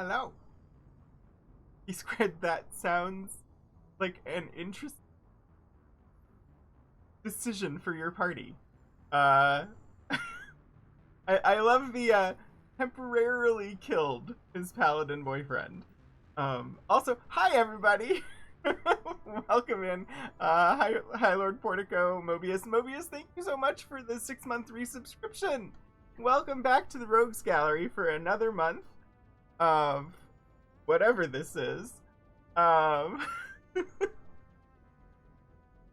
Hello. He squared that sounds like an interesting decision for your party. Uh, I love the temporarily killed his paladin boyfriend. Also, hi everybody. Welcome in. Hi, Lord Portico, Mobius. Mobius, thank you so much for the 6-month resubscription. Welcome back to the Rogues Gallery for another month of whatever this is. Um,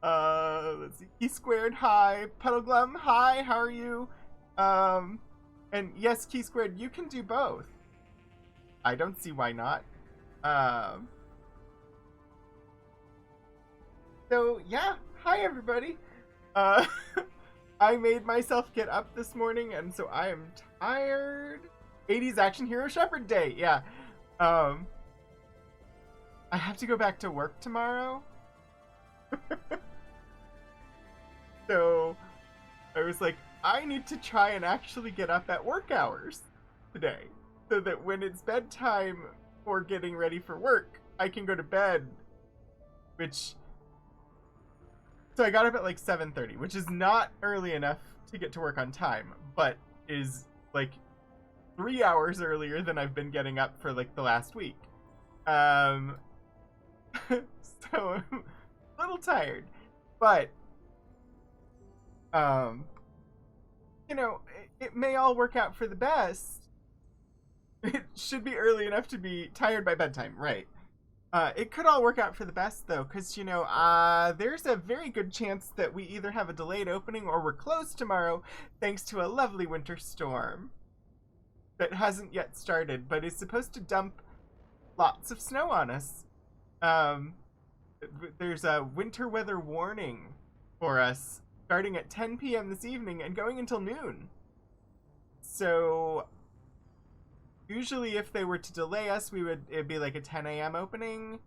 let's see. Key Squared, hi. Puddleglum, hi. How are you? And yes, Key Squared, you can do both. I don't see why not. Um, so yeah, hi everybody. Uh, I made myself get up this morning, and so I am tired. 80s Action Hero Shepherd Day, yeah. I have to go back to work tomorrow. So I was like, I need to try and actually get up at work hours today, so that when it's bedtime or getting ready for work, I can go to bed. So I got up at like 7:30, which is not early enough to get to work on time, but is like 3 hours earlier than I've been getting up for like the last week. Um, so I'm a little tired, but um, it may all work out for the best. It should be early enough to be tired by bedtime, right? It could all work out for the best, though, because, there's a very good chance that we either have a delayed opening or we're closed tomorrow, thanks to a lovely winter storm that hasn't yet started, but is supposed to dump lots of snow on us. Um, there's a winter weather warning for us starting at 10 p.m. this evening and going until noon. So usually if they were to delay us, it'd be like a 10 a.m. opening.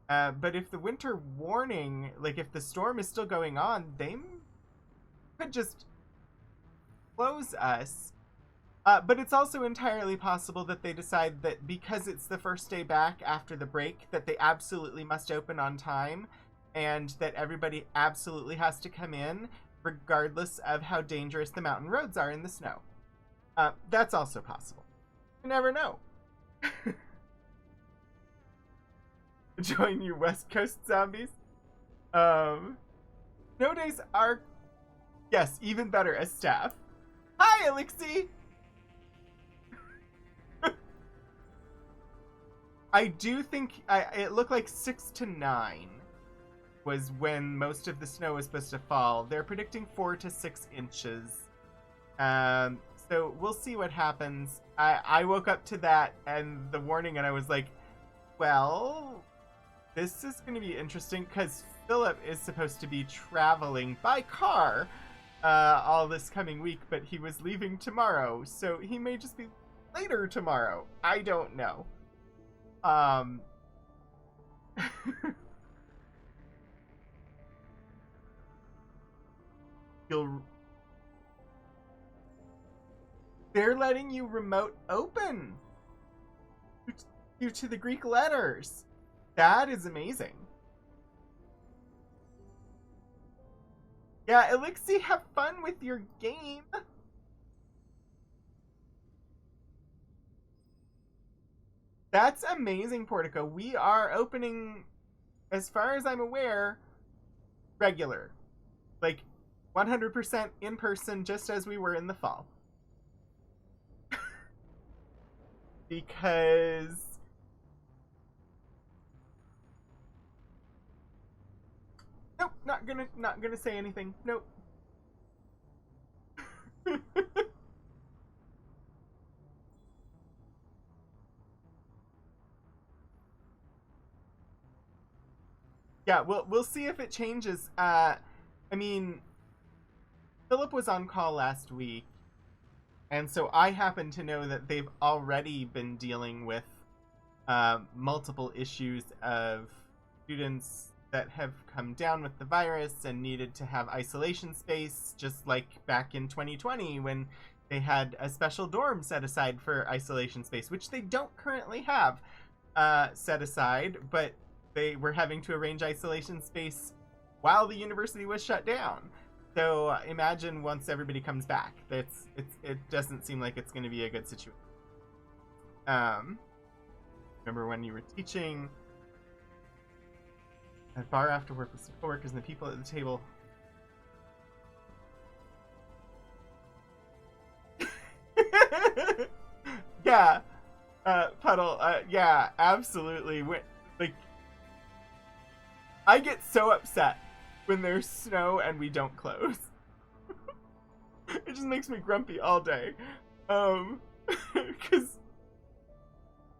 But if the winter warning, like if the storm is still going on, they could just close us. But it's also entirely possible that they decide that because it's the first day back after the break, that they absolutely must open on time, and that everybody absolutely has to come in, regardless of how dangerous the mountain roads are in the snow. That's also possible. You never know. Join you West Coast zombies. Snow days are, yes, even better as staff. Hi, Elixir! I do think it looked like 6 to 9 was when most of the snow was supposed to fall. They're predicting 4 to 6 inches. So we'll see what happens. I woke up to that and the warning, and I was like, well, this is going to be interesting, because Philip is supposed to be traveling by car all this coming week, but he was leaving tomorrow, so he may just be later tomorrow. I don't know. They're letting you remote open due to the Greek letters. That is amazing. Yeah, Elixir, have fun with your game. That's amazing, Portico. We are opening, as far as I'm aware, regular. Like, 100% in person, just as we were in the fall. Because nope, not gonna say anything. Nope. Yeah, we'll see if it changes. I mean, Philip was on call last week, and so I happen to know that they've already been dealing with multiple issues of students that have come down with the virus and needed to have isolation space, just like back in 2020 when they had a special dorm set aside for isolation space, which they don't currently have set aside, but they were having to arrange isolation space while the university was shut down. So imagine once everybody comes back. It doesn't seem like it's going to be a good situation. Remember when you were teaching at bar after work with some coworkers and the people at the table. Yeah, Puddle. Yeah, absolutely. Like, I get so upset when there's snow and we don't close. It just makes me grumpy all day. Because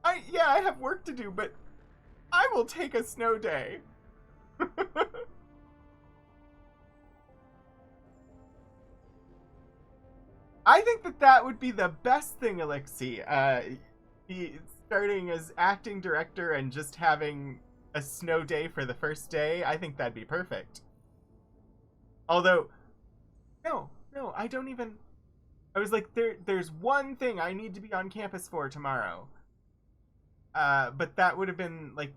I have work to do, but I will take a snow day. I think that would be the best thing, Alexi. Starting as acting director and just having a snow day for the first day. I think that'd be perfect. Although, no, I don't even. I was like, there's one thing I need to be on campus for tomorrow. But that would have been like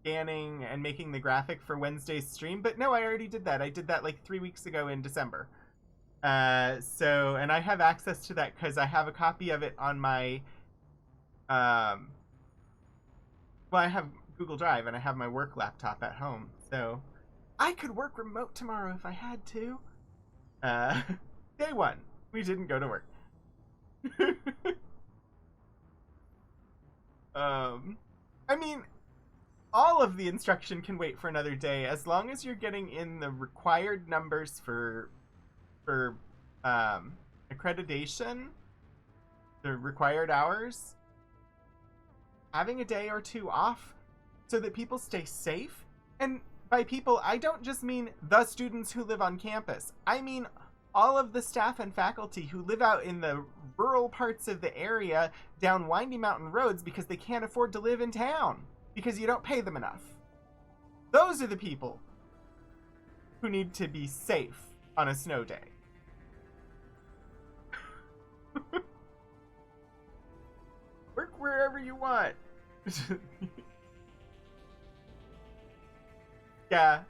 scanning and making the graphic for Wednesday's stream. But no, I already did that. I did that like 3 weeks ago in December. And I have access to that because I have a copy of it on my, well, I have Google Drive and I have my work laptop at home. So I could work remote tomorrow if I had to. Day one, we didn't go to work. I mean, all of the instruction can wait for another day as long as you're getting in the required numbers for accreditation, the required hours. Having a day or two off so that people stay safe. And by people, I don't just mean the students who live on campus. I mean all of the staff and faculty who live out in the rural parts of the area down windy mountain roads because they can't afford to live in town because you don't pay them enough. Those are the people who need to be safe on a snow day. Work wherever you want. Yeah.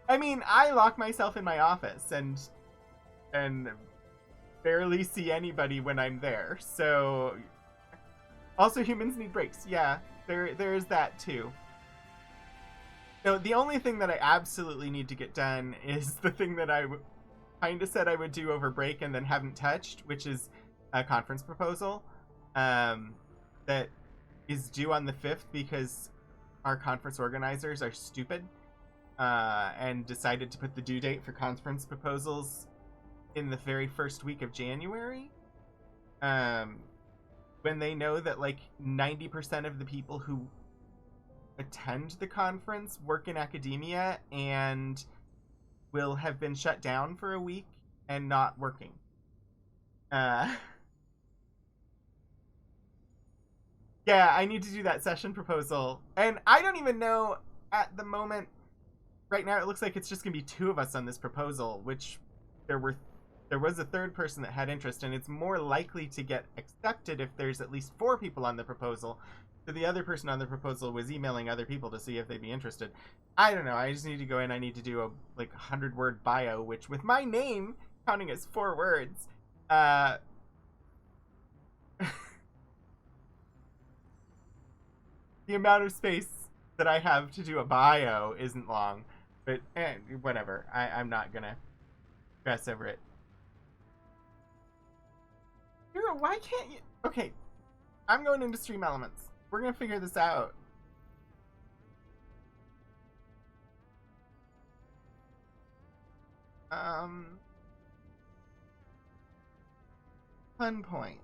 I mean, I lock myself in my office and barely see anybody when I'm there. So also humans need breaks. Yeah, there is that too. No, the only thing that I absolutely need to get done is the thing that I kind of said I would do over break and then haven't touched, which is a conference proposal that is due on the 5th because our conference organizers are stupid and decided to put the due date for conference proposals in the very first week of January, when they know that like 90% of the people who attend the conference work in academia and will have been shut down for a week and not working. Yeah, I need to do that session proposal. And I don't even know at the moment. Right now it looks like it's just going to be 2 of us on this proposal, which there was a third person that had interest, and it's more likely to get accepted if there's at least 4 people on the proposal. So the other person on the proposal was emailing other people to see if they'd be interested. I don't know. I just need to go in. I need to do a 100-word bio, which with my name counting as 4 words, the amount of space that I have to do a bio isn't long, but whatever. I'm not gonna stress over it. Hero, why can't you? Okay, I'm going into Stream Elements. We're gonna figure this out. Fun point.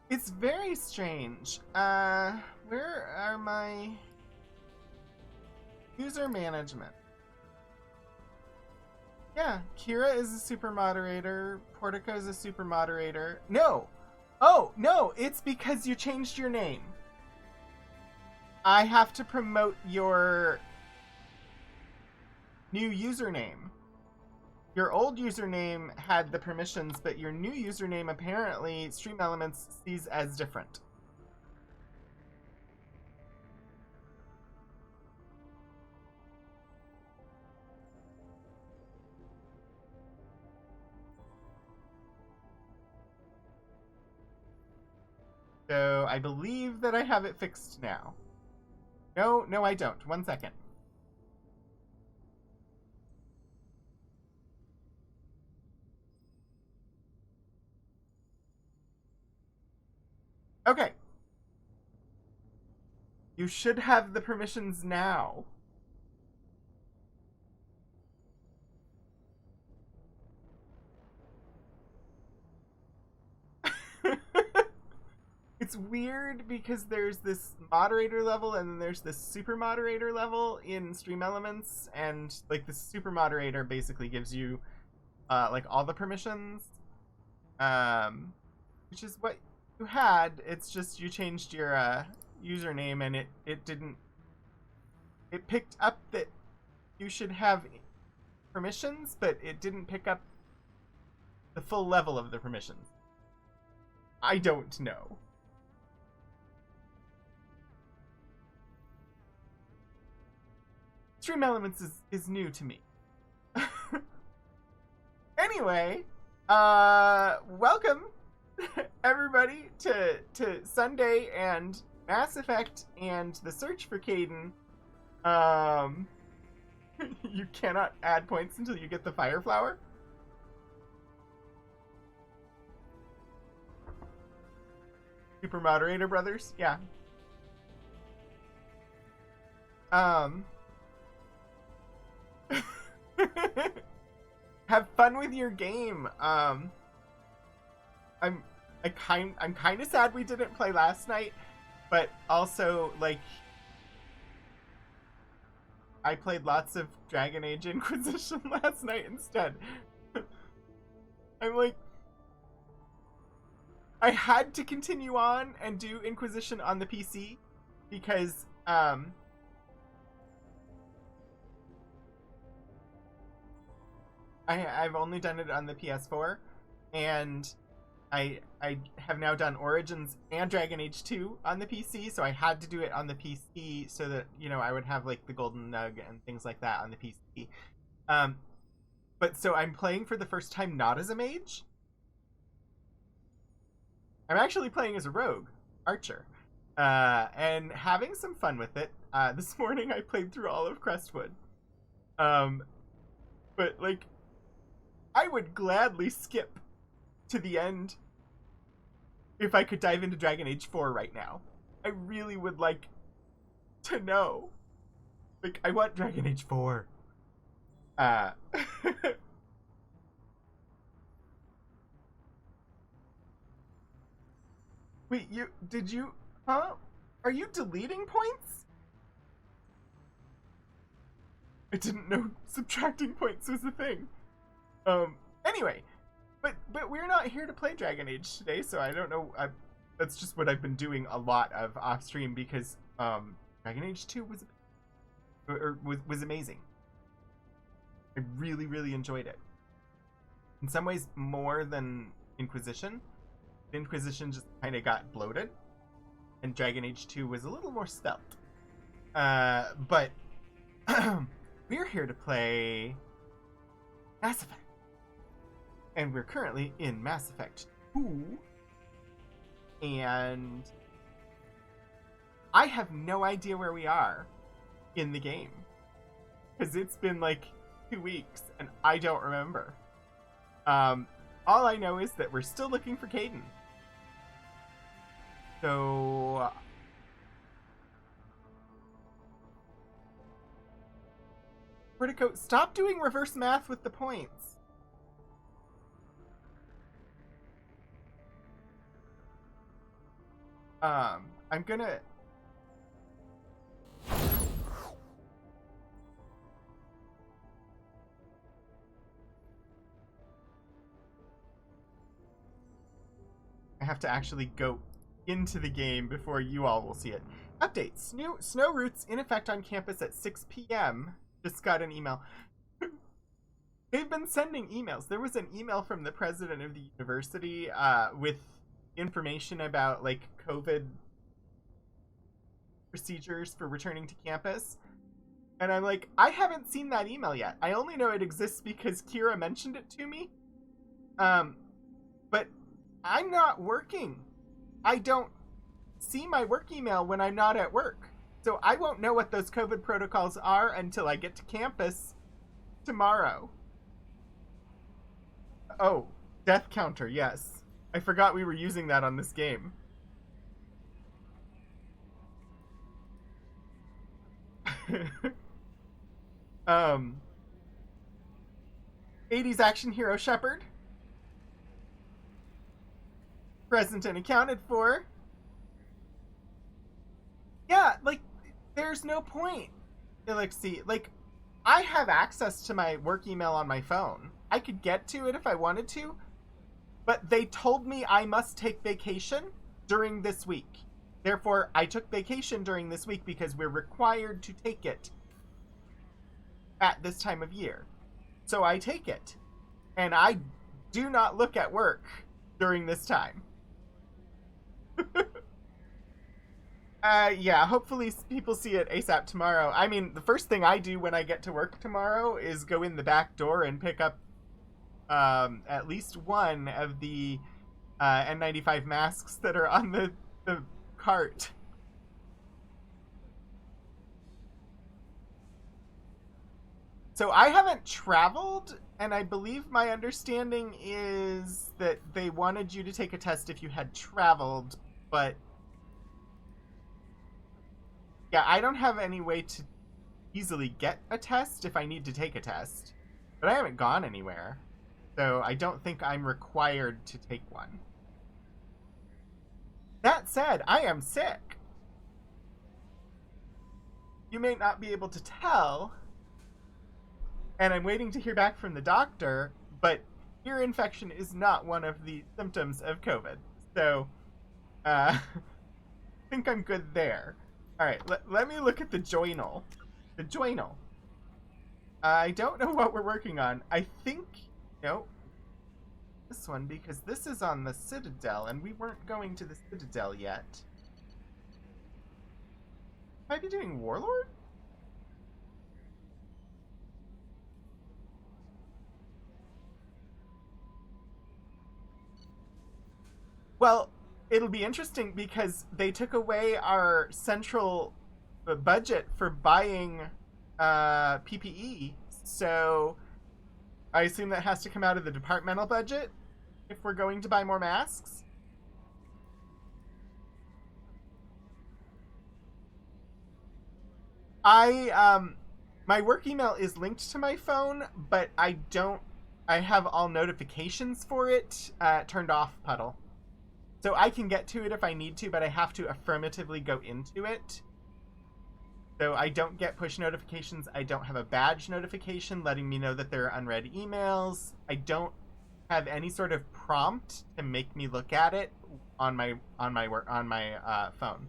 It's very strange. Where are my user management? Yeah, Kira is a super moderator. Portico is a super moderator. No! Oh, no, it's because you changed your name. I have to promote your new username. Your old username had the permissions, but your new username apparently Stream Elements sees as different. So I believe that I have it fixed now. No, I don't. 1 second. Okay. You should have the permissions now. It's weird because there's this moderator level and then there's this super moderator level in Stream Elements, and like the super moderator basically gives you like all the permissions, which is what you had. It's just you changed your username and it didn't. It picked up that you should have permissions, but it didn't pick up the full level of the permissions. I don't know. Stream Elements is new to me. Anyway, welcome everybody to Sunday and Mass Effect and the search for Kaidan. You cannot add points until you get the Fire Flower. Super Moderator Brothers, yeah. Have fun with your game. I'm kind of sad we didn't play last night, but also like I played lots of Dragon Age Inquisition last night instead. I'm like, I had to continue on and do Inquisition on the PC because I've only done it on the PS4, and I have now done Origins and Dragon Age 2 on the PC, so I had to do it on the PC so that, you know, I would have like the Golden Nug and things like that on the PC. But so I'm playing for the first time not as a mage. I'm actually playing as a rogue, archer, and having some fun with it. This morning I played through all of Crestwood. But like, I would gladly skip to the end if I could dive into Dragon Age 4 right now. I really would like to know. Like, I want Dragon Age 4. Wait, huh? Are you deleting points? I didn't know subtracting points was a thing. Anyway, but we're not here to play Dragon Age today, so I don't know. That's just what I've been doing a lot of off stream because Dragon Age 2 was amazing. I really enjoyed it. In some ways, more than Inquisition. Inquisition just kind of got bloated, and Dragon Age 2 was a little more svelte. But we're here to play Mass Effect. And we're currently in Mass Effect 2. And I have no idea where we are in the game. Because it's been like 2 weeks and I don't remember. All I know is that we're still looking for Kaidan. So Vertigo, stop doing reverse math with the points. I'm gonna... I I have to actually go into the game before you all will see it. Updates. New snow routes in effect on campus at 6 p.m. Just got an email. They've been sending emails. There was an email from the president of the university with information about like COVID procedures for returning to campus. And I'm like, I haven't seen that email yet. I only know it exists because Kira mentioned it to me. But I'm not working. I don't see my work email when I'm not at work. So I won't know what those COVID protocols are until I get to campus tomorrow. Oh, death counter, yes. I forgot we were using that on this game. um 80s action hero Shepard. Present and accounted for. Yeah, like, there's no point. Elixir, like, I have access to my work email on my phone. I could get to it if I wanted to, but they told me I must take vacation during this week. Therefore, I took vacation during this week because we're required to take it at this time of year. So I take it. And I do not look at work during this time. Yeah, hopefully people see it ASAP tomorrow. I mean, the first thing I do when I get to work tomorrow is go in the back door and pick up at least one of the N95 masks that are on the cart. So I haven't traveled, and I believe my understanding is that they wanted you to take a test if you had traveled, but yeah, I don't have any way to easily get a test if I need to take a test. But I haven't gone anywhere, so I don't think I'm required to take one. That said, I am sick. You may not be able to tell, and I'm waiting to hear back from the doctor, but ear infection is not one of the symptoms of COVID. So, I think I'm good there. Alright, let me look at the journal. The journal. I don't know what we're working on. I think, no, this one, because this is on the Citadel, and we weren't going to the Citadel yet. Might be doing Warlord? Well, it'll be interesting because they took away our central budget for buying PPE, so I assume that has to come out of the departmental budget if we're going to buy more masks. My work email is linked to my phone, but I have all notifications for it turned off, Puddle. So I can get to it if I need to, but I have to affirmatively go into it. So I don't get push notifications. I don't have a badge notification letting me know that there are unread emails. I don't have any sort of prompt to make me look at it on my phone.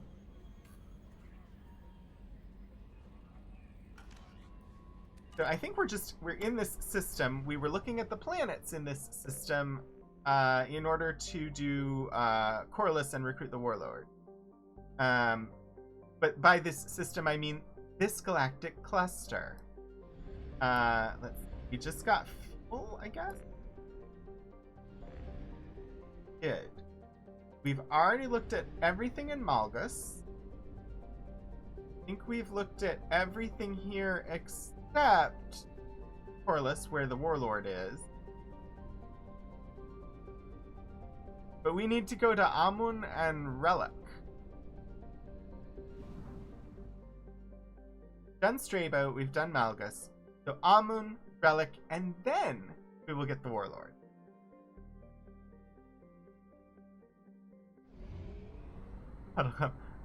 So I think we're in this system. We were looking at the planets in this system in order to do Corliss and recruit the Warlord. But by this system, I mean this galactic cluster. We just got fuel, I guess? Good. We've already looked at everything in Malgus. I think we've looked at everything here except Corliss, where the Warlord is. But we need to go to Amun and Relic. Done Strabo, we've done Malgus. So Amun, Relic, and then we will get the Warlord.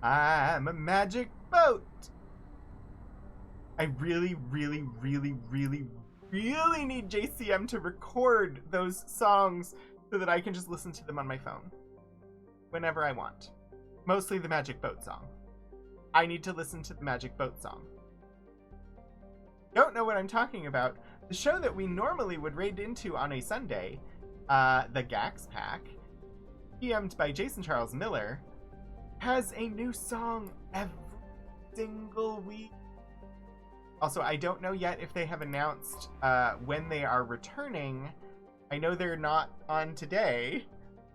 I'm a magic boat! I really, really, really, really, really need JCM to record those songs so that I can just listen to them on my phone. whenever I want. Mostly the Magic Boat song. I need to listen to the Magic Boat song. Don't know what I'm talking about. The show that we normally would raid into on a Sunday, the Gax Pack, PM'd by Jason Charles Miller, has a new song every single week. Also, I don't know yet if they have announced when they are returning. I know they're not on today,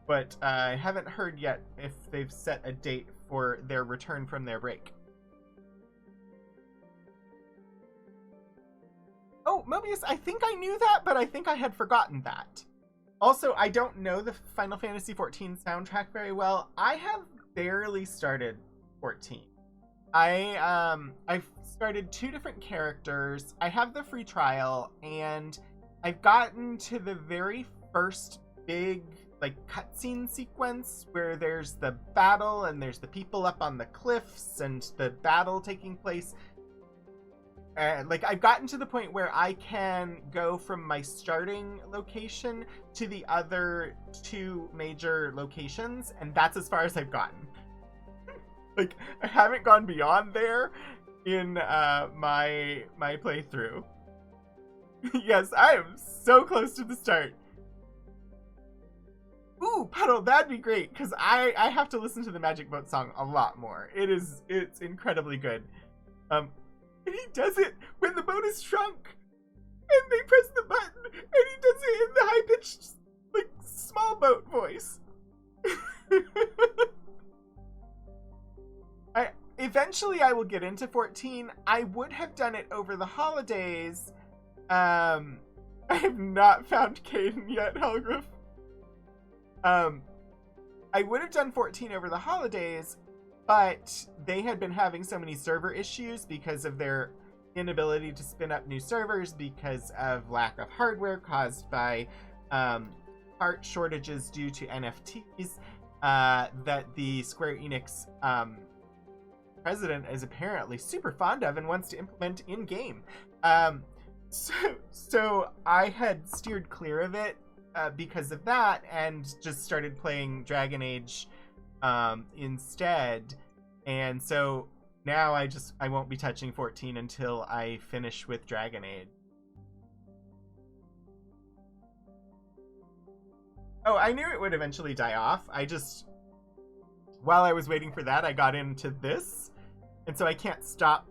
but I haven't heard yet if they've set a date for their return from their break. Oh, Mobius, I think I knew that, but I think I had forgotten that. Also, I don't know the Final Fantasy XIV soundtrack very well. I have barely started 14. I've started 2 different characters. I have the free trial, and I've gotten to the very first big, like, cutscene sequence where there's the battle and there's the people up on the cliffs and the battle taking place. Like, I've gotten to the point where I can go from my starting location to the other 2 major locations, and that's as far as I've gotten. Like, I haven't gone beyond there in my playthrough. Yes, I am so close to the start. Ooh, Puddle, that'd be great, because I have to listen to the Magic Boat song a lot more. It's incredibly good. And he does it when the boat is shrunk, and they press the button, and he does it in the high-pitched, like, small boat voice. Eventually I will get into 14. I would have done it over the holidays. I have not found Caden yet, Helgriff. I would have done 14 over the holidays, but they had been having so many server issues because of their inability to spin up new servers because of lack of hardware caused by part shortages due to NFTs that the Square Enix president is apparently super fond of and wants to implement in-game. So I had steered clear of it because of that and just started playing Dragon Age instead. And so now I won't be touching 14 until I finish with Dragon Age. Oh, I knew it would eventually die off. While I was waiting for that, I got into this. And so I can't stop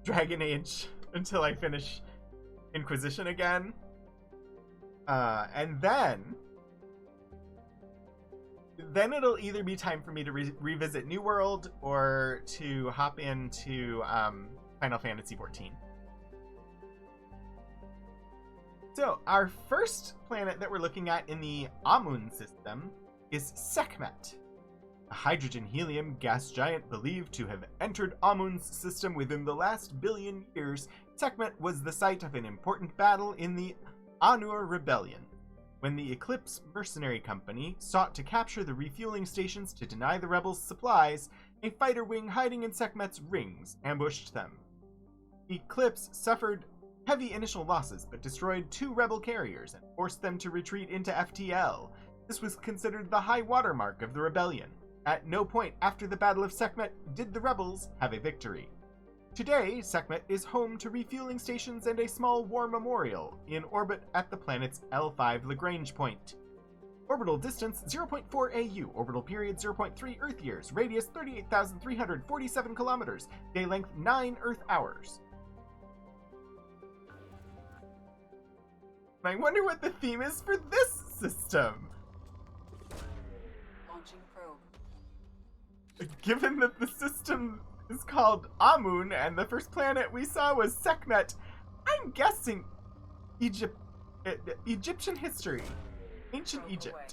Dragon Age until I finish Inquisition again. And then it'll either be time for me to revisit New World or to hop into Final Fantasy XIV. So, our first planet that we're looking at in the Amun system is Sekhmet, a hydrogen-helium gas giant believed to have entered Amun's system within the last billion years. Sekhmet was the site of an important battle in the Anur Rebellion, when the Eclipse Mercenary Company sought to capture the refueling stations to deny the rebels supplies. A fighter wing hiding in Sekhmet's rings ambushed them. Eclipse suffered heavy initial losses, but destroyed 2 rebel carriers and forced them to retreat into FTL. This was considered the high watermark of the rebellion. At no point after the Battle of Sekhmet did the rebels have a victory. Today, Sekhmet is home to refueling stations and a small war memorial in orbit at the planet's L5 Lagrange point. Orbital distance 0.4 AU, orbital period 0.3 Earth years, radius 38,347 kilometers, day length 9 Earth hours. I wonder what the theme is for this system. Launching probe. Given that the system is called Amun and the first planet we saw was Sekhmet, I'm guessing Egyptian history. Ancient Probe Egypt. away.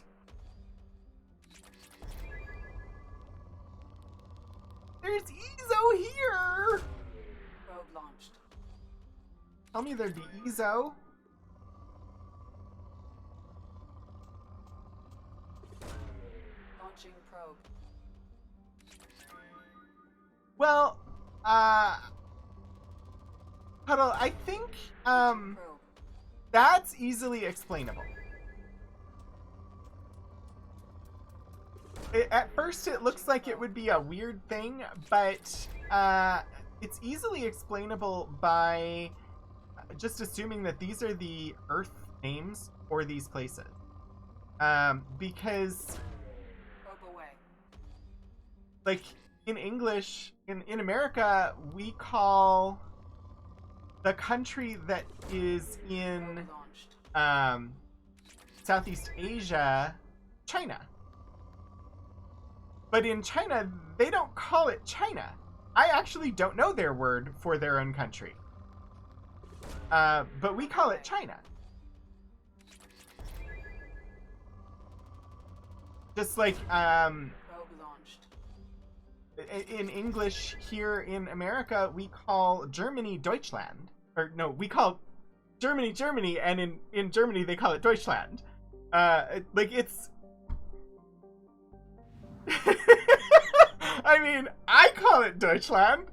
There's Ezo here! Probe launched. Tell me there'd be Ezo. Launching probe. Well, Huddle, I think, Probe. that's easily explainable. At first, it looks like it would be a weird thing, but it's easily explainable by just assuming that these are the Earth names for these places. Because, Probe away. like, in English, in America, we call the country that is in Probe launched. Southeast Asia China. But in China, they don't call it China. I actually don't know their word for their own country. But we call it China. Just like Probe launched. in English here in America, we call Germany Deutschland. Or no, we call Germany Germany, and in Germany they call it Deutschland. Like it's I mean, I call it Deutschland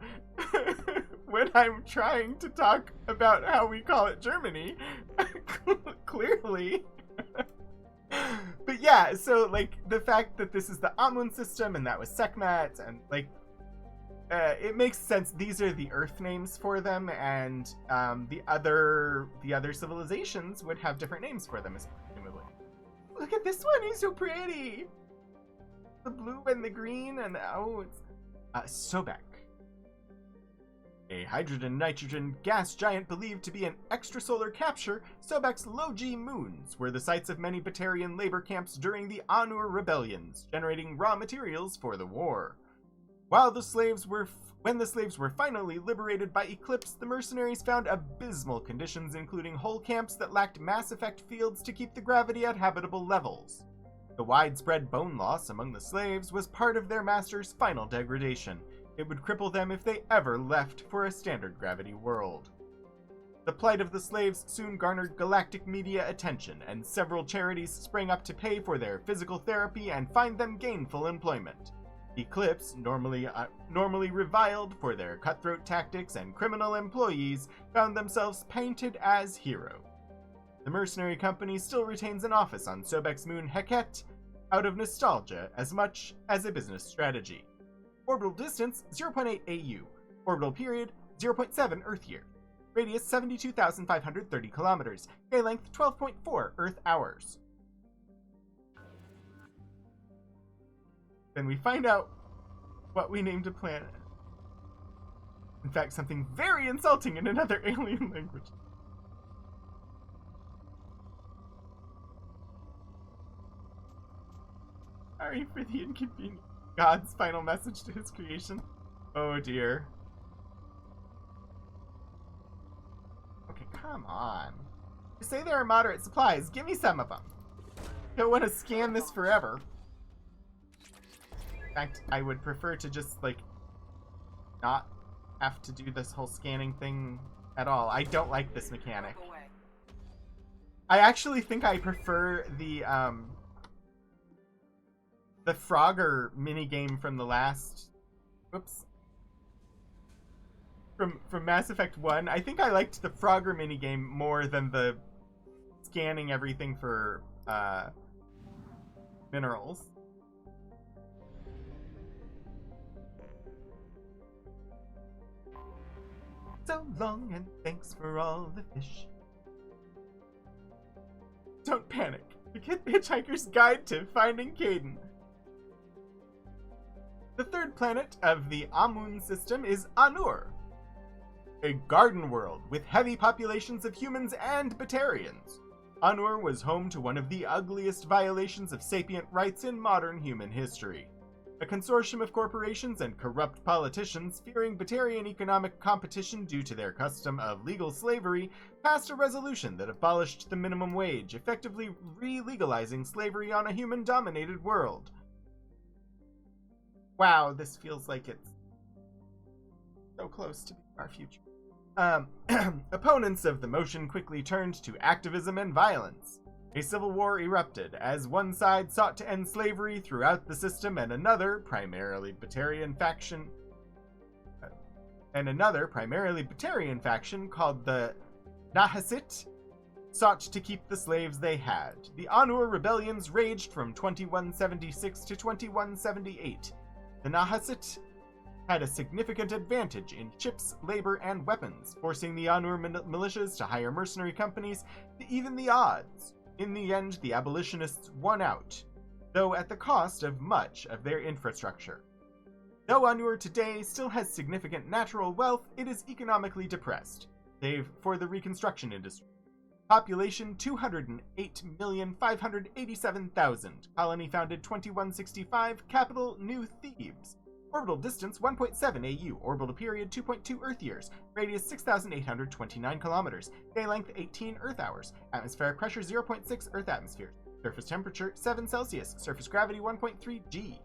when I'm trying to talk about how we call it Germany. Clearly. But yeah, so like the fact that this is the Amun system and that was Sekhmet, and like it makes sense. These are the Earth names for them, and the other civilizations would have different names for them. Presumably. Look at this one; he's so pretty. The blue and the green, and it's Sobek, a hydrogen-nitrogen gas giant believed to be an extrasolar capture. Sobek's low-G moons were the sites of many Batarian labor camps during the Anur rebellions, generating raw materials for the war. When the slaves were finally liberated by Eclipse, the mercenaries found abysmal conditions, including whole camps that lacked mass effect fields to keep the gravity at habitable levels. The widespread bone loss among the slaves was part of their master's final degradation. It would cripple them if they ever left for a standard gravity world. The plight of the slaves soon garnered galactic media attention, and several charities sprang up to pay for their physical therapy and find them gainful employment. Eclipse, normally reviled for their cutthroat tactics and criminal employees, found themselves painted as heroes. The mercenary company still retains an office on Sobek's moon Heket, out of nostalgia as much as a business strategy. Orbital distance 0.8 AU. Orbital period 0.7 Earth year. Radius 72,530 kilometers. Day length 12.4 Earth hours. Then we find out what we named a planet. In fact, something very insulting in another alien language. Sorry for the inconvenience. God's final message to his creation. Oh dear. Okay, come on. You say there are moderate supplies. Give me some of them. Don't want to scan this forever. In fact, I would prefer to just, like, not have to do this whole scanning thing at all. I don't like this mechanic. Probe away. I actually think I prefer the Frogger minigame from the last... Whoops. From Mass Effect 1. I think I liked the Frogger minigame more than the scanning everything for minerals. So long, and thanks for all the fish. Don't panic. Get the Hitchhiker's Guide to Finding Caden. The third planet of the Amun system is Anur, a garden world with heavy populations of humans and Batarians. Anur was home to one of the ugliest violations of sapient rights in modern human history. A consortium of corporations and corrupt politicians, fearing Batarian economic competition due to their custom of legal slavery, passed a resolution that abolished the minimum wage, effectively re-legalizing slavery on a human-dominated world. Wow, this feels like it's so close to our future. Opponents of the motion quickly turned to activism and violence. A civil war erupted as one side sought to end slavery throughout the system, and another, primarily Batarian faction called the Nahasit sought to keep the slaves they had. The Anur rebellions raged from 2176 to 2178. The Nahasut had a significant advantage in ships, labor, and weapons, forcing the Anur militias to hire mercenary companies to even the odds. In the end, the abolitionists won out, though at the cost of much of their infrastructure. Though Anur today still has significant natural wealth, it is economically depressed, save for the reconstruction industry. Population 208,587,000. Colony founded 2165. Capital New Thebes. Orbital distance 1.7 AU. Orbital period 2.2 Earth years. Radius 6,829 kilometers. Day length 18 Earth hours. Atmospheric pressure 0.6 Earth atmospheres. Surface temperature 7 Celsius. Surface gravity 1.3 G.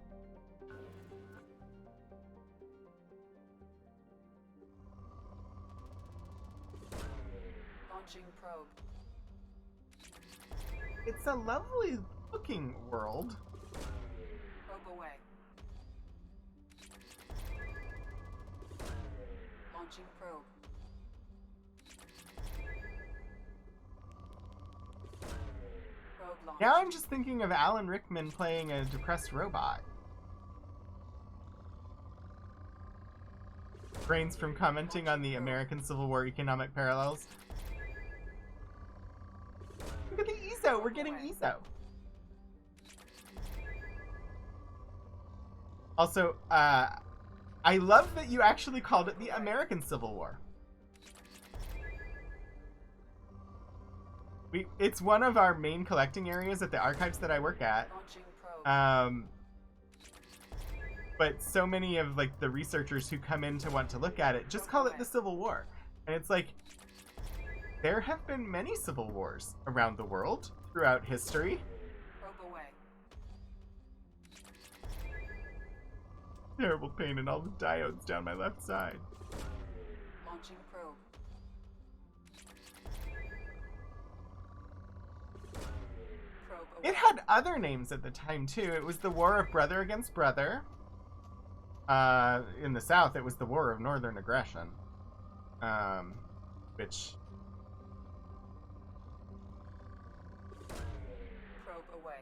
Launching probe. It's a lovely looking world. Probe away. Launching probe. Probe launch. Now I'm just thinking of Alan Rickman playing a depressed robot. Brains from commenting on the American Civil War economic parallels. Look at the ESO! We're getting ESO! Also, I love that you actually called it the American Civil War. It's one of our main collecting areas at the archives that I work at. Launching probe. But so many of like the researchers who come in to want to look at it just call it the Civil War. And it's like, there have been many civil wars around the world throughout history. Probe away. Terrible pain in all the diodes down my left side. Launching probe. Probe away. It had other names at the time too. It was the War of Brother Against Brother. In the South, it was the War of Northern Aggression. Which... Probe away.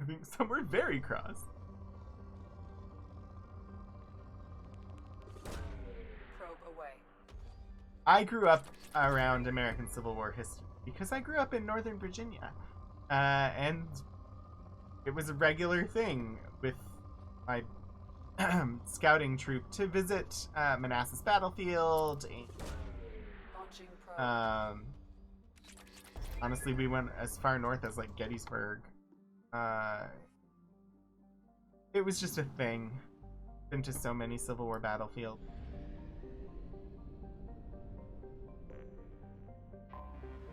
I think somewhere very cross. Probe away. I grew up around American Civil War history because I grew up in Northern Virginia. And it was a regular thing with my scouting troop to visit Manassas Battlefield. Launching probe. Honestly, we went as far north as like Gettysburg. It was just a thing. Been to so many Civil War battlefields.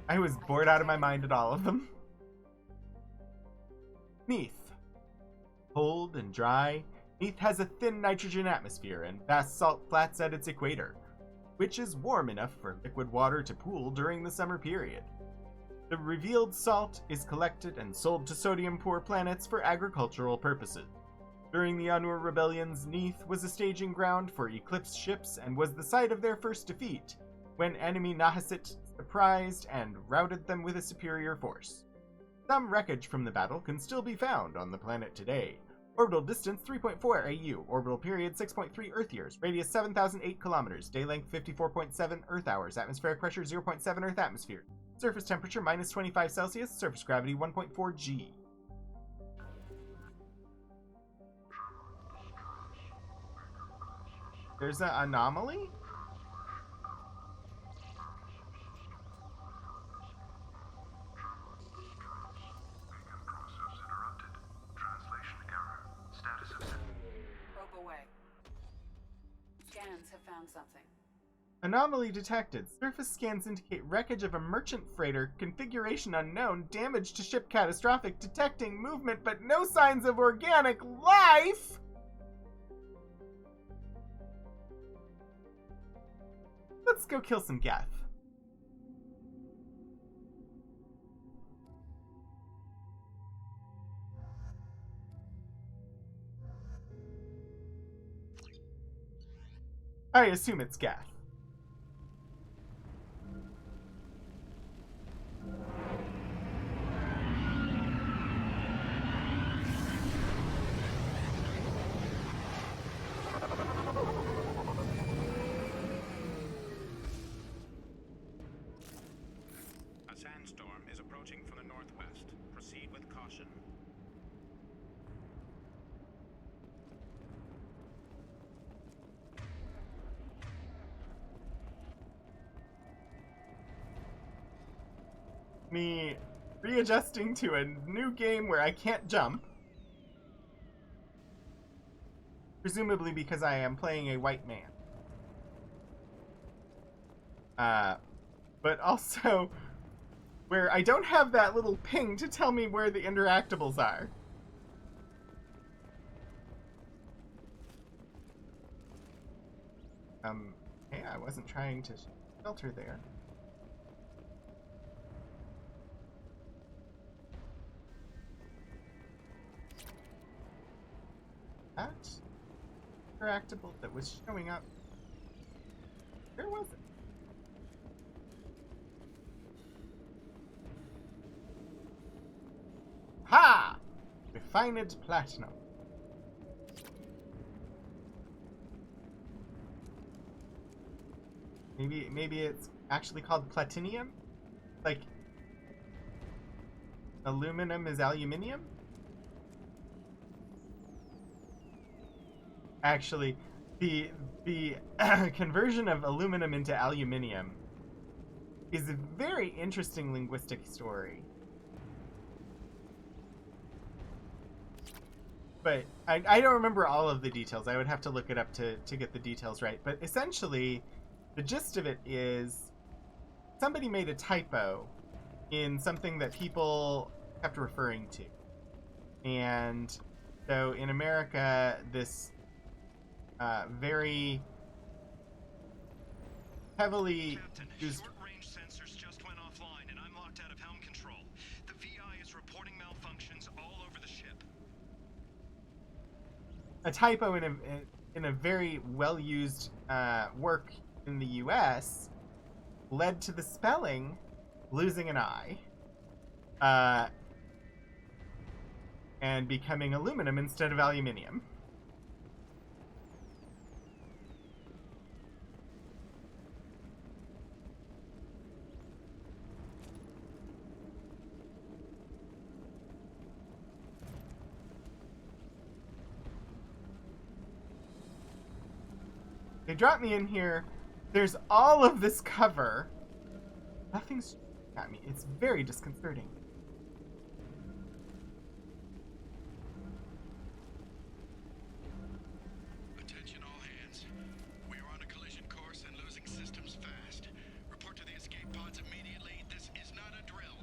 I was bored out of my mind at all of them. Neath. Cold and dry, Neath has a thin nitrogen atmosphere and vast salt flats at its equator, which is warm enough for liquid water to pool during the summer period. The revealed salt is collected and sold to sodium-poor planets for agricultural purposes. During the Anur rebellions, Neath was a staging ground for Eclipse ships and was the site of their first defeat, when enemy Nahasut surprised and routed them with a superior force. Some wreckage from the battle can still be found on the planet today. Orbital distance 3.4 AU, orbital period 6.3 Earth years, radius 7,008 kilometers, day length 54.7 Earth hours, atmospheric pressure 0.7 Earth atmosphere, surface temperature minus 25 Celsius, surface gravity 1.4 G. There's an anomaly? Probe away. Scans have found something. Anomaly detected. Surface scans indicate wreckage of a merchant freighter, configuration unknown, damage to ship catastrophic, detecting movement but no signs of organic life! Let's go kill some Geth. I assume it's Geth. A sandstorm is approaching from the northwest. Proceed with caution. Me readjusting to a new game where I can't jump. Presumably because I am playing a white man. But also where I don't have that little ping to tell me where the interactables are. Hey, I wasn't trying to filter there. That interactable that was showing up. Where was it? Ha! Refined platinum. Maybe it's actually called platinium? Like aluminum is aluminium? Actually, the conversion of aluminum into aluminium is a very interesting linguistic story. But I don't remember all of the details. I would have to look it up to get the details right. But essentially, the gist of it is somebody made a typo in something that people kept referring to. And so in America, this very heavily used... Short-range sensors just went offline, and I'm locked out of helm control. The VI is reporting malfunctions all over the ship. A typo in a very well-used work in the U.S. led to the spelling losing an I and becoming aluminum instead of aluminium. They dropped me in here. There's all of this cover. Nothing's at me. It's very disconcerting. Attention all hands. We are on a collision course and losing systems fast. Report to the escape pods immediately. This is not a drill.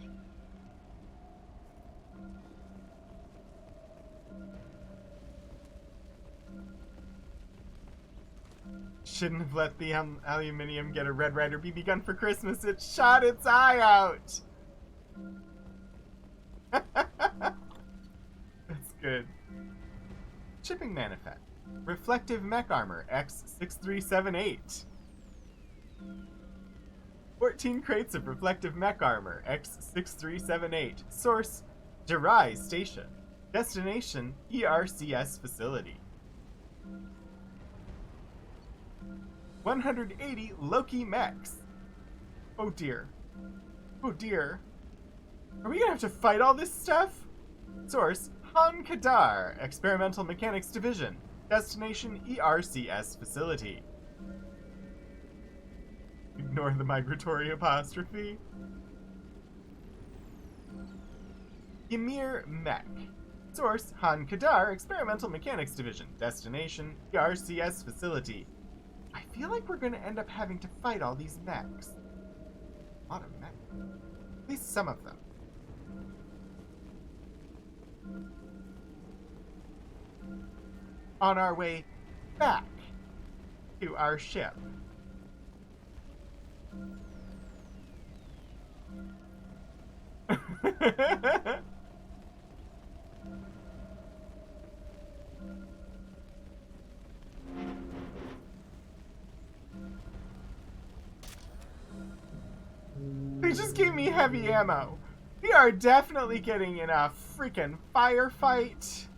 Shouldn't have let the aluminium get a Red Ryder BB gun for Christmas. It shot its eye out. That's good. Shipping manifest. Reflective mech armor X6378. 14 crates of reflective mech armor X6378. Source: Jirai Station. Destination: ERCS facility. 180 Loki mechs. Oh dear. Oh dear. Are we gonna have to fight all this stuff? Source: Han Kadar, Experimental Mechanics Division. Destination: ERCS facility. Ignore the migratory apostrophe. Ymir Mech. Source: Han Kadar, Experimental Mechanics Division. Destination: ERCS facility. I feel like we're going to end up having to fight all these mechs. A lot of mechs. At least some of them. On our way back to our ship. They just gave me heavy ammo. We are definitely getting in a freaking firefight.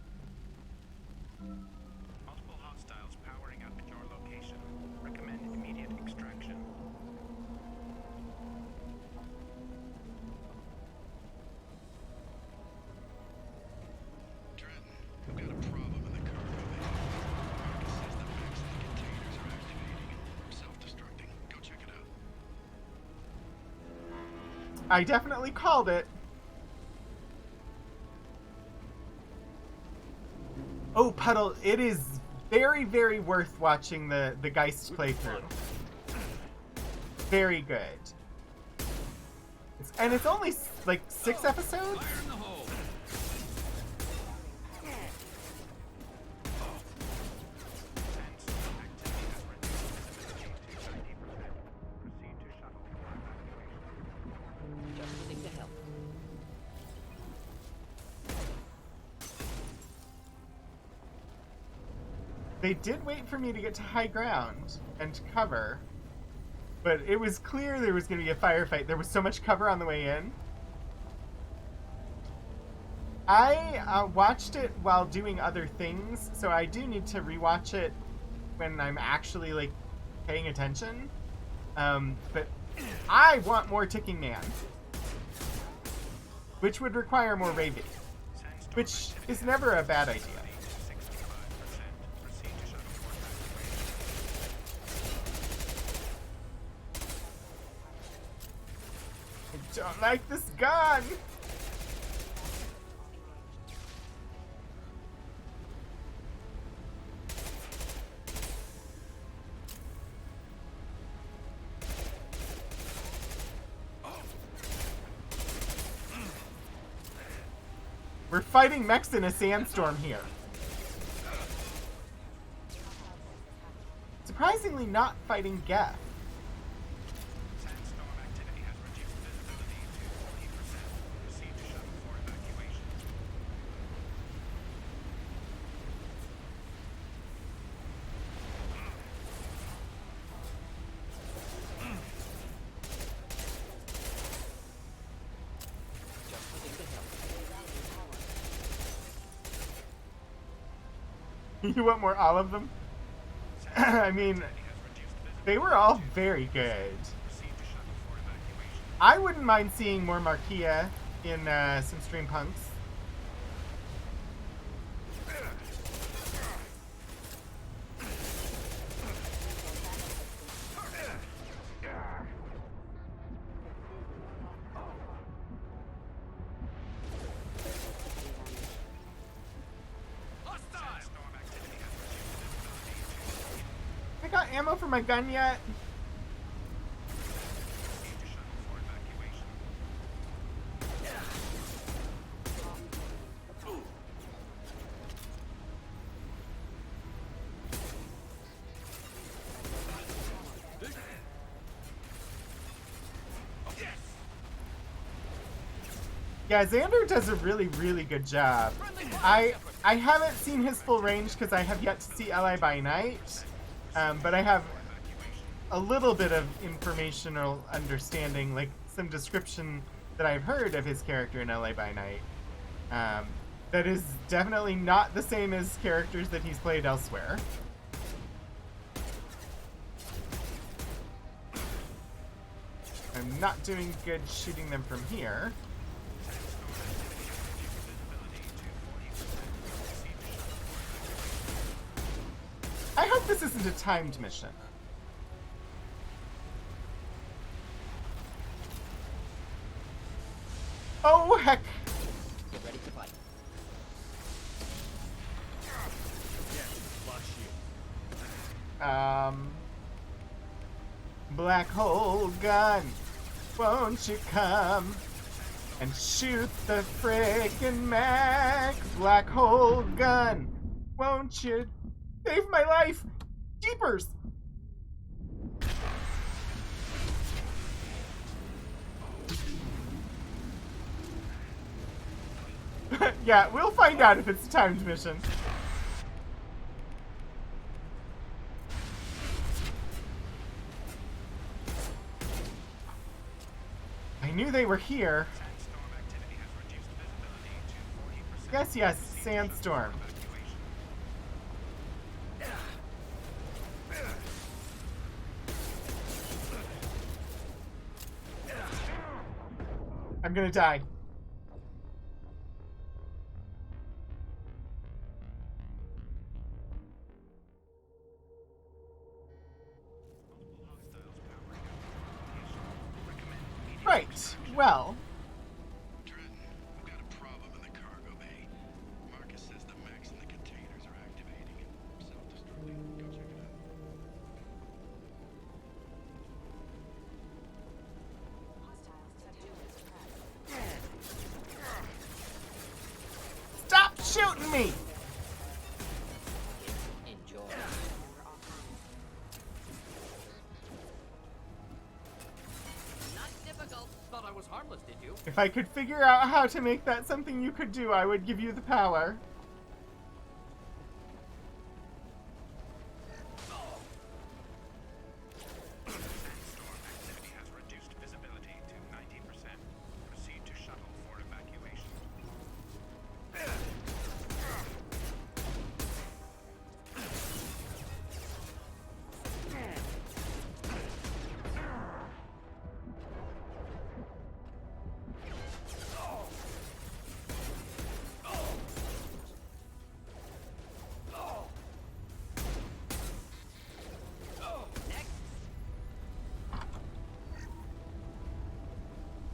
Multiple hostiles powering up at your location. Recommend immediate extraction. Trenton, I've got a problem in the cargo bay. Marcus says the max in the containers are activating and self-destructing. Go check it out. I definitely called it. Oh, Puddle, it is very, very worth watching the Geist playthrough. Very good. And it's only like 6 episodes? Fire in the hole! Sandstorm activity has reduced visibility to 90%. Proceed to shuttle for evacuation. Just looking to help. They did wait for me to get to high ground and to cover, but it was clear there was going to be a firefight. There was so much cover on the way in. I watched it while doing other things, so I do need to rewatch it when I'm actually like paying attention. But I want more Ticking Man, which would require more Ravy, Sandstorm which activity is never a bad idea. to 65%. Proceed to shuttle for evacuation. I don't like this gun. We're fighting mechs in a sandstorm here. Surprisingly not fighting Geth. Sandstorm activity has reduced visibility to 40%. Proceed to shuttle for evacuation. Just looking to help. You want more all of them? I mean, they were all very good. Proceed to shuttle for evacuation. I wouldn't mind seeing more Markia in some Stream Punks. Sandstorm activity has reduced visibility to I got ammo for my gun yet? proceed to shuttle for evacuation. Yeah, Xander does a really, really good job. I haven't seen his full range because I have yet to see Ally by Night, but I have a little bit of informational understanding, like some description that I've heard of his character in LA by Night. That is definitely not the same as characters that he's played elsewhere. I'm not doing good shooting them from here. I hope this isn't a timed mission. Oh, heck! Get ready to fight. Black hole gun, won't you come and shoot the frickin' mech? Black hole gun, won't you save my life? Jeepers! Yeah, we'll find out if it's a timed mission. I knew they were here. Sandstorm activity has reduced visibility to 40%. Yes, sandstorm. Evacuation. I'm gonna die. Right. Well, Dredden, we've got a problem in the cargo bay. Marcus says the mechs in the containers are activating and self-destructing. Go check it out. stop shooting me! Enjoy. Not difficult. Thought I was harmless, did you? If I could figure out how to make that something you could do, I would give you the power. Sandstorm activity has reduced visibility to 90%. Proceed to shuttle for evacuation.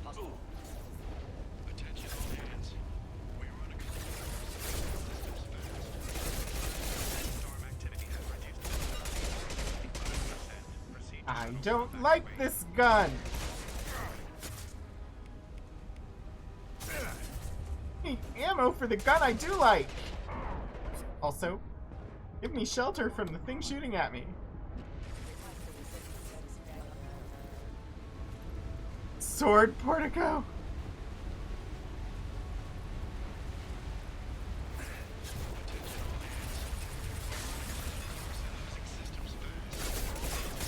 Hostile. Attention all hands. We are on a collision course. Systems fast. Sandstorm activity has reduced visibility to 45%. Proceed to I shuttle don't for like evacuation. this gun. Hey, ammo for the gun I do like. Also, give me shelter from the thing shooting at me. Sword Portico. Losing systems fast.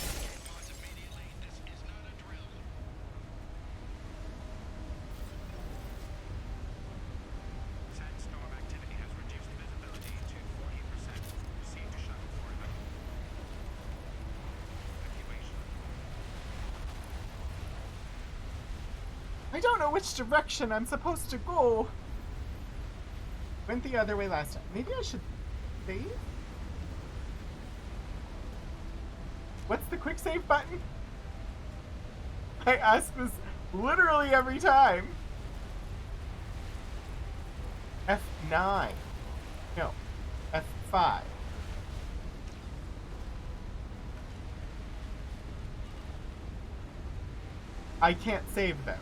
Escape pods immediately. This is not a drill. Sandstorm activity has reduced visibility to 40%. Proceed to shuttle for evacuation. I don't know which direction I'm supposed to go. Went the other way last time. Maybe I should save? What's the quick save button? I ask this literally every time. F9. No. F5. I can't save them.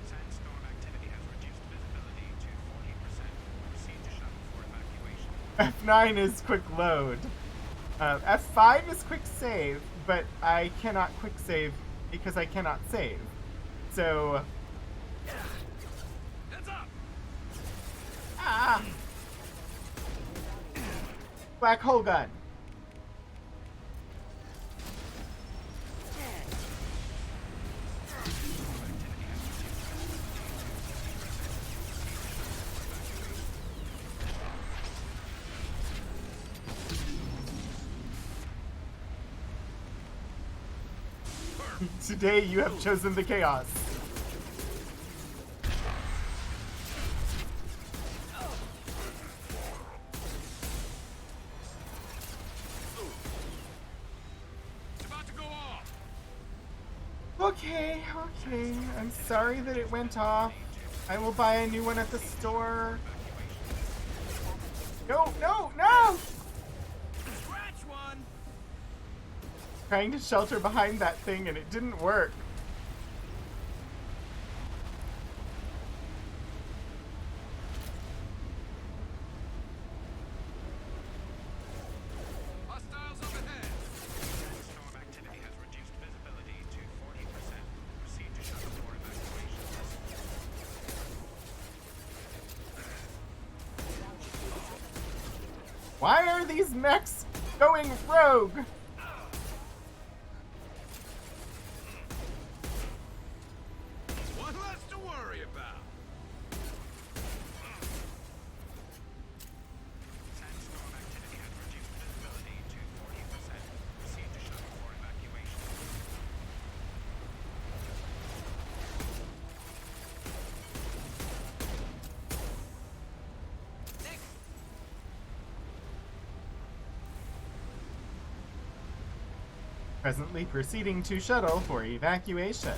Sandstorm activity has reduced visibility to 40%. Proceed to shuttle for evacuation. F9 is quick load. F5 is quick save, but I cannot quick save because I cannot save. So. Heads up! Ah! Black hole gun. Today you have chosen the chaos. It's about to go off! Okay. I'm sorry that it went off. I will buy a new one at the store. No! Scratch one! Trying to shelter behind that thing and it didn't work. Hostiles overhead! Sandstorm activity has reduced visibility to 40%. Proceed to shuttle for evacuation. Why are these mechs going rogue? Presently proceeding to shuttle for evacuation.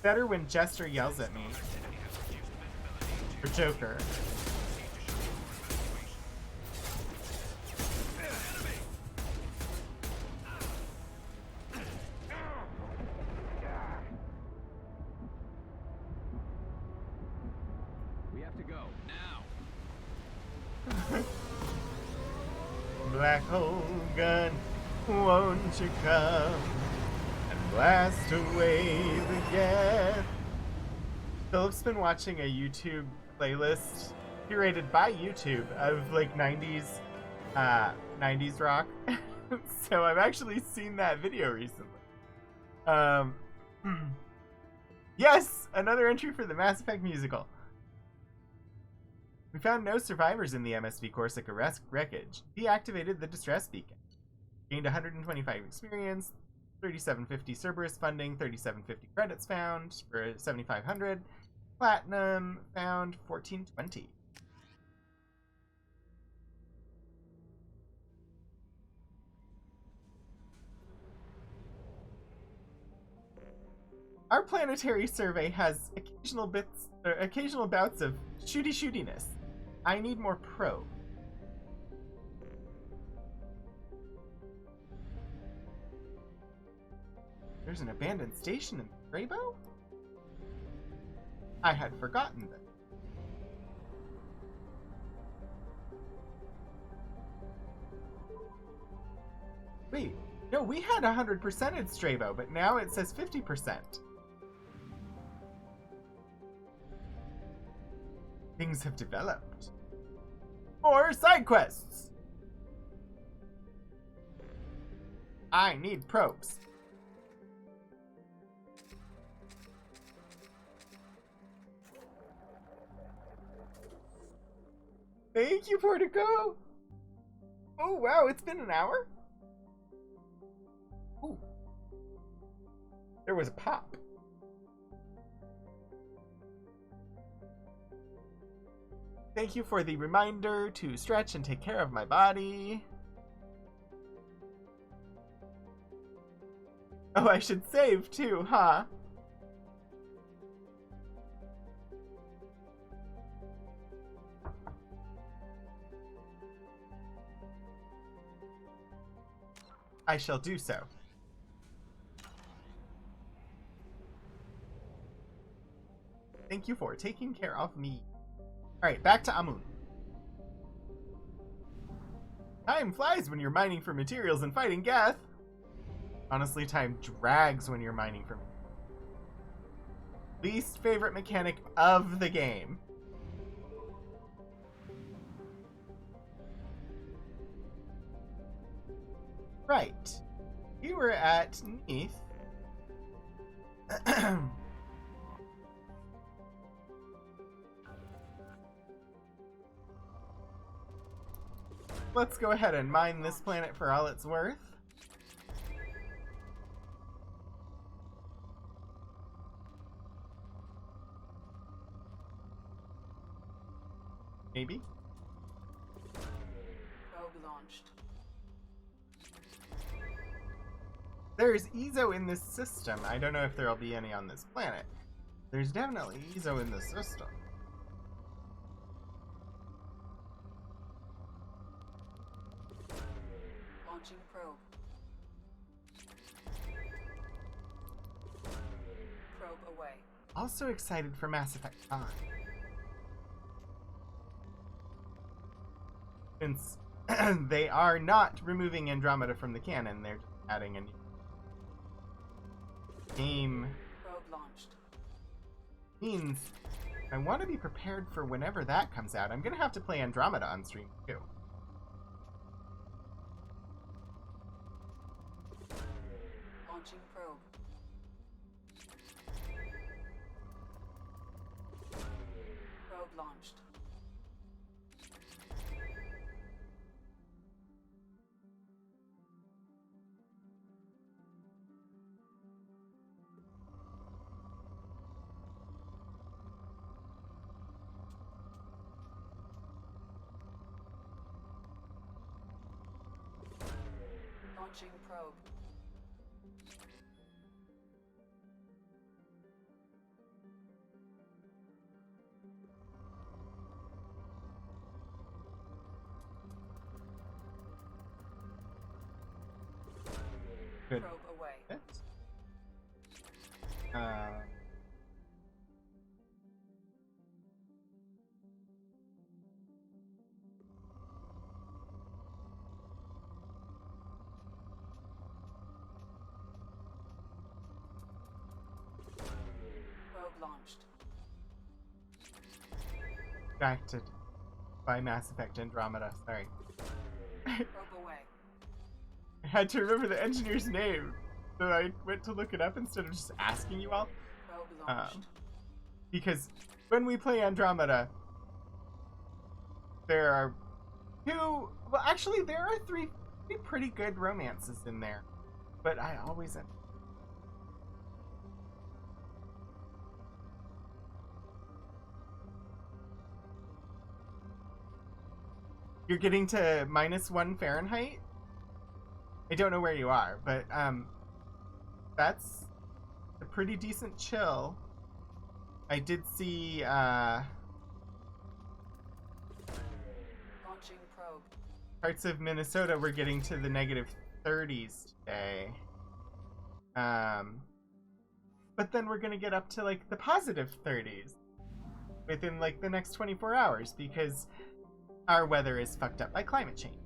Better when Jester yells at me. Activity has reduced visibility to Or Joker. proceed to shuttle for evacuation. We have to go. Now. Black hole gun, won't you come and blast away the gas? Philip's been watching a YouTube playlist curated by YouTube of like 90s rock. So I've actually seen that video recently. Yes, another entry for the Mass Effect musical. We found no survivors in the MSV Corsica wreckage. Deactivated the distress beacon. Gained 125 experience, 3750 Cerberus funding, 3750 credits found for 7500. Platinum found 1420. Our planetary survey has occasional bouts of shootiness. I need more probe. There's an abandoned station in Graybow? I had forgotten that. Wait, no, we had 100% in Strabo, but now it says 50%. Things have developed. More side quests! I need probes. Thank you, Portico! Oh, wow, it's been an hour? Ooh. There was a pop. Thank you for the reminder to stretch and take care of my body. Oh, I should save too, huh? I shall do so. Thank you for taking care of me. Alright, back to Amun. Time flies when you're mining for materials and fighting Geth. Honestly, time drags when you're mining for least favorite mechanic of the game. Right. We were at Neath. Let's go ahead and mine this planet for all it's worth. Maybe. Probe launched. There's Ezo in this system. I don't know if there'll be any on this planet. There's definitely Ezo in this system. Launching probe. Probe away. Also excited for Mass Effect 5. Since they are not removing Andromeda from the canon, they're just adding a new game. Probe launched. Means I want to be prepared for whenever that comes out. I'm going to have to play Andromeda on stream too. Launching probe. Probe launched. Launching probe. Good. Probe away. Probe launched. Distracted by Mass Effect Andromeda. Sorry. Probe away. I had to remember the engineer's name, so I went to look it up instead of just asking you all. Probe launched. Because when we play Andromeda, there are two. Well, actually, there are three pretty good romances in there, but I always end. You're getting to -1 Fahrenheit? I don't know where you are, but that's a pretty decent chill. I did see Launching probe. parts of Minnesota were getting to the -30s today. But then we're gonna get up to like the +30s within like the next 24 hours because our weather is fucked up by climate change.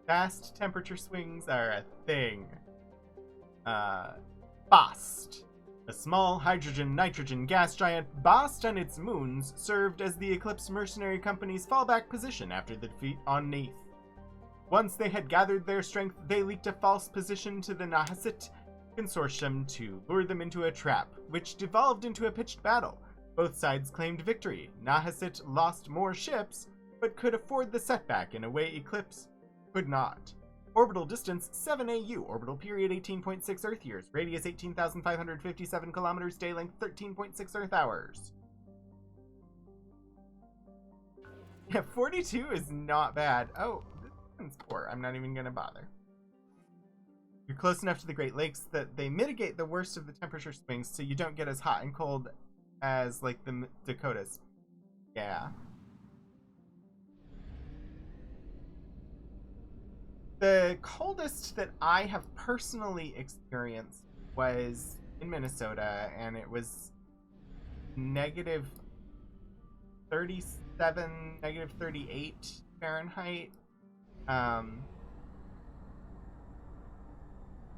Fast temperature swings are a thing. Bast. A small hydrogen-nitrogen gas giant, Bast and its moons served as the Eclipse Mercenary Company's fallback position after the defeat on Neath. Once they had gathered their strength, they leaked a false position to the Nahasit Consortium to lure them into a trap, which devolved into a pitched battle. Both sides claimed victory. Nahasit lost more ships, but could afford the setback in a way Eclipse could not. Orbital distance 7 AU, orbital period 18.6 Earth years, radius 18,557 kilometers, day length 13.6 Earth hours. Yeah, 42 is not bad. Oh, this one's poor. I'm not even gonna bother. You're close enough to the Great Lakes that they mitigate the worst of the temperature swings so you don't get as hot and cold as, like, the Dakotas. Yeah. The coldest that I have personally experienced was in Minnesota, and it was -37, -38 Fahrenheit.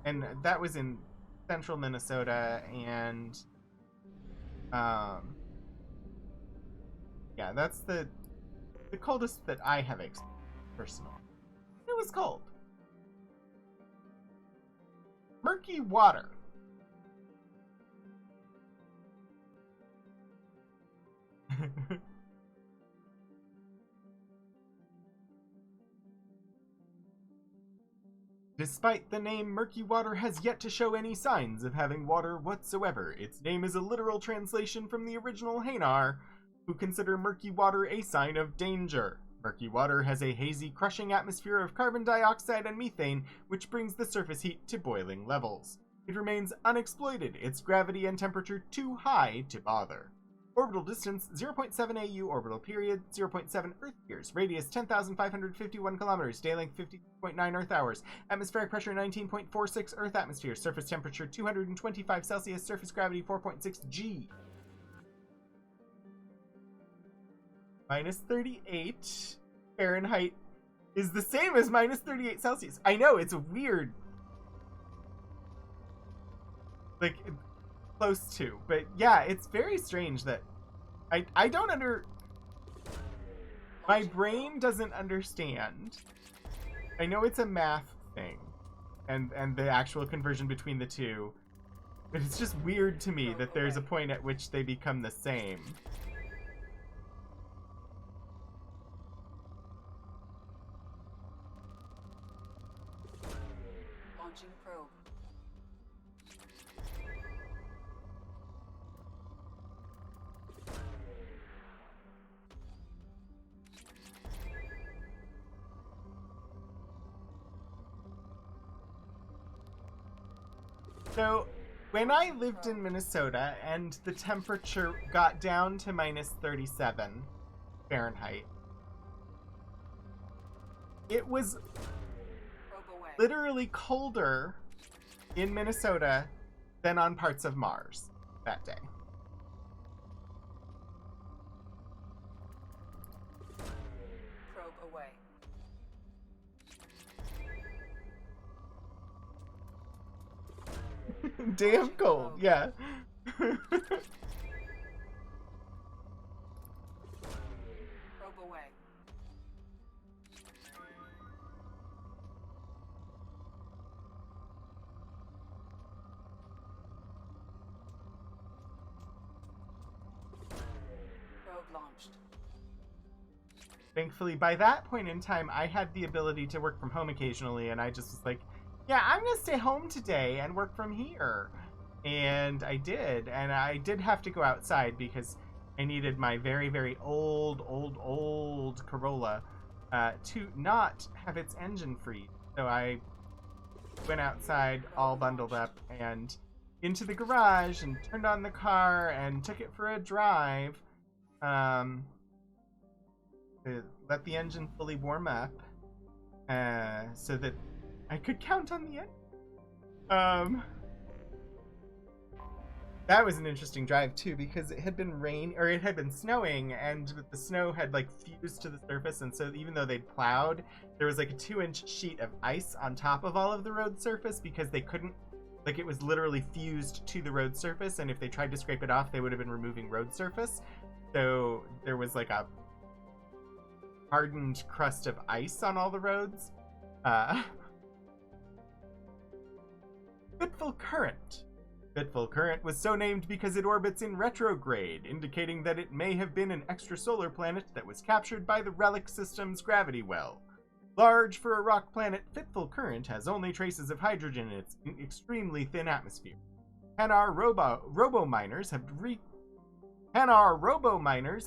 And that was in central Minnesota, and yeah, that's the coldest that I have experienced personally. It was cold. Murky water. Despite the name, Murky Water has yet to show any signs of having water whatsoever. Its name is a literal translation from the original Hanar, who consider murky water a sign of danger. Murky water has a hazy, crushing atmosphere of carbon dioxide and methane, which brings the surface heat to boiling levels. It remains unexploited, its gravity and temperature too high to bother. Orbital distance 0.7 AU, orbital period 0.7 Earth years, radius 10,551 kilometers, day length 50.9 Earth hours, atmospheric pressure 19.46 Earth atmosphere, surface temperature 225 Celsius, surface gravity 4.6 G. -38 Fahrenheit is the same as -38 Celsius. I know, it's weird. Like, close to. But yeah, it's very strange that I don't my brain doesn't understand. I know it's a math thing and the actual conversion between the two, but it's just weird to me that there's a point at which they become the same. Launching probe. So, when I lived in Minnesota and the temperature got down to -37 Fahrenheit, it was Probe away. literally colder in Minnesota than on parts of Mars that day. Probe away. Damn cold, yeah. Probe away. Probe launched. Thankfully, by that point in time, I had the ability to work from home occasionally, and I just was like, yeah, I'm gonna stay home today and work from here. And I did, and I did have to go outside because I needed my very, very old Corolla to not have its engine freeze. So I went outside all bundled up and into the garage and turned on the car and took it for a drive. To let the engine fully warm up, so that I could count on the end. That was an interesting drive too, because it had been snowing, and the snow had like fused to the surface, and so even though they'd plowed, there was like a 2-inch sheet of ice on top of all of the road surface because they couldn't, like, it was literally fused to the road surface, and if they tried to scrape it off, they would have been removing road surface. So there was like a hardened crust of ice on all the roads. Fitful Current. Fitful Current was so named because it orbits in retrograde, indicating that it may have been an extrasolar planet that was captured by the Relic system's gravity well. Large for a rock planet, Fitful Current has only traces of hydrogen in its extremely thin atmosphere. Hanar robo-miners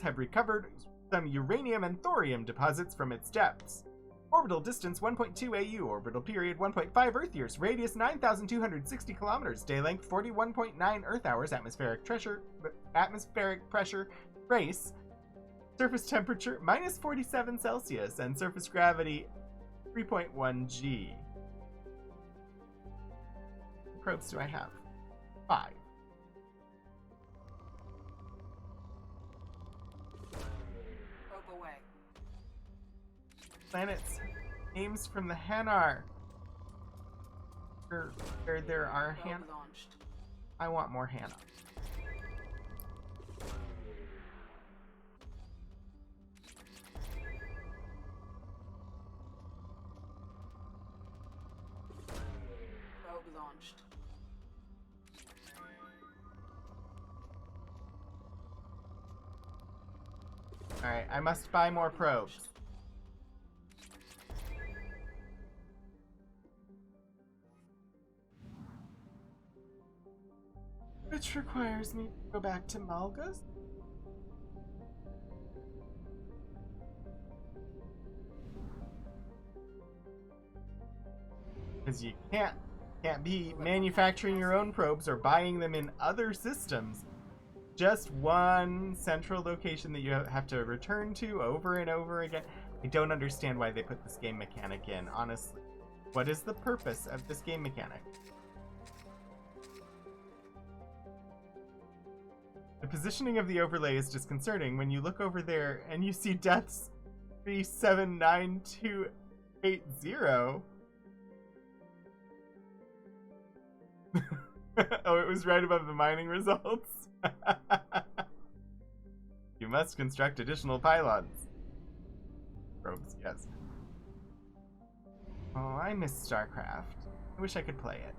have recovered some uranium and thorium deposits from its depths. Orbital distance 1.2 AU, orbital period 1.5 Earth years, radius 9,260 kilometers, day length 41.9 Earth hours, atmospheric pressure, trace, surface temperature -47 Celsius, and surface gravity 3.1 G. What probes do I have? 5. Probe away. Planets, names from the Hanar. There are Probe launched. I want more Hanar. Probe launched. Alright, I must buy more probes. Which requires me to go back to Malgus? Because you can't be manufacturing your own probes or buying them in other systems. Just one central location that you have to return to over and over again. I don't understand why they put this game mechanic in, honestly. What is the purpose of this game mechanic? The positioning of the overlay is disconcerting when you look over there and you see deaths 379280. Oh, it was right above the mining results. You must construct additional pylons. Probes, yes. Oh, I miss StarCraft. I wish I could play it.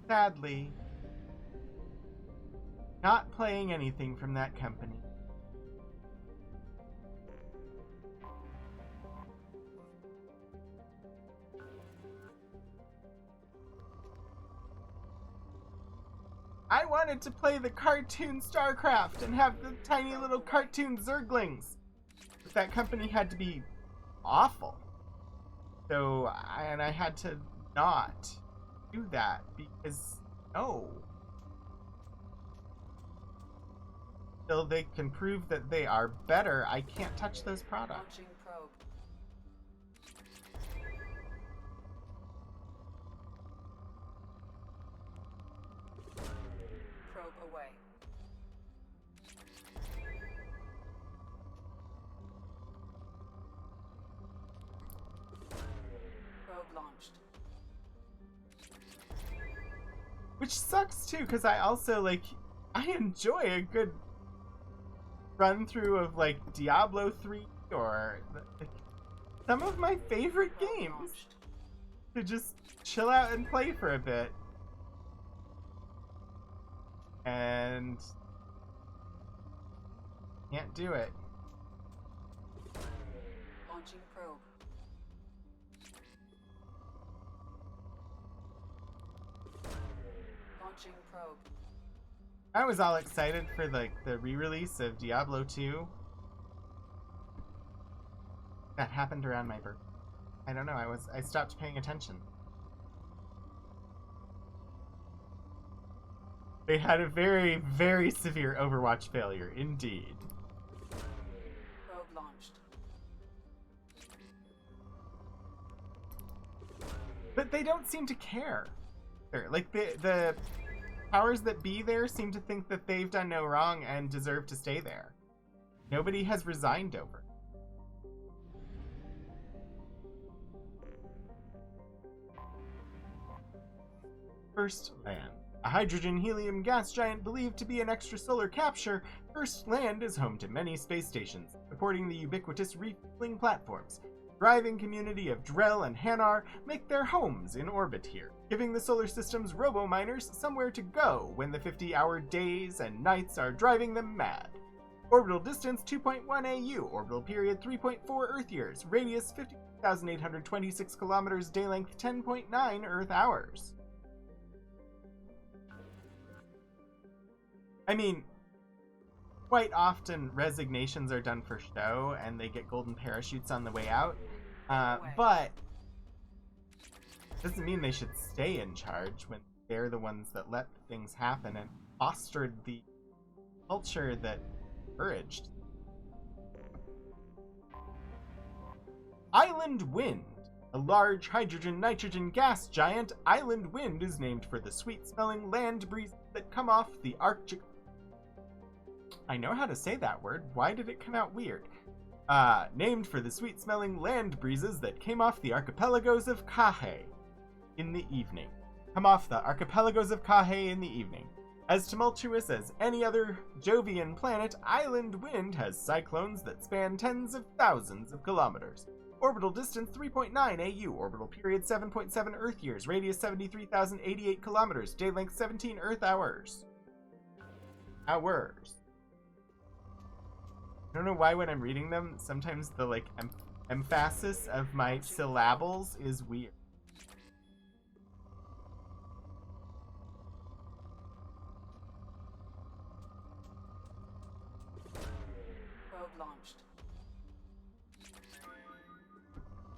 Sadly, not playing anything from that company. I wanted to play the cartoon StarCraft and have the tiny little cartoon Zerglings. But that company had to be awful. So, I had to not do that because no. Till they can prove that they are better, I can't touch those products. Launching probe. Probe away. Probe launched. Which sucks too, because I also like I enjoy a good run through of like Diablo 3 or like, some of my favorite Probe games launched. to just chill out and play for a bit. And can't do it. Launching probe. Launching probe. I was all excited for like the re-release of Diablo 2. That happened around my birthday. I don't know, I stopped paying attention. They had a very, very severe Overwatch failure, indeed. Probe launched. But they don't seem to care. Like the powers that be there seem to think that they've done no wrong and deserve to stay there. Nobody has resigned over it. First Land. A hydrogen-helium gas giant believed to be an extrasolar capture, First Land is home to many space stations, supporting the ubiquitous refueling platforms. Thriving community of Drell and Hanar make their homes in orbit here, giving the solar system's robo-miners somewhere to go when the 50-hour days and nights are driving them mad. Orbital distance 2.1 AU, orbital period 3.4 Earth years, radius 50,826 kilometers, day length 10.9 Earth hours. I mean, quite often resignations are done for show and they get golden parachutes on the way out, but doesn't mean they should stay in charge when they're the ones that let things happen and fostered the culture that encouraged. Island Wind. A large hydrogen-nitrogen gas giant, Island Wind is named for the sweet-smelling land breezes that come off the Arctic. I know how to say that word. Why did it come out weird? Named for the sweet-smelling land breezes that came off the archipelagos of Kahe in the evening. Come off the archipelagos of Kahe in the evening. As tumultuous as any other Jovian planet, Island Wind has cyclones that span tens of thousands of kilometers. Orbital distance 3.9 AU, orbital period 7.7 Earth years, radius 73,088 kilometers, day length 17 Earth hours. Hours. I don't know why when I'm reading them, sometimes the like emphasis of my syllables is weird. Probe launched.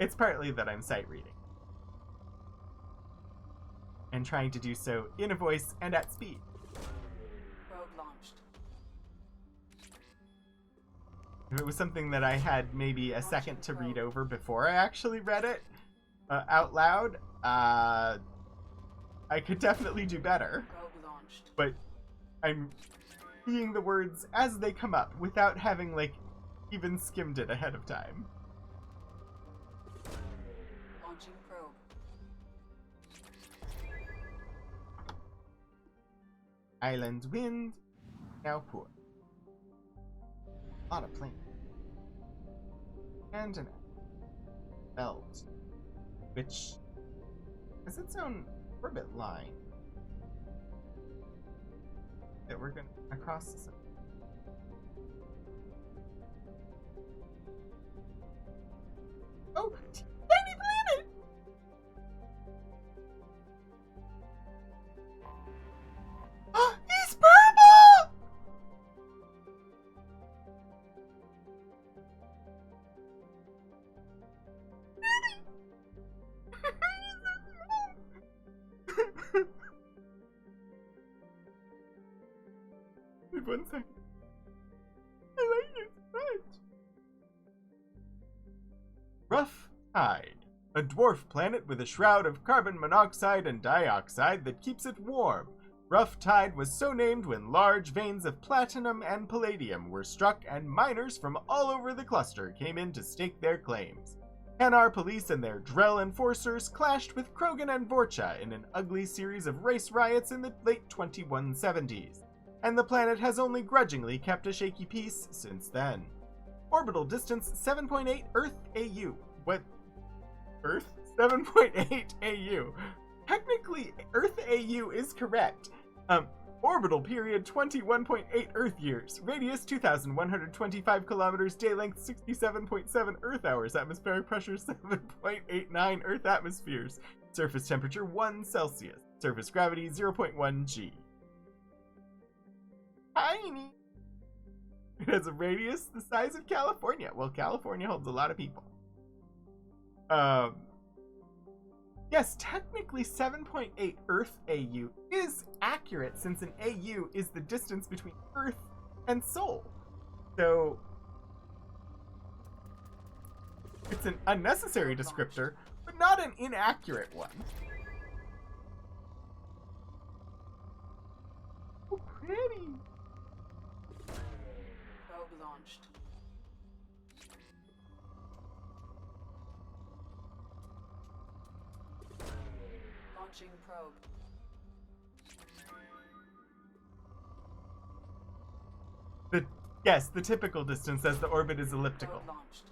It's partly that I'm sight reading. And trying to do so in a voice and at speed. Probe launched. If it was something that I had maybe a second to read over before I actually read it out loud, I could definitely do better. Probe launched. But I'm seeing the words as they come up without having, like, even skimmed it ahead of time. Launching probe. Island Wind, now poor. A lot of planes. And an belt, which has its own orbit line that we're going to cross this. Oh, tiny planet! He's purple! live 1 second. I like it so much. Rough Tide. A dwarf planet with a shroud of carbon monoxide and dioxide that keeps it warm. Rough Tide was so named when large veins of platinum and palladium were struck and miners from all over the cluster came in to stake their claims. Hanar police and their Drell enforcers clashed with Krogan and Vorcha in an ugly series of race riots in the late 2170s, and the planet has only grudgingly kept a shaky peace since then. Orbital distance 7.8 Earth AU. What? Earth? 7.8 AU. Technically, Earth AU is correct. Orbital period 21.8 Earth years. Radius 2,125 kilometers. Day length 67.7 Earth hours. Atmospheric pressure 7.89 Earth atmospheres. Surface temperature 1 Celsius. Surface gravity 0.1 G. Tiny. It has a radius the size of California. Well, California holds a lot of people. Yes, technically 7.8 Earth AU is accurate since an AU is the distance between Earth and Sol. So it's an unnecessary descriptor, but not an inaccurate one. Oh, pretty. Probe launched. Launching probe. Yes, the typical distance as the orbit is elliptical. Probe launched.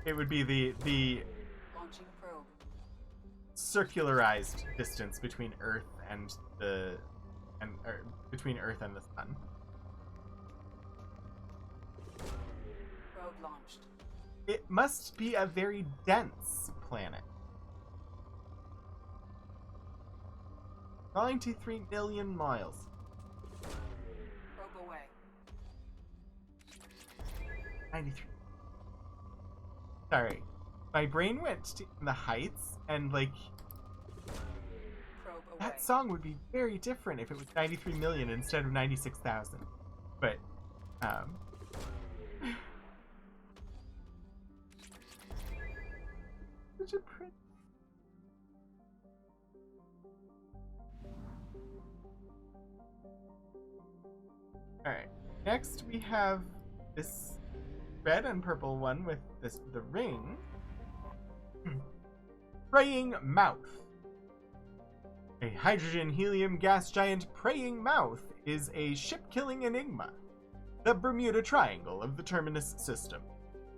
It would be the Launching probe. circularized distance between Earth and between Earth and the Sun. Probe launched. It must be a very dense planet. 93 million miles. Probe away. 93. Sorry. My brain went to the heights, and like, Probe away. that song would be very different if it was 93 million instead of 96,000. But, such a pretty. Alright, next we have this red and purple one with the ring. Praying Mouth. A hydrogen-helium gas giant Praying Mouth is a ship-killing enigma, the Bermuda Triangle of the Terminus system.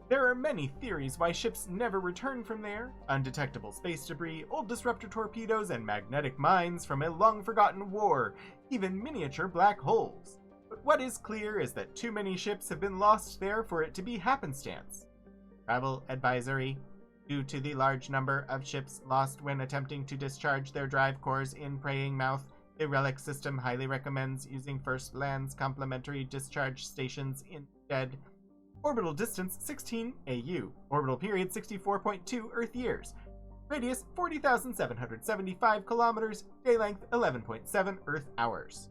There are many theories why ships never return from there: undetectable space debris, old disruptor torpedoes, and magnetic mines from a long-forgotten war, even miniature black holes. But what is clear is that too many ships have been lost there for it to be happenstance. Travel advisory. Due to the large number of ships lost when attempting to discharge their drive cores in Praying Mouth, the Relic system highly recommends using First Land's complementary discharge stations instead. Orbital distance 16 AU. Orbital period 64.2 Earth years. Radius 40,775 kilometers. Day length 11.7 Earth hours.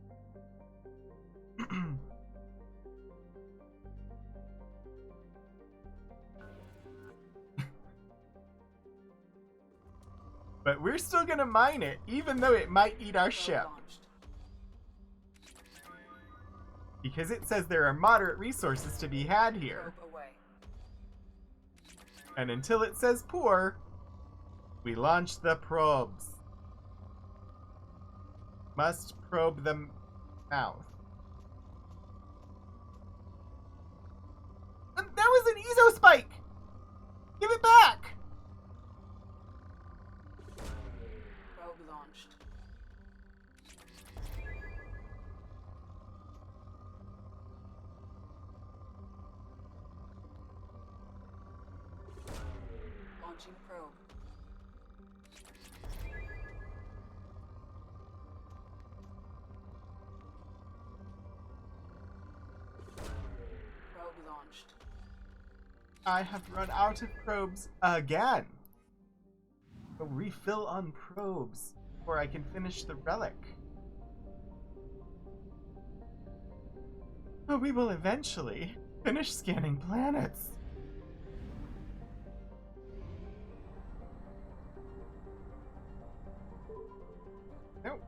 But we're still gonna mine it, even though it might eat our Probe ship. launched. Because it says there are moderate resources to be had here. Probe away. And until it says poor, we launch the probes. Must probe the mouth. That was an Ezo spike! Give it back! Probe launched. Launching probe. Probe launched. I have run out of probes again. A refill on probes before I can finish the relic. But we will eventually finish scanning planets. Nope.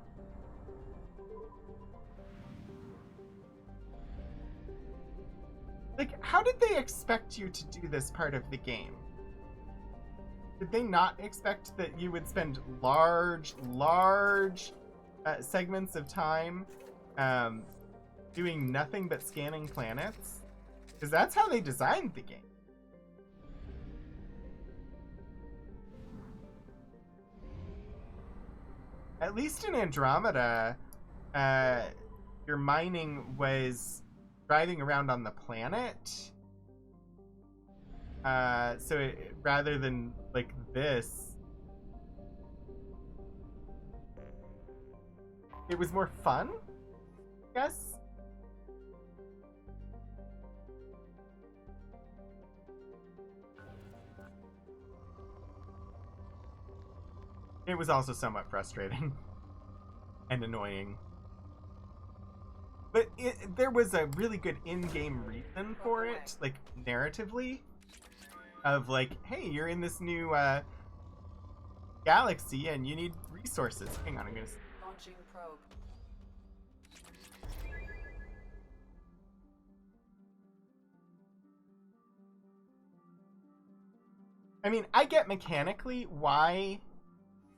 Like, how did they expect you to do this part of the game? Did they not expect that you would spend large segments of time doing nothing but scanning planets? Because that's how they designed the game. At least in Andromeda, your mining was driving around on the planet. Rather than like this, it was more fun, I guess. It was also somewhat frustrating and annoying. But there was a really good in-game reason for it, like narratively, of like, hey, you're in this new galaxy and you need resources. Hang on, I'm gonna... Launching probe. I mean, I get mechanically why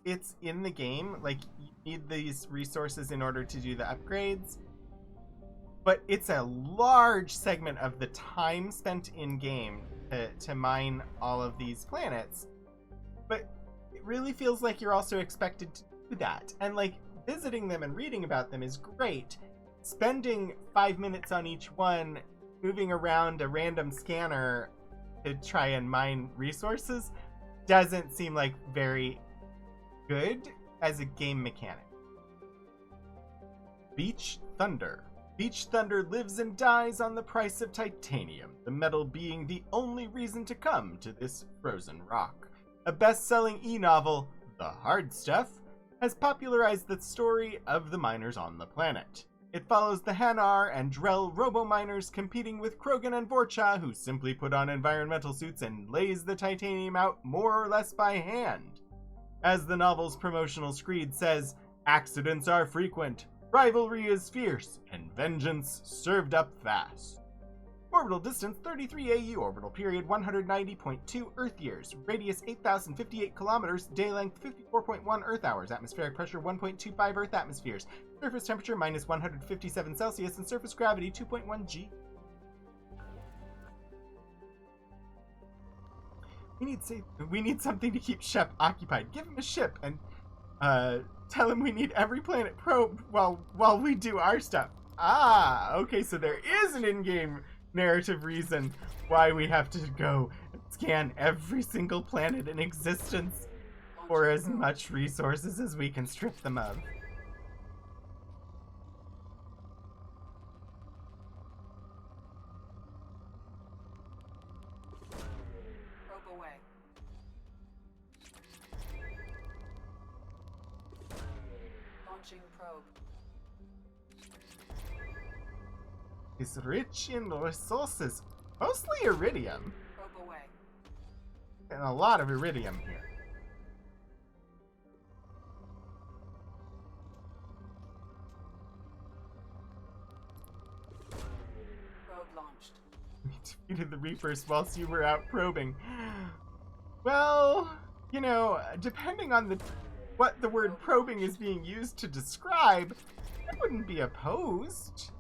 it's in the game. Like, you need these resources in order to do the upgrades. But it's a large segment of the time spent in-game to mine all of these planets. But it really feels like you're also expected to do that. And, like, visiting them and reading about them is great. Spending 5 minutes on each one, moving around a random scanner to try and mine resources, doesn't seem like very good as a game mechanic. Beach Thunder. Beach Thunder lives and dies on the price of titanium, the metal being the only reason to come to this frozen rock. A best-selling e-novel, The Hard Stuff, has popularized the story of the miners on the planet. It follows the Hanar and Drell robo-miners competing with Krogan and Vorcha, who simply put on environmental suits and lays the titanium out more or less by hand. As the novel's promotional screed says, accidents are frequent, rivalry is fierce, and vengeance served up fast. Orbital distance 33 AU, orbital period 190.2 Earth years, radius 8,058 kilometers, day length 54.1 Earth hours, atmospheric pressure 1.25 Earth atmospheres, surface temperature minus 157 Celsius, and surface gravity 2.1 G. We need something to keep Shep occupied. Give him a ship and tell him we need every planet probed while we do our stuff. Ah, okay, so there is an in-game narrative reason why we have to go and scan every single planet in existence for as much resources as we can strip them of. Probe away. Launching probe. Is rich in resources, mostly iridium, Probe away. and a lot of iridium here. Probe launched. We defeated the Reapers whilst you were out probing. Well, you know, depending on what the word probing is being used to describe, I wouldn't be opposed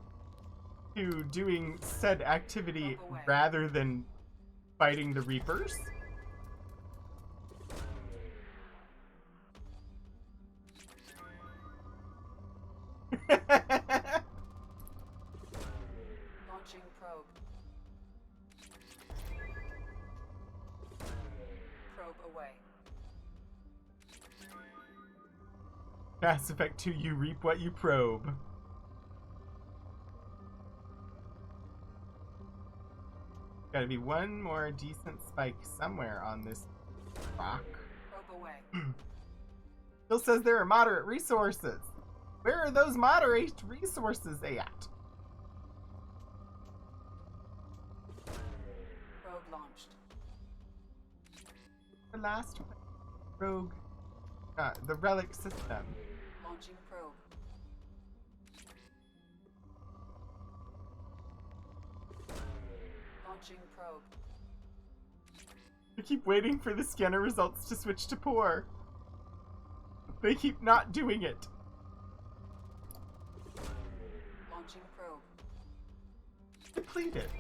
to doing said activity rather than fighting the Reapers. Launching probe. Probe away. Mass Effect 2, you reap what you probe. Gotta be one more decent spike somewhere on this rock. Probe away. Still says there are moderate resources. Where are those moderate resources at? launched. The last one. Rogue. The relic system. Launching probe. Launching probe. I keep waiting for the scanner results to switch to poor. They keep not doing it. Launching probe. Depleted.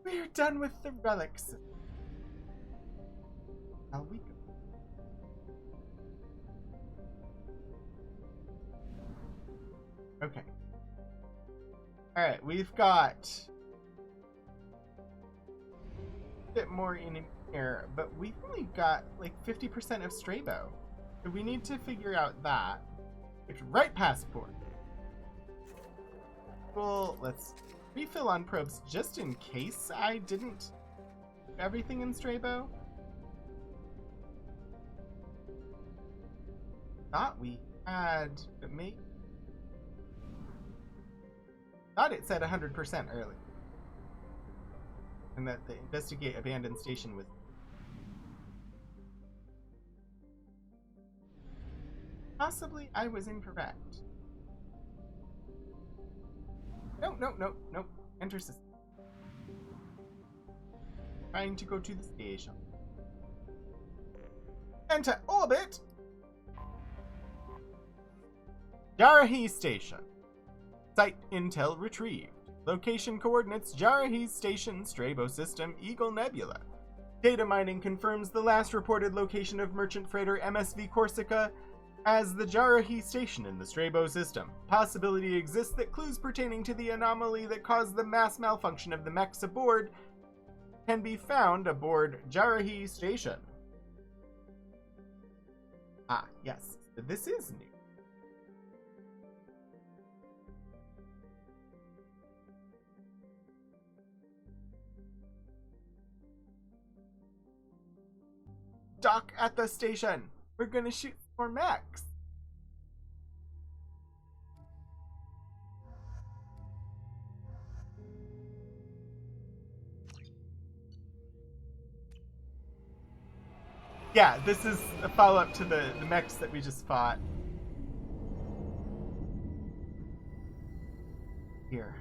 We're done with the relics. Now we go. Okay. Alright, we've got a bit more in here, but we've only got like 50% of Strabo. So we need to figure out that. It's right past port. Well, let's refill on probes just in case I didn't do everything in Strabo. Thought we had, but maybe. Thought it said 100% early. And that the investigate abandoned station was. Possibly I was incorrect. Nope. Enter system. Trying to go to the station. Enter orbit! Jarahi Station. Site intel retrieved. Location coordinates Jarahi Station, Strabo System, Eagle Nebula. Data mining confirms the last reported location of merchant freighter MSV Corsica as the Jarahi Station in the Strabo System. Possibility exists that clues pertaining to the anomaly that caused the mass malfunction of the mechs aboard can be found aboard Jarahi Station. Ah, yes. This is new. Dock at the station. We're gonna shoot more mechs. Yeah, this is a follow-up to the mechs that we just fought. Here.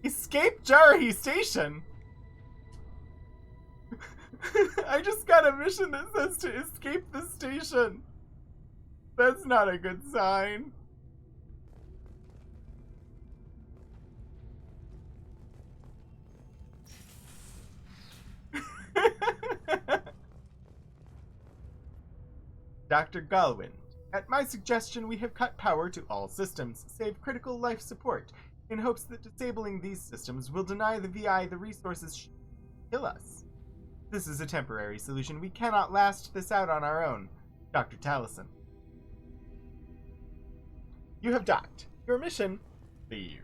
Escape Jarahi Station? I just got a mission that says to escape the station. That's not a good sign. Dr. Galwind, at my suggestion, we have cut power to all systems, save critical life support, in hopes that disabling these systems will deny the VI the resources to kill us. This is a temporary solution. We cannot last this out on our own. Dr. Taliesin. You have docked. Your mission, leave.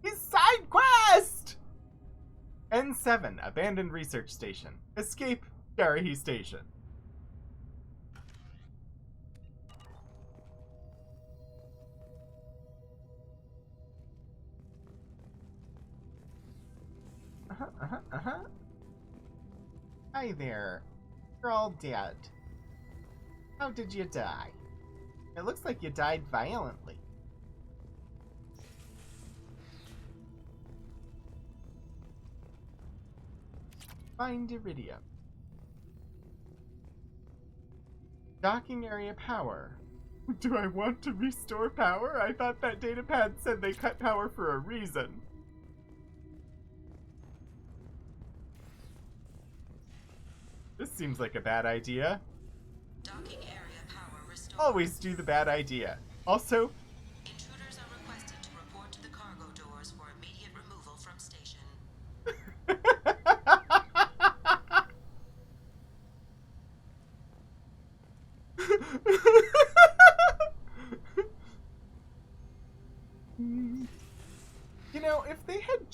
His side quest! N7, Abandoned Research Station. Escape Jarahi Station. Hi there. You're all dead. How did you die? It looks like you died violently. Find Iridium. Docking area power. Do I want to restore power? I thought that datapad said they cut power for a reason. This seems like a bad idea. Docking area power restored. Always do the bad idea. Also, Intruders are requested to report to the cargo doors for immediate removal from station.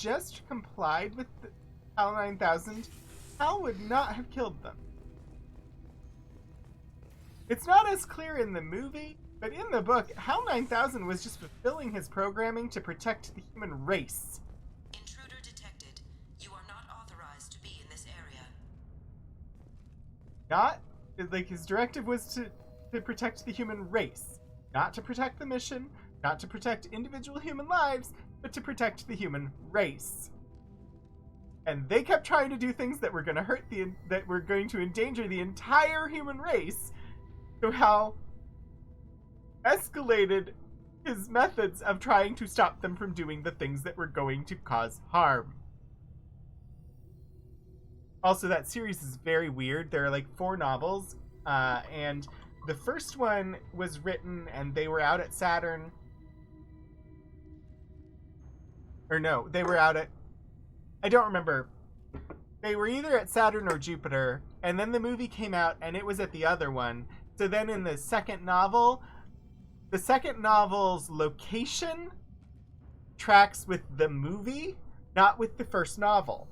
just complied with the HAL 9000, HAL would not have killed them. It's not as clear in the movie, but in the book, HAL 9000 was just fulfilling his programming to protect the human race. Intruder detected. You are not authorized to be in this area. Not, like, his directive was to protect the human race. Not to protect the mission, not to protect individual human lives, but to protect the human race. And they kept trying to do things that were going to that were going to endanger the entire human race. So HAL escalated his methods of trying to stop them from doing the things that were going to cause harm. Also, that series is very weird. There are like 4 novels, and the first one was written and they were out at Saturn. Or no, they were out at... I don't remember. They were either at Saturn or Jupiter, and then the movie came out and it was at the other one. So then in the second novel's location tracks with the movie, not with the first novel.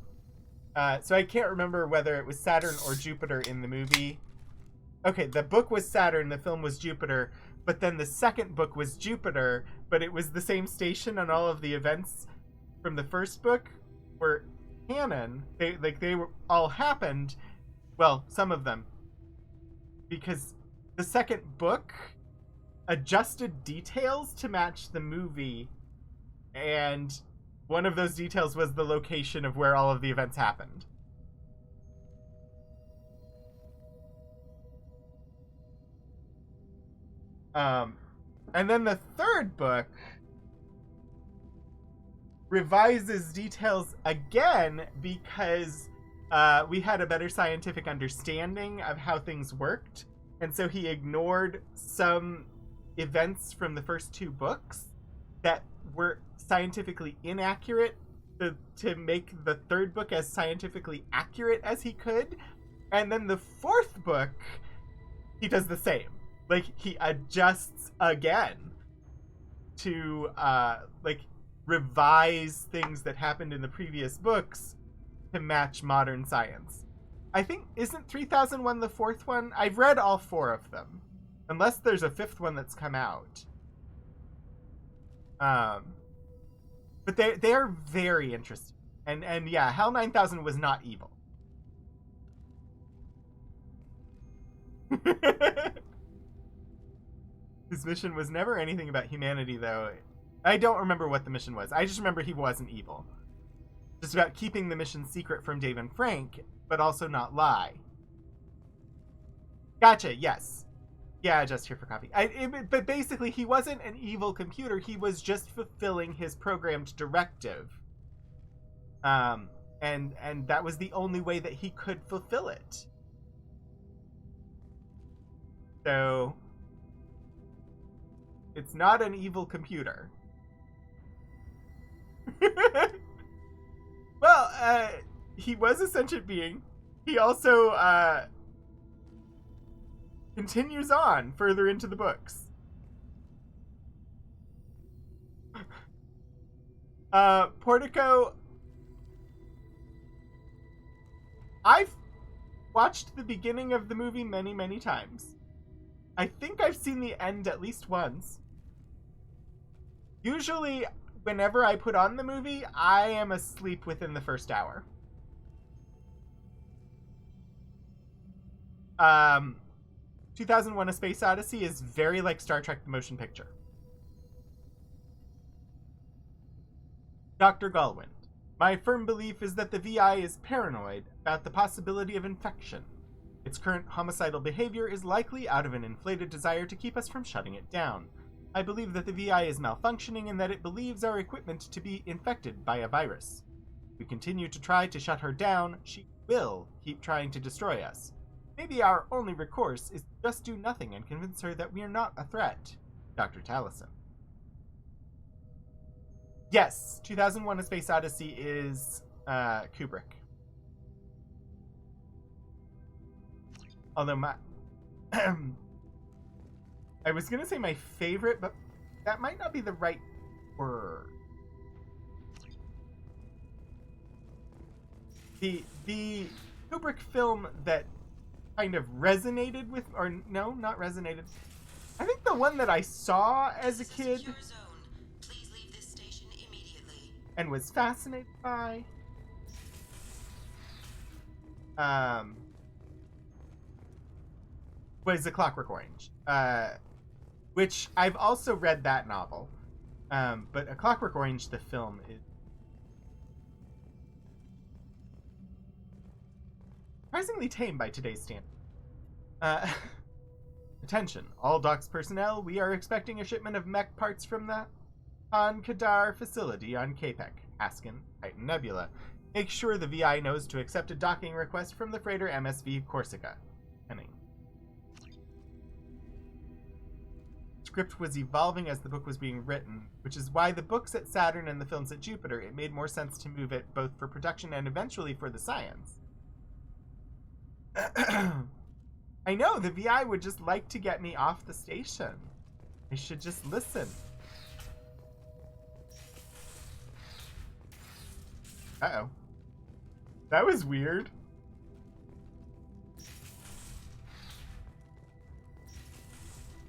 So I can't remember whether it was Saturn or Jupiter in the movie. Okay, the book was Saturn, the film was Jupiter, but then the second book was Jupiter, but it was the same station, and all of the events from the first book were canon. They were all happened, well, some of them, because the second book adjusted details to match the movie, and one of those details was the location of where all of the events happened. And then the third book revises details again because we had a better scientific understanding of how things worked. And so he ignored some events from the first 2 books that were scientifically inaccurate to make the third book as scientifically accurate as he could. And then the 4th book, he does the same. Like, he adjusts again to, revise things that happened in the previous books to match modern science. I think, isn't 3001 the 4th one? I've read all 4 of them. Unless there's a 5th one that's come out. But they are very interesting. And yeah, HAL 9000 was not evil. His mission was never anything about humanity, though. I don't remember what the mission was. I just remember he wasn't evil. Just about keeping the mission secret from Dave and Frank, but also not lie. Gotcha, yes. Yeah, just here for copy. But basically, he wasn't an evil computer. He was just fulfilling his programmed directive. And that was the only way that he could fulfill it. So, it's not an evil computer. Well, he was a sentient being. He also, continues on further into the books. Portico, I've watched the beginning of the movie many, many times. I think I've seen the end at least once. Usually, whenever I put on the movie, I am asleep within the first hour. 2001: A Space Odyssey is very like Star Trek the Motion Picture. Dr. Galwind, my firm belief is that the VI is paranoid about the possibility of infection. Its current homicidal behavior is likely out of an inflated desire to keep us from shutting it down. I believe that the VI is malfunctioning and that it believes our equipment to be infected by a virus. If we continue to try to shut her down, she will keep trying to destroy us. Maybe our only recourse is to just do nothing and convince her that we are not a threat. Dr. Taliesin. Yes, 2001: A Space Odyssey is Kubrick. Although I was going to say my favorite, but that might not be the right word. The Kubrick film that kind of resonated with, or no, not resonated. I think the one that I saw as a This is kid secure zone. Please leave this station immediately. and was fascinated by, was A Clockwork Orange, which I've also read that novel. But A Clockwork Orange, the film, is surprisingly tame by today's standards. Attention, all docks personnel. We are expecting a shipment of mech parts from the Han Kadar facility on Capek, Askin, Titan Nebula. Make sure the VI knows to accept a docking request from the freighter MSV Corsica. Henning. Script was evolving as the book was being written, which is why the books at Saturn and the films at Jupiter, it made more sense to move it both for production and eventually for the science. I know, the VI would just like to get me off the station. I should just listen. Uh-oh. That was weird.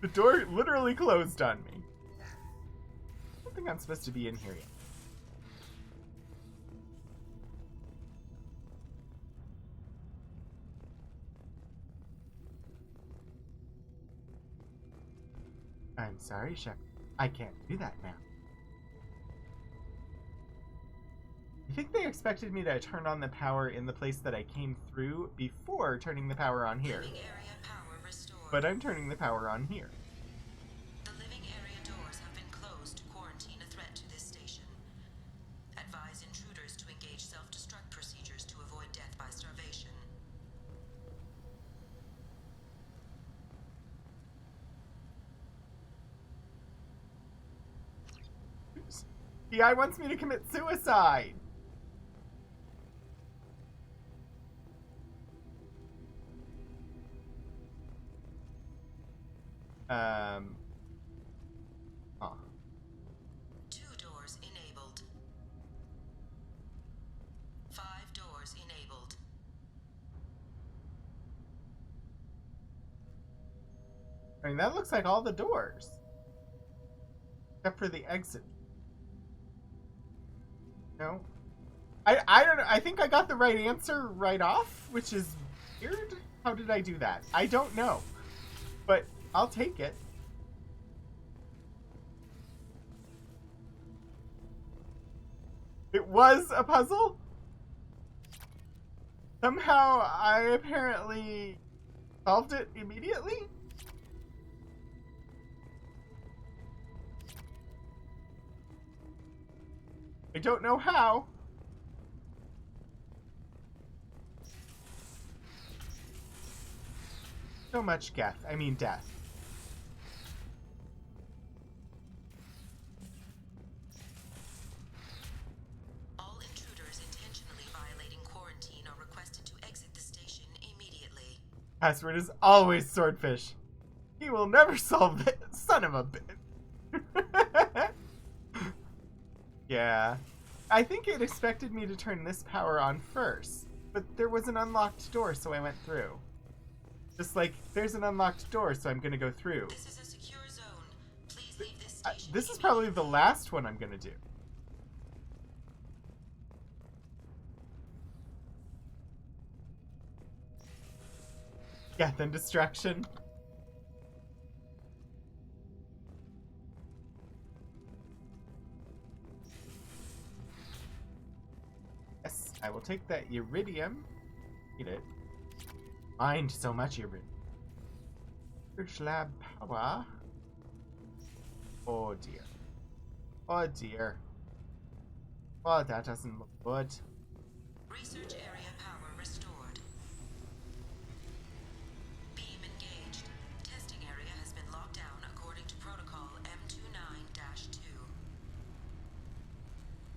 The door literally closed on me. I don't think I'm supposed to be in here yet. I'm sorry, Shep. I can't do that now. I think they expected me to turn on the power in the place that I came through before turning the power on here. Living area power restored. But I'm turning the power on here. The living area doors have been closed to quarantine a threat to this station. Advise intruders to engage self-destruct procedures to avoid death by starvation. The guy wants me to commit suicide. Huh. 2 doors enabled. 5 doors enabled. I mean, that looks like all the doors. Except for the exit. No? I don't know. I think I got the right answer right off, which is weird. How did I do that? I don't know. But I'll take it. It was a puzzle? Somehow I apparently solved it immediately? I don't know how. So much death. I mean death. All intruders intentionally violating quarantine are requested to exit the station immediately. Password is always swordfish. He will never solve it. Son of a bitch. Yeah. I think it expected me to turn this power on first, but there was an unlocked door, so I went through. Just like, there's an unlocked door, so I'm gonna go through. This is a secure zone. Please leave this station. This is probably the last one I'm gonna do. Death and destruction. Yes, I will take that iridium. Eat it. Mind so much iridium. Research lab power. Oh dear. Oh dear. Oh, that doesn't look good. Research area power restored. Beam engaged. Testing area has been locked down according to protocol M29-2.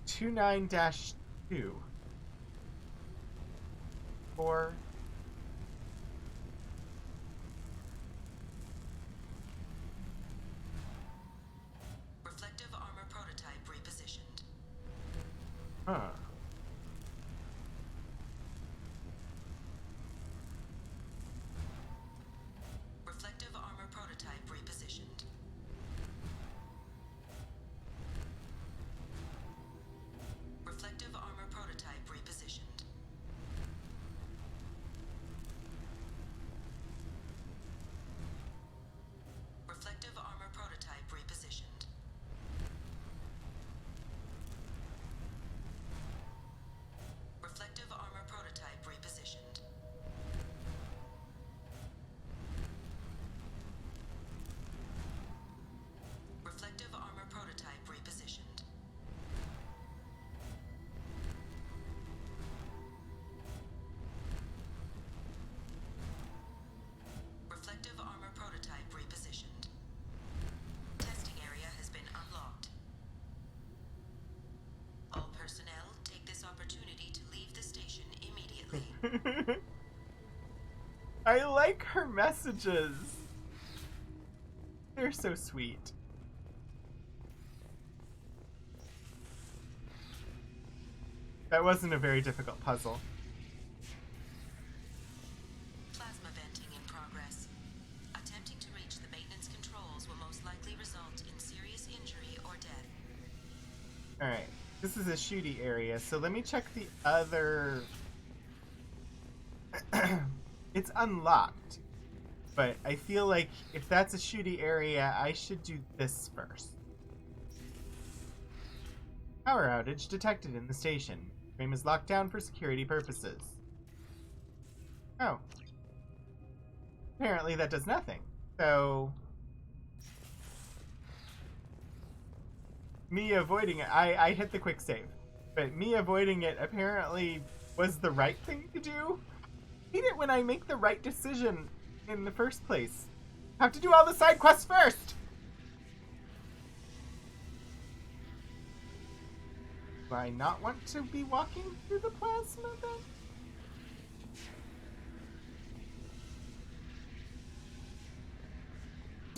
29-2. 4. Reflective armor prototype repositioned. Huh. I like her messages. They're so sweet. That wasn't a very difficult puzzle. Plasma venting in progress. Attempting to reach the maintenance controls will most likely result in serious injury or death. Alright, this is a shooty area, so let me check the other... It's unlocked, but I feel like if that's a shooty area, I should do this first. Power outage detected in the station. Frame is locked down for security purposes. Oh. Apparently that does nothing. So... me avoiding it, I hit the quick save. But me avoiding it apparently was the right thing to do. I hate it when I make the right decision in the first place. Have to do all the side quests first! Do I not want to be walking through the plasma then?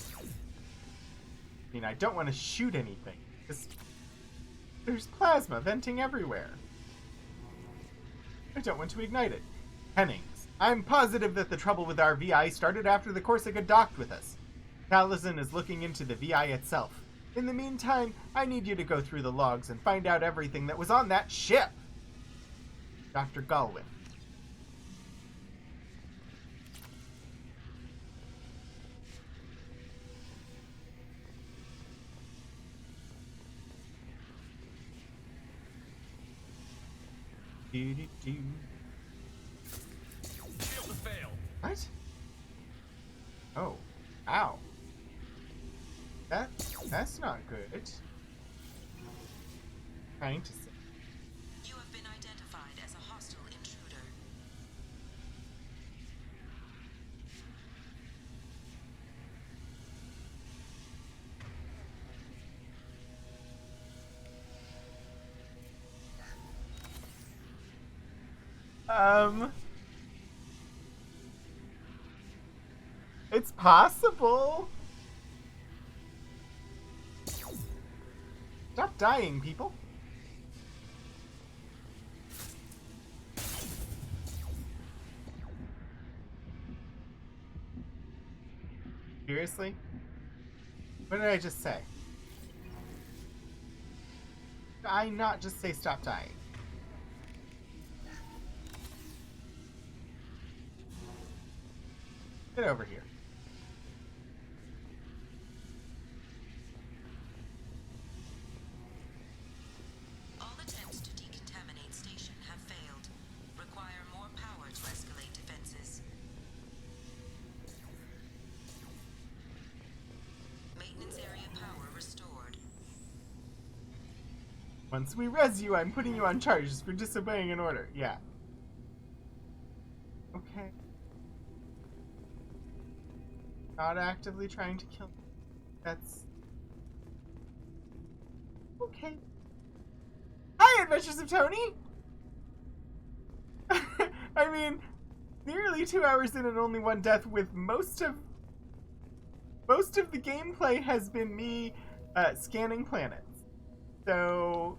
I mean, I don't want to shoot anything. There's plasma venting everywhere. I don't want to ignite it. Hennings, I'm positive that the trouble with our VI started after the Corsica docked with us. Taliesin is looking into the VI itself. In the meantime, I need you to go through the logs and find out everything that was on that ship. Dr. Galwin. Do-do-do. Shield to fail. What? Oh. Ow. That's not good. Trying to say. You have been identified as a hostile intruder. It's possible. Stop dying, people. Seriously? What did I just say? Did I not just say stop dying? Get over here. All attempts to decontaminate station have failed. Require more power to escalate defenses. Maintenance area power restored. Once we res you, I'm putting you on charges for disobeying an order. Yeah. Okay. Not actively trying to kill me. That's... okay. Hi, Adventures of Tony! I mean, nearly 2 hours in and only one death, with most of the gameplay has been me scanning planets. So...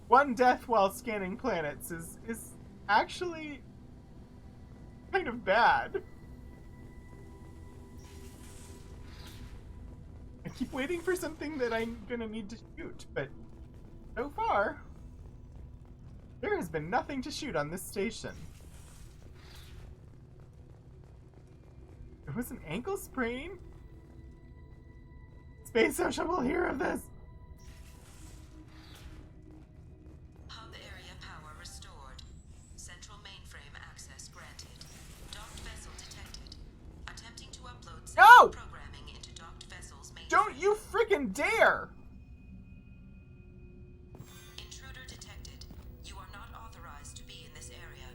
one death while scanning planets is actually kind of bad. I keep waiting for something that I'm gonna need to shoot, but so far, there has been nothing to shoot on this station. It was an ankle sprain? Space Ocean will hear of this! Hub area power restored. Central mainframe access granted. Docked vessel detected. Attempting to upload No! programming into docked vessel's mainframe. Don't you freaking dare! Intruder detected. You are not authorized to be in this area.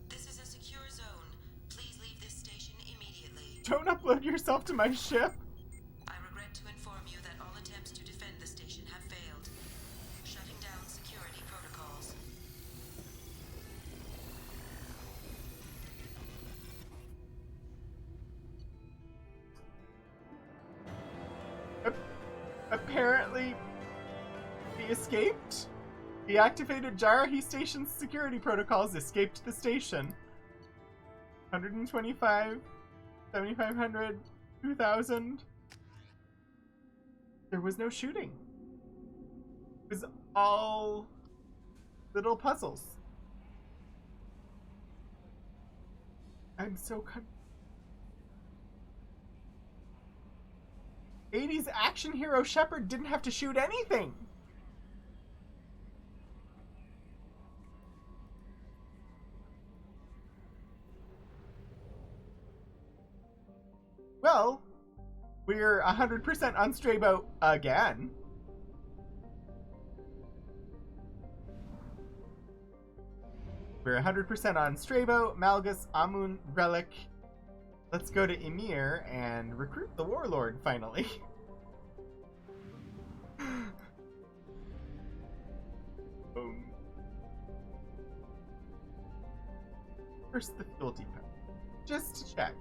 This is a secure zone. Please leave this station immediately. Don't upload yourself to my ship! I regret to inform you that all attempts to defend the station have failed. Shutting down security protocols. apparently he escaped. He activated Jarahi Station's security protocols, escaped the station. 125, 7,500, 2,000. There was no shooting. It was all little puzzles. I'm so confused. 80s action hero Shepard didn't have to shoot anything. Well, we're 100% on Strayboat again. We're 100% on Strayboat, Malgus, Amun, Relic. Let's go to Emir and recruit the Warlord, finally. First, the fuel depot. Just to check.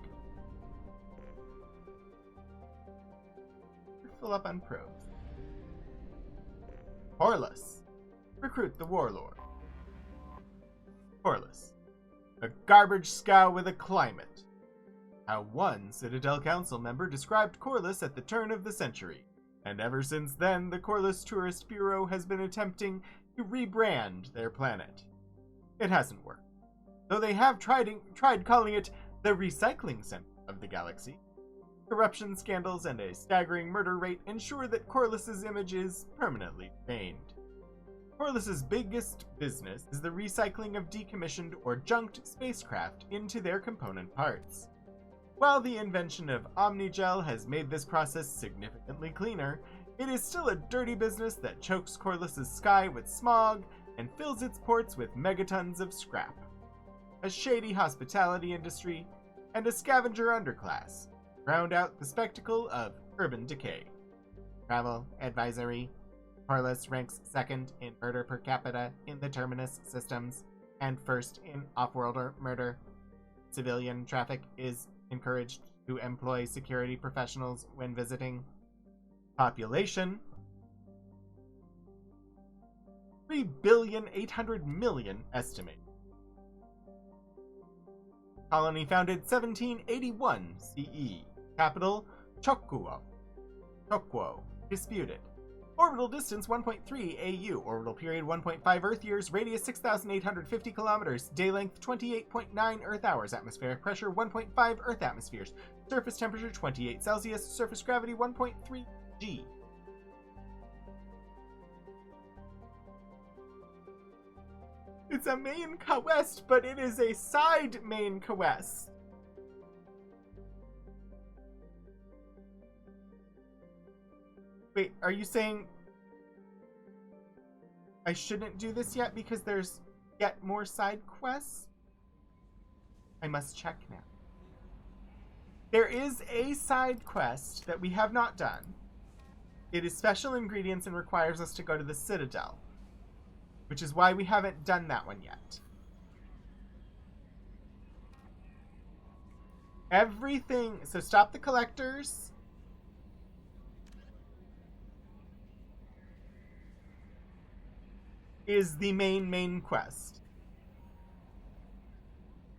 Fill up on probes. Horlus. Recruit the Warlord. Horlus. A garbage scow with a climate. How one Citadel Council member described Corliss at the turn of the century, and ever since then the Corliss Tourist Bureau has been attempting to rebrand their planet. It hasn't worked, though they have tried calling it the recycling center of the galaxy. Corruption scandals and a staggering murder rate ensure that Corliss's image is permanently stained. Corliss's biggest business is the recycling of decommissioned or junked spacecraft into their component parts. While the invention of Omnigel has made this process significantly cleaner, it is still a dirty business that chokes Corliss's sky with smog and fills its ports with megatons of scrap. A shady hospitality industry and a scavenger underclass round out the spectacle of urban decay. Travel advisory. Corliss ranks second in murder per capita in the Terminus systems and first in off-worlder murder. Civilian traffic is encouraged to employ security professionals when visiting. Population 3,800,000,000 estimated. Colony founded 1781 CE. Capital Chokwo. Disputed. Orbital distance 1.3 AU. Orbital period 1.5 Earth years. Radius 6,850 kilometers. Day length 28.9 Earth hours. Atmospheric pressure 1.5 Earth atmospheres. Surface temperature 28 Celsius. Surface gravity 1.3 G. It's a main quest, but it is a side main quest. Wait, are you saying I shouldn't do this yet because there's yet more side quests? I must check now. There is a side quest that we have not done. It is special ingredients and requires us to go to the Citadel, which is why we haven't done that one yet. Everything, so stop the collectors. Is the main quest.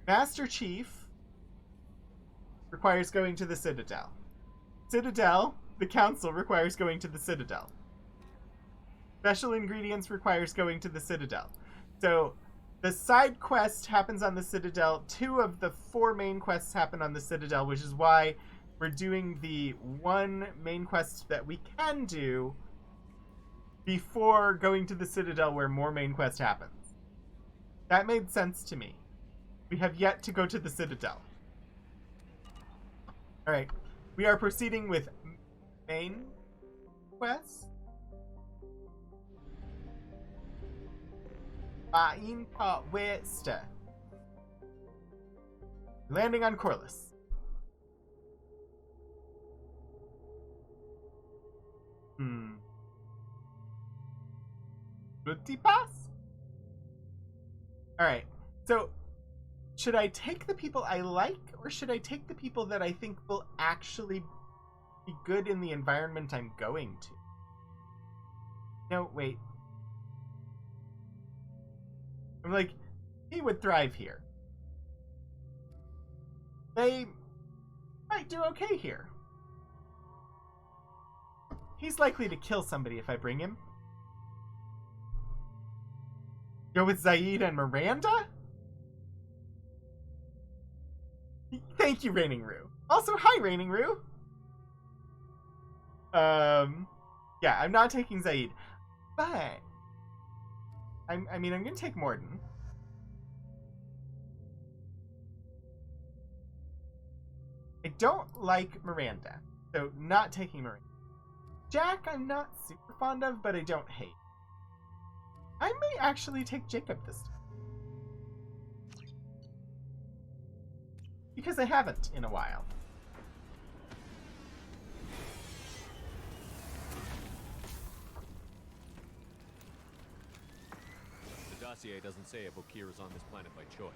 Master Chief requires going to the Citadel. Citadel, the Council, requires going to the Citadel. Special ingredients requires going to the Citadel. So the side quest happens on the Citadel. 2 of the 4 main quests happen on the Citadel, which is why we're doing the one main quest that we can do before going to the Citadel where more main quest happens. That made sense to me. We have yet to go to the Citadel. Alright, we are proceeding with main quest. Ba'inka Wester. Landing on Corliss. Pass? Alright, so should I take the people I like, or should I take the people that I think will actually be good in the environment I'm going to? No, wait. I'm like, he would thrive here. They might do okay here. He's likely to kill somebody if I bring him. Go with Zaid and Miranda? Thank you, Raining Rue. Also, hi, Raining Rue. Yeah, I'm not taking Zaid. But I'm gonna take Morden. I don't like Miranda, so not taking Miranda. Jack, I'm not super fond of, but I don't hate. I may actually take Jacob this time. Because I haven't in a while. The dossier doesn't say if Okir is on this planet by choice.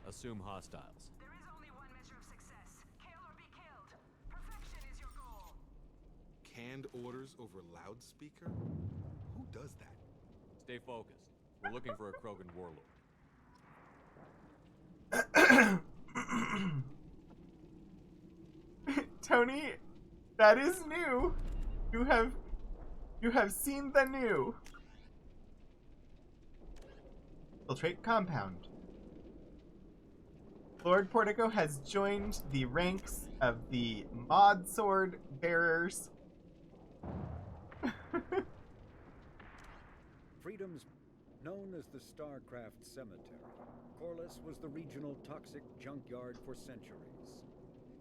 Assume hostiles. There is only one measure of success. Kill or be killed. Perfection is your goal. Canned orders over loudspeaker? Who does that? Stay focused. We're looking for a Krogan warlord. Tony, that is new. You have seen the new. Infiltrate compound. Lord Portico has joined the ranks of the mod sword bearers. Freedom's known as the Starcraft Cemetery. Corliss was the regional toxic junkyard for centuries.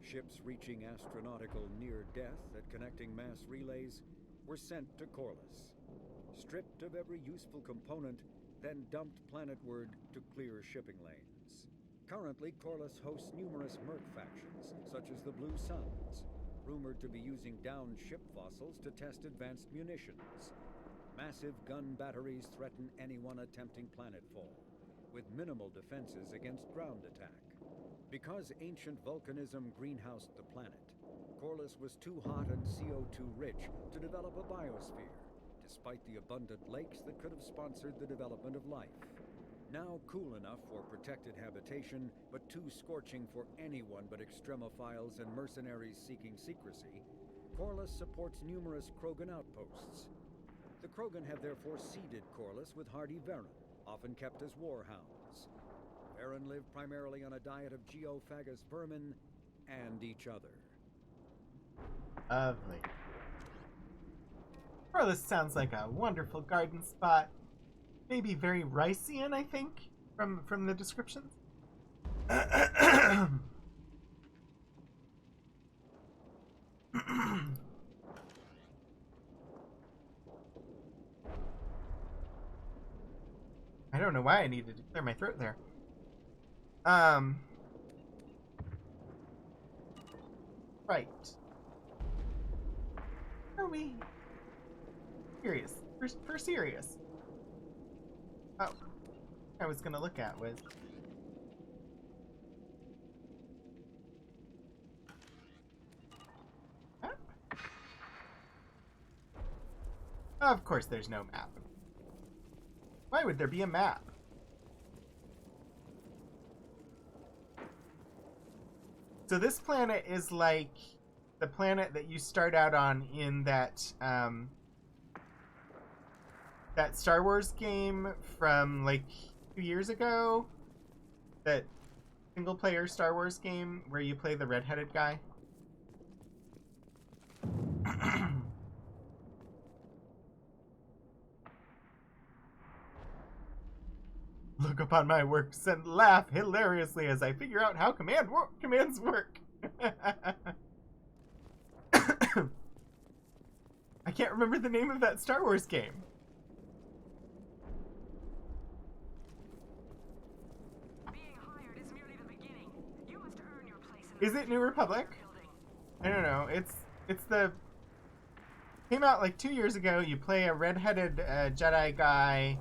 Ships reaching astronautical near-death at connecting mass relays were sent to Corliss, stripped of every useful component, then dumped planetward to clear shipping lanes. Currently, Corliss hosts numerous merc factions, such as the Blue Suns, rumored to be using downed ship fossils to test advanced munitions. Massive gun batteries threaten anyone attempting planetfall, with minimal defenses against ground attack. Because ancient volcanism greenhoused the planet, Corliss was too hot and CO2 rich to develop a biosphere, despite the abundant lakes that could have sponsored the development of life. Now cool enough for protected habitation, but too scorching for anyone but extremophiles and mercenaries seeking secrecy, Corliss supports numerous Krogan outposts. The Krogan have therefore seeded Corliss with hardy Varen, often kept as warhounds. Varen live primarily on a diet of geophagous vermin and each other. Lovely. Corliss sounds like a wonderful garden spot. Maybe very Ricean, I think, from the descriptions. I don't know why I needed to clear my throat there. Right. Are we serious? For serious? Oh, I was gonna look at was. Map? Of course, there's no map. Why would there be a map? So this planet is like the planet that you start out on in that that Star Wars game from like 2 years ago. That single player Star Wars game where you play the redheaded guy. Look upon my works and laugh hilariously as I figure out how commands work. I can't remember the name of that Star Wars game. Being hired is merely the beginning. You must earn your place in Is it New Republic? building. I don't know. It's the came out like 2 years ago. You play a redheaded Jedi guy.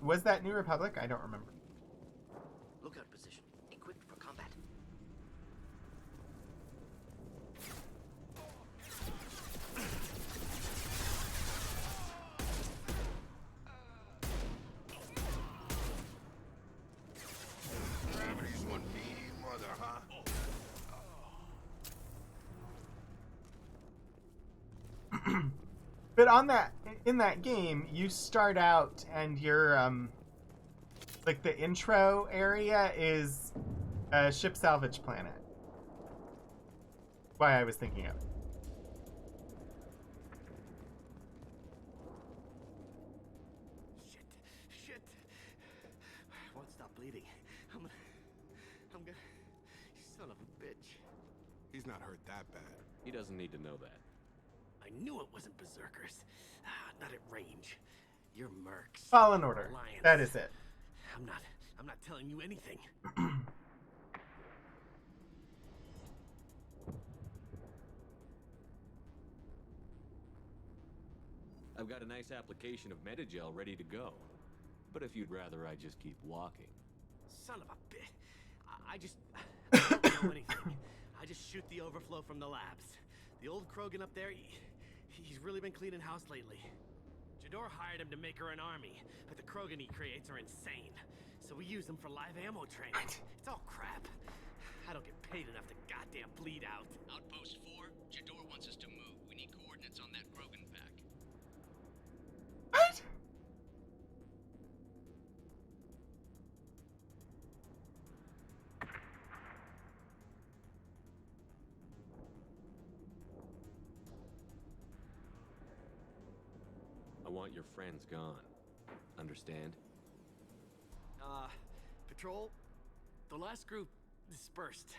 Was that New Republic? I don't remember. Lookout position. Equipped for combat. But in that game, you start out and you're like the intro area is a ship salvage planet. Why I was thinking of it. Shit. I won't stop bleeding. I'm gonna. You son of a bitch. He's not hurt that bad. He doesn't need to know that. I knew it wasn't berserkers. Not at range. You're mercs. Fallen Order. Alliance. That is it. I'm not telling you anything. I've got a nice application of Metagel ready to go. But if you'd rather I just keep walking. Son of a bitch. I don't know anything. I just shoot the overflow from the labs. The old Krogan up there, he's really been cleaning house lately. Jador hired him to make her an army, but the Krogan he creates are insane. So we use them for live ammo training. It's all crap. I don't get paid enough to goddamn bleed out. Outpost 4, Jador wants us to move. We need coordinates on that Krogan pack. What? I want your friends gone. Understand? Patrol, the last group dispersed.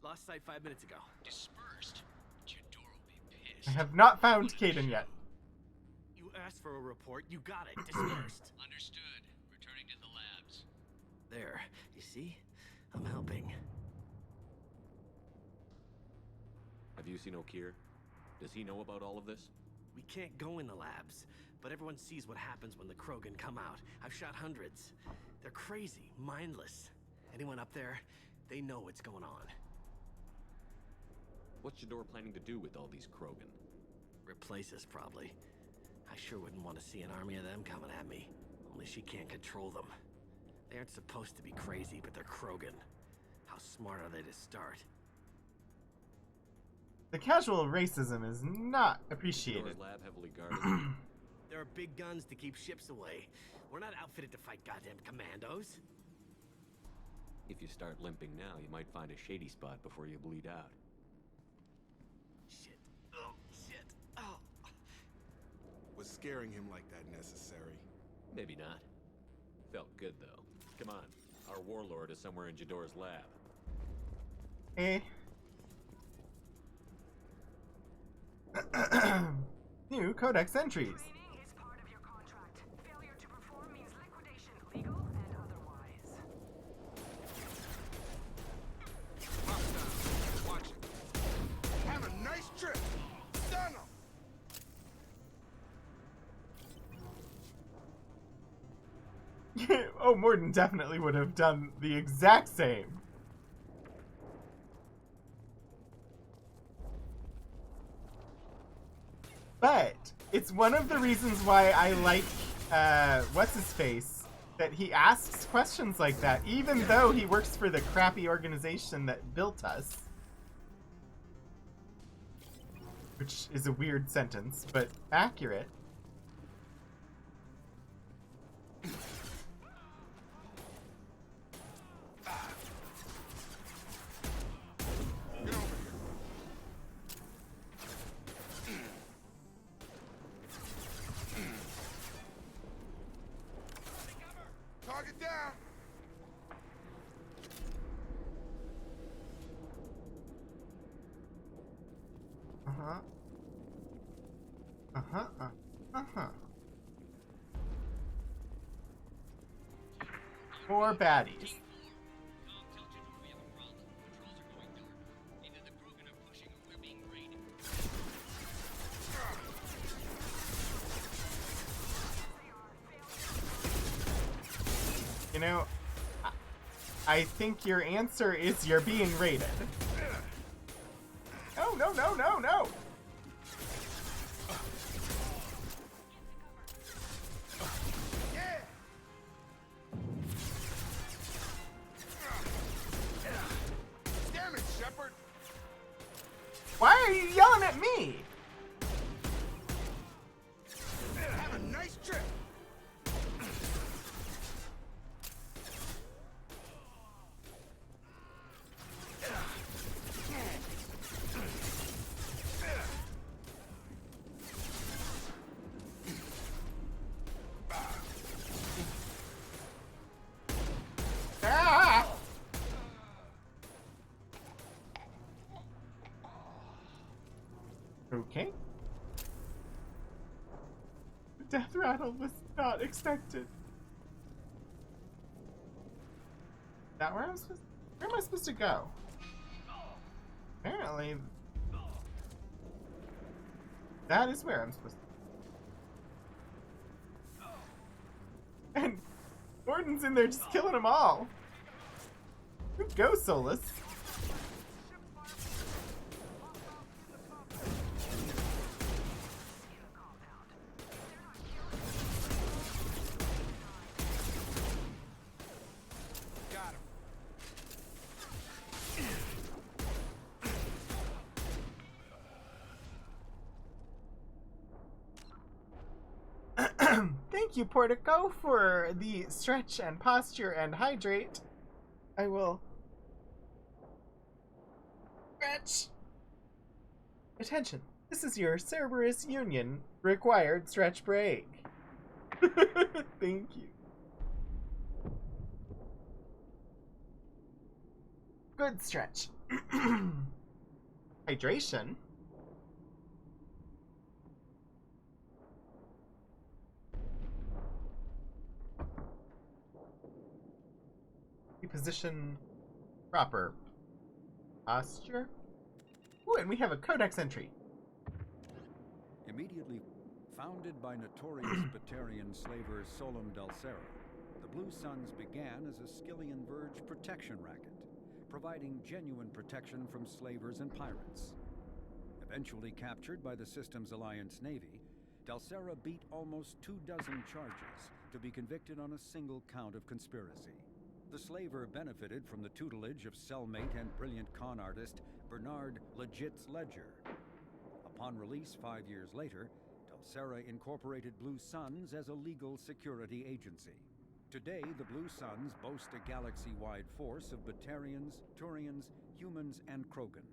Lost sight 5 minutes ago. Dispersed? Jador will be pissed. I have not found Caden yet. You asked for a report, you got it. Dispersed. Understood. Returning to the labs. There, you see? I'm helping. Have you seen Okir? Does he know about all of this? We can't go in the labs, but everyone sees what happens when the Krogan come out. I've shot hundreds. They're crazy, mindless. Anyone up there, they know what's going on. What's Jador planning to do with all these Krogan? Replace us, probably. I sure wouldn't want to see an army of them coming at me. Only she can't control them. They aren't supposed to be crazy, but they're Krogan. How smart are they to start? The casual racism is not appreciated. Jador's lab heavily guarded. There are big guns to keep ships away. We're not outfitted to fight goddamn commandos. If you start limping now, you might find a shady spot before you bleed out. Shit. Oh, shit. Oh. Was scaring him like that necessary? Maybe not. Felt good, though. Come on. Our warlord is somewhere in Jador's lab. Eh. New codex entries. Training is part of your contract. Failure to perform means liquidation, legal and otherwise. Hostile. Watch it. Have a nice trip. Stun him. Oh, Morden definitely would have done the exact same. But it's one of the reasons why I like what's-his-face, that he asks questions like that, even though he works for the crappy organization that built us. Which is a weird sentence, but accurate. Get over here. Target down. Uh-huh. Uh-huh. Uh-huh. More baddies. You know, I think your answer is you're being raided. No, no, no, no, no! Yeah. Damn it, Shepard. Why are you yelling at me? rattle was not expected. Is that where I'm supposed? Where am I supposed to go? Apparently, that is where I'm supposed to. And Gordon's in there just killing them all. Good go, Solus. Thank you, Portico, for the stretch and posture and hydrate. I will stretch. Attention, this is your Cerberus Union required stretch break. Thank you. Good stretch. Hydration. Position proper posture. Ooh, and we have a codex entry. Immediately founded by notorious Batarian slaver Solum Dalsera, the Blue Suns began as a Skillian Verge protection racket, providing genuine protection from slavers and pirates. Eventually captured by the Systems Alliance Navy, Dalsera beat almost 24 charges to be convicted on a single count of conspiracy. The slaver benefited from the tutelage of cellmate and brilliant con artist Bernard Legitz Ledger. Upon release 5 years later, Dalsera incorporated Blue Suns as a legal security agency. Today, the Blue Suns boast a galaxy-wide force of Batarians, Turians, humans, and Krogan.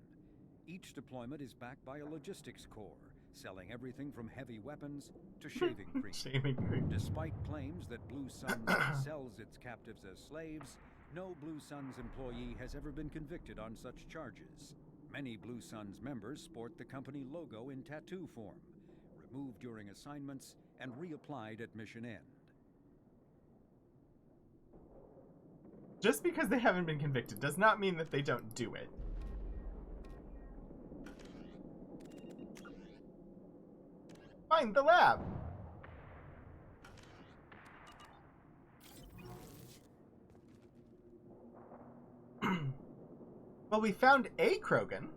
Each deployment is backed by a logistics corps, selling everything from heavy weapons to shaving cream. Despite claims that Blue Suns sells its captives as slaves, no Blue Suns employee has ever been convicted on such charges. Many Blue Suns members sport the company logo in tattoo form, removed during assignments and reapplied at mission end. Just because they haven't been convicted does not mean that they don't do it. Find the lab! Well, we found a Krogan.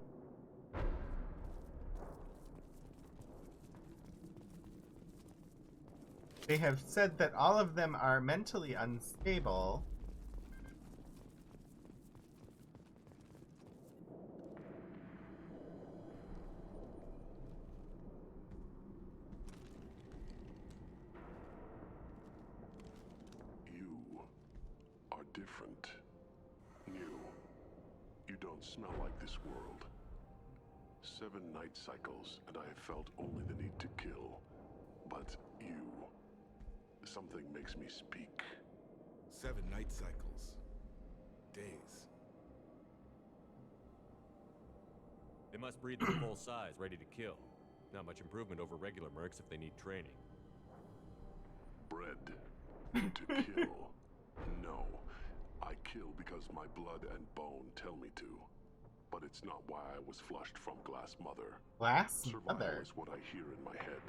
They have said that all of them are mentally unstable. You are different. New. You don't smell like this world. 7 night cycles, and I have felt only the need to kill. But you... something makes me speak. 7 night cycles. Days. They must breed them full size, ready to kill. Not much improvement over regular mercs if they need training. Bred to kill. No. I kill because my blood and bone tell me to. But it's not why I was flushed from Glass Mother. Glass Survival Mother? is what I hear in my head.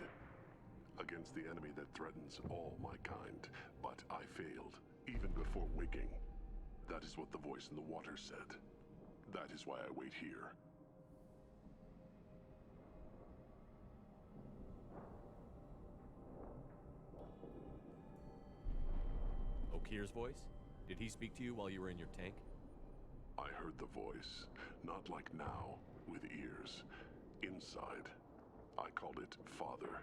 Against the enemy that threatens all my kind. But I failed, even before waking. That is what the voice in the water said. That is why I wait here. Okir's voice? Did he speak to you while you were in your tank? I heard the voice, not like now, with ears. Inside. I called it Father.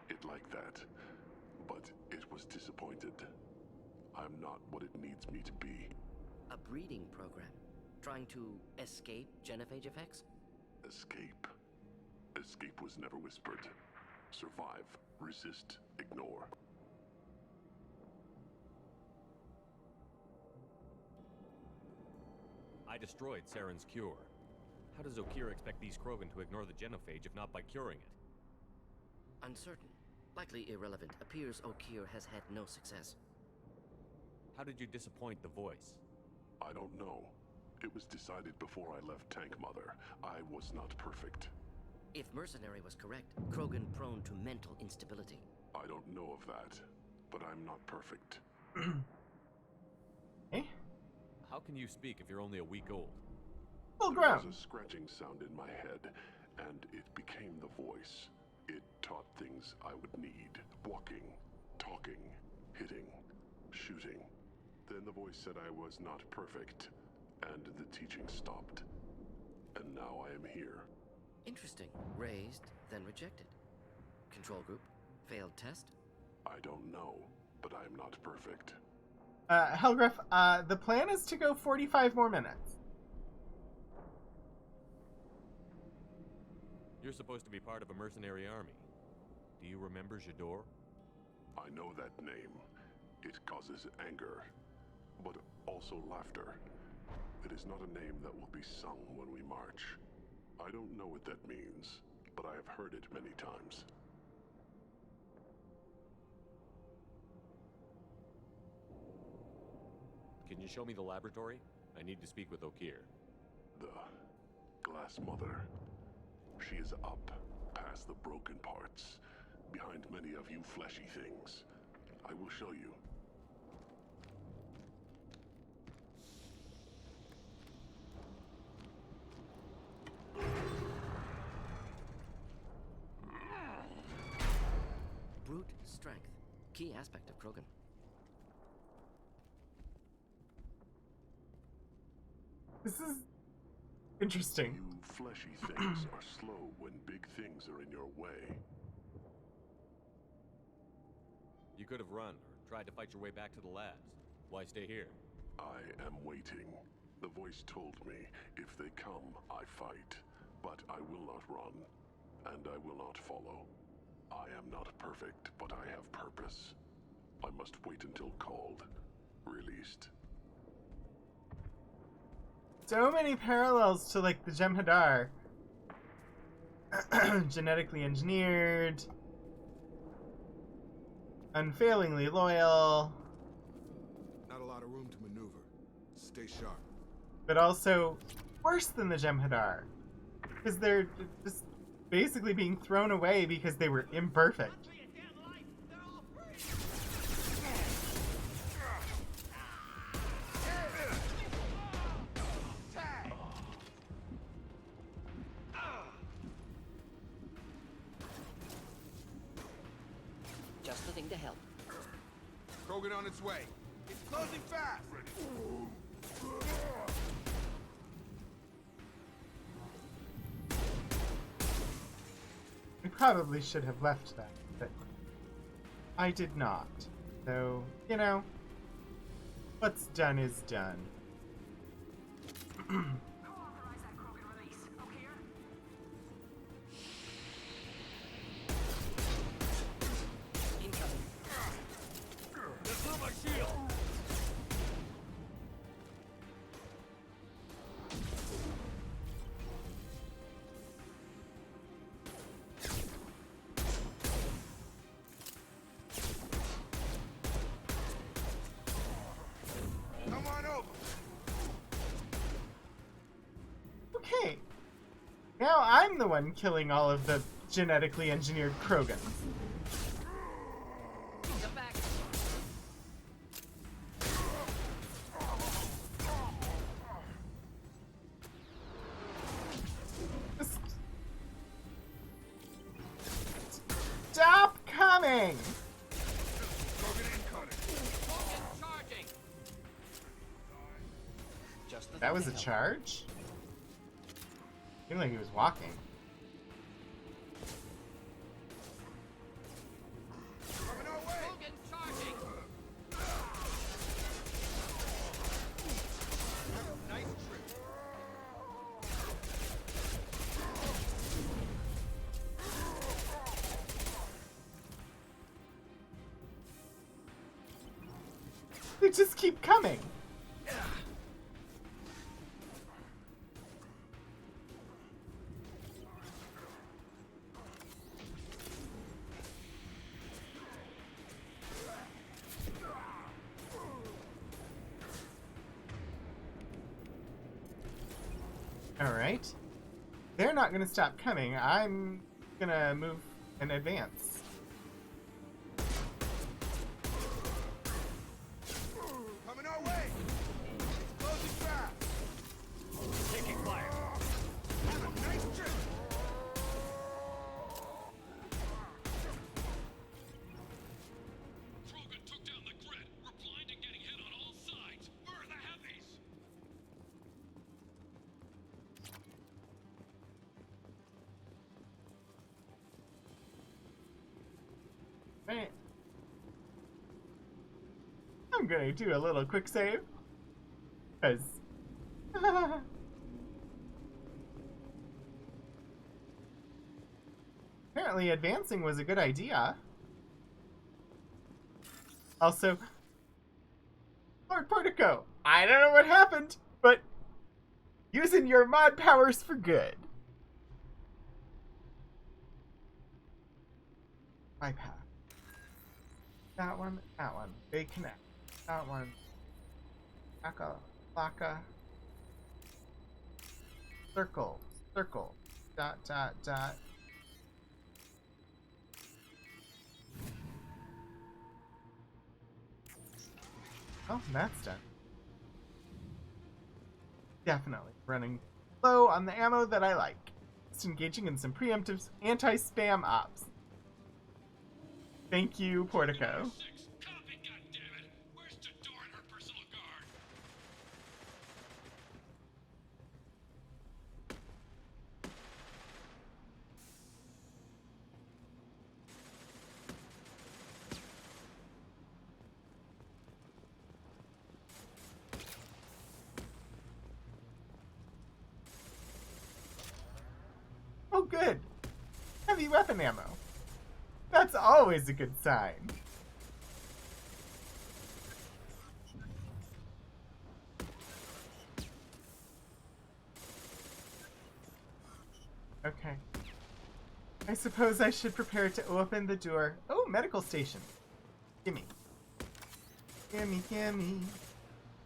It like that. But it was disappointed. I'm not what it needs me to be. A breeding program? Trying to escape genophage effects? Escape. Escape was never whispered. Survive, resist, ignore. I destroyed Saren's cure. How does Okir expect these Krogan to ignore the genophage if not by curing it? Uncertain. Likely irrelevant. Appears Okeer has had no success. How did you disappoint the voice? I don't know. It was decided before I left Tank Mother. I was not perfect. If Mercenary was correct, Krogan prone to mental instability. I don't know of that, but I'm not perfect. Eh? How can you speak if you're only a week old? Full There grown. was a scratching sound in my head, and it became the voice. It taught things I would need. Walking, talking, hitting, shooting. Then the voice said I was not perfect, and the teaching stopped. And now I am here. Interesting. Raised, then rejected. Control group. Failed test. I don't know, but I'm not perfect. Helgriff, the plan is to go 45 more minutes. You're supposed to be part of a mercenary army. Do you remember Jador? I know that name. It causes anger, but also laughter. It is not a name that will be sung when we march. I don't know what that means, but I have heard it many times. Can you show me the laboratory? I need to speak with Okeer. The Glass Mother. She is up, past the broken parts, behind many of you fleshy things. I will show you. Brute strength. Key aspect of Krogan. This is interesting. You fleshy things are slow when big things are in your way. You could have run or tried to fight your way back to the labs. Why stay here? I am waiting. The voice told me, if they come, I fight. But I will not run, and I will not follow. I am not perfect, but I have purpose. I must wait until called, released. So many parallels to, like, the Jem'Hadar. Genetically engineered. Unfailingly loyal. Not a lot of room to maneuver. Stay sharp. But also worse than the Jem'Hadar. Because they're just basically being thrown away because they were imperfect. Just the thing to help. Krogan on its way. It's closing fast. We probably should have left that, but I did not. So, you know, what's done is done. Who authorized that Krogan release? Okeer? Incoming. Just blew my shield! Come on over. Okay. Now I'm the one killing all of the genetically engineered Krogans. Come back. Just stop coming! Krogan incoming. Charging! Just the That thing was to a help. charge? Seemed like he was walking. Coming our way. Krogan charging! Nice trip. They just keep coming. Alright. They're not gonna stop coming. I'm gonna move and advance. Coming our way! Closing fast! Taking fire. Have a nice trip! Krogan took down the grid. We're blind and getting hit on all sides. Where are the heavies? Right. I'm gonna do a little quick save. Because. Apparently, advancing was a good idea. Also, Lord Portico, I don't know what happened, but using your mod powers for good. My path. That one, that one. They connect. That one. Laka, laka. Circle, circle. Dot, dot, dot. Oh, that's done. Definitely running low on the ammo that I like. Just engaging in some preemptive anti-spam ops. Thank you, Portico. Copy, goddammit! Where's Jador and her personal guard? Oh, good. Heavy weapon ammo. That's always a good sign. Okay. I suppose I should prepare to open the door. Oh, medical station. Gimme. Gimme, gimme.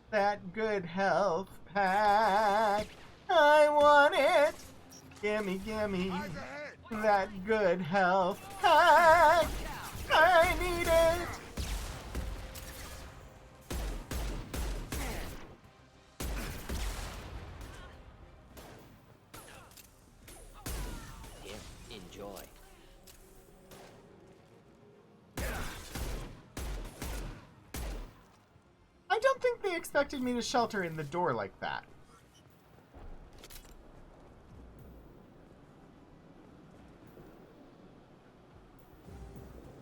That good health pack. I want it. Gimme, gimme. Eyes ahead! That good health pack. I need it. Here, enjoy. I don't think they expected me to shelter in the door like that.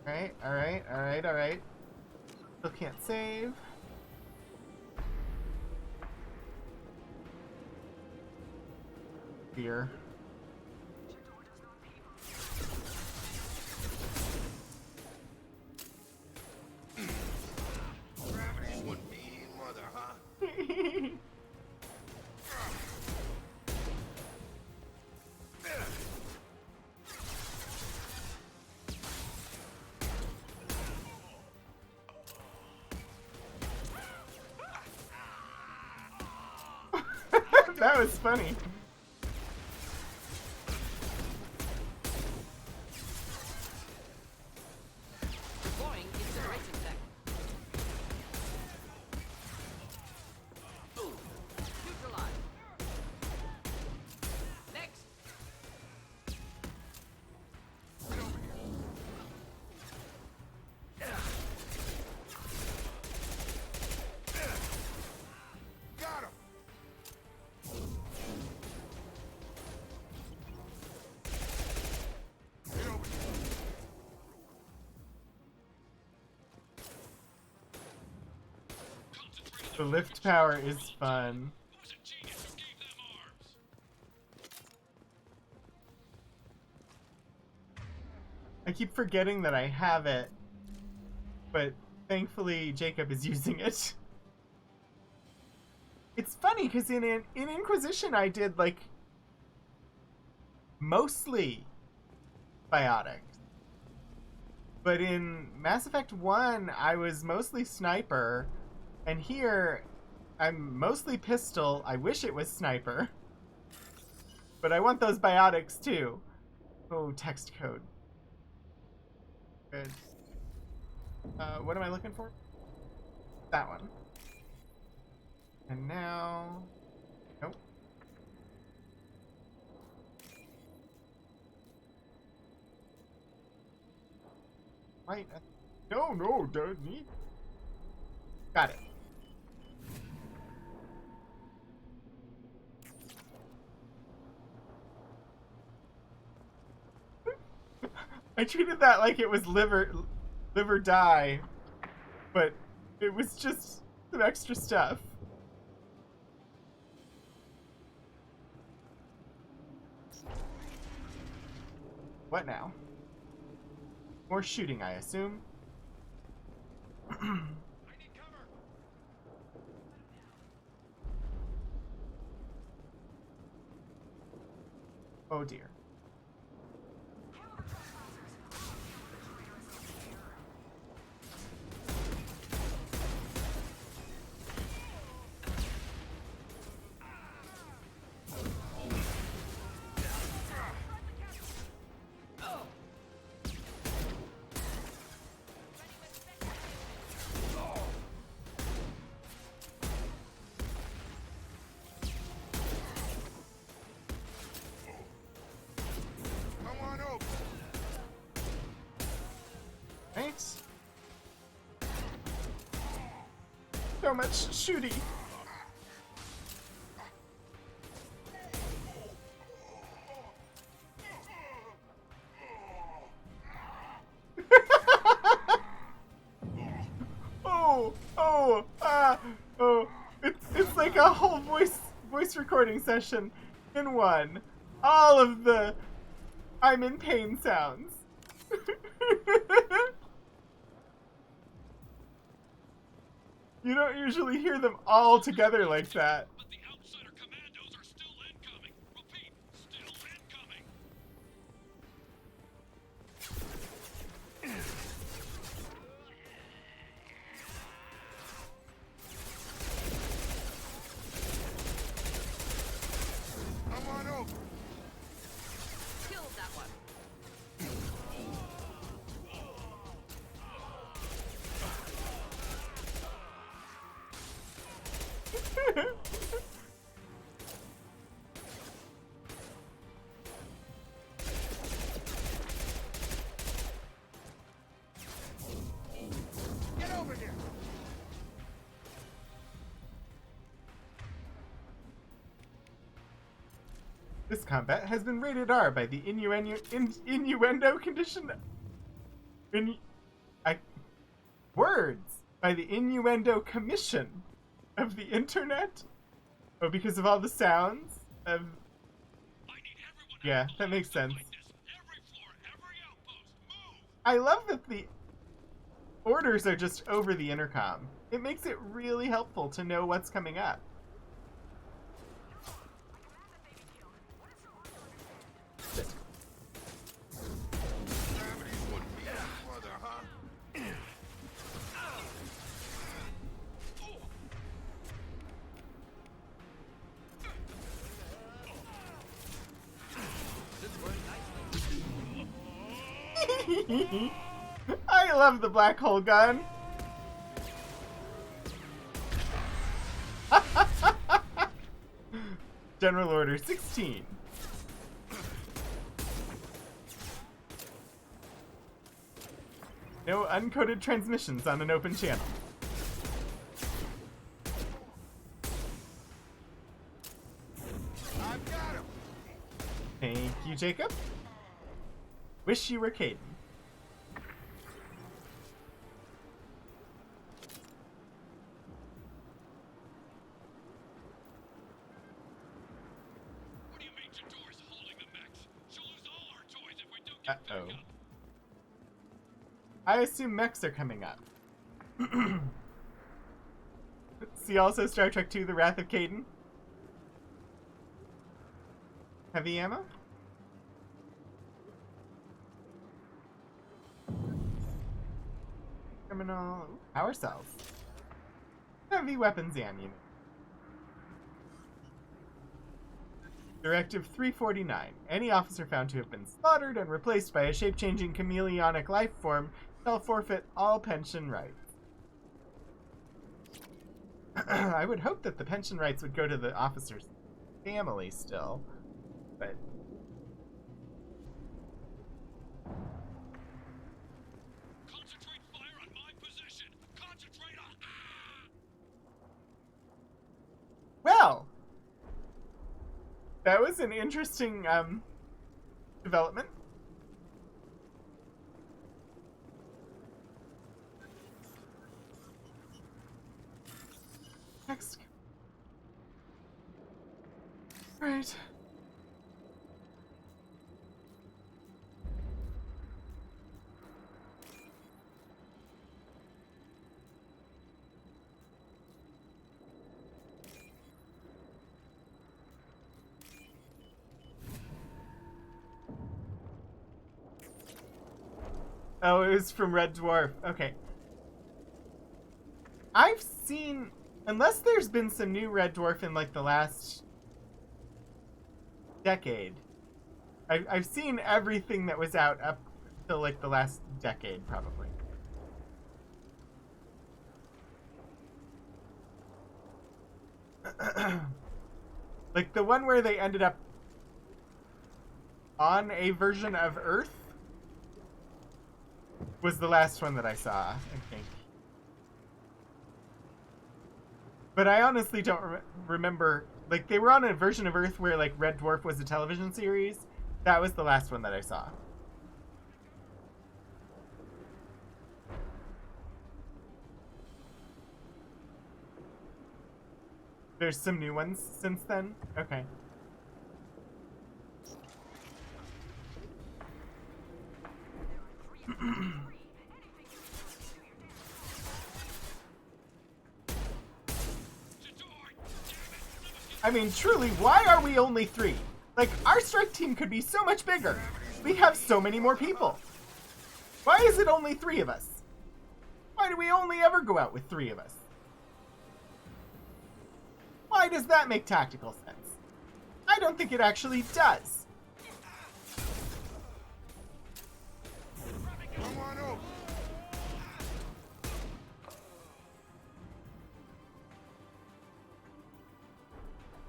Alright, alright, alright, alright. Still can't save. Fear. Gravity's one mean mother, huh? That was funny. Deploying incineration tech. Boom. Neutralize. Next. Got him! Get over here. The lift power is fun. Who's a genius who gave them arms? I keep forgetting that I have it, but thankfully Jacob is using it. It's funny because in Inquisition I did like mostly biotics, but in Mass Effect 1 I was mostly sniper, and here I'm mostly pistol. I wish it was sniper. but I want those biotics too. Oh, text code. Good. What am I looking for? That one. And now... Nope. Right. No, don't need. Got it. I treated that like it was live or die, but it was just some extra stuff. What now? More shooting, I assume. I need cover. Oh dear. Come on over. Thanks. So much shooting. It's like a whole voice recording session in one. All of the I'm in pain sounds. You don't usually hear them all together like that. But the outsider commandos are still incoming. Repeat, still incoming. Come on over. Killed that one. Get over here. This combat has been rated R by the innuendo condition. By the Innuendo Commission of the Internet. Oh, because of all the sounds of. Yeah, that makes sense. I love that the orders are just over the intercom. It makes it really helpful to know what's coming up. Gravity wouldn't be any further, huh? I love the black hole gun. General Order 16. No uncoded transmissions on an open channel. I've got him. Thank you, Jacob. Wish you were Caden. What do you mean Jador's holding the mechs? She'll lose all our toys if we don't get back Uh-oh. up. I assume mechs are coming up. See also Star Trek II, The Wrath of Caden. Heavy ammo? Criminal power cells. Heavy weapons ammunition. Directive 349. Any officer found to have been slaughtered and replaced by a shape-changing chameleonic life form shall forfeit all pension rights. I would hope that the pension rights would go to the officer's family still, but... Concentrate fire on my position! Concentrate on... Well! That was an interesting, development. Next. Right. Oh, it was from Red Dwarf. Okay. I've seen... Unless there's been some new Red Dwarf in, like, the last decade. I've seen everything that was out up till, like, the last decade, probably. Like, the one where they ended up on a version of Earth was the last one that I saw, I think. But I honestly don't remember... Like, they were on a version of Earth where, like, Red Dwarf was a television series. That was the last one that I saw. There's some new ones since then? Okay. I mean, truly, why are we only 3? Like, our strike team could be so much bigger. We have so many more people. Why is it only 3 of us? Why do we only ever go out with 3 of us? Why does that make tactical sense? I don't think it actually does.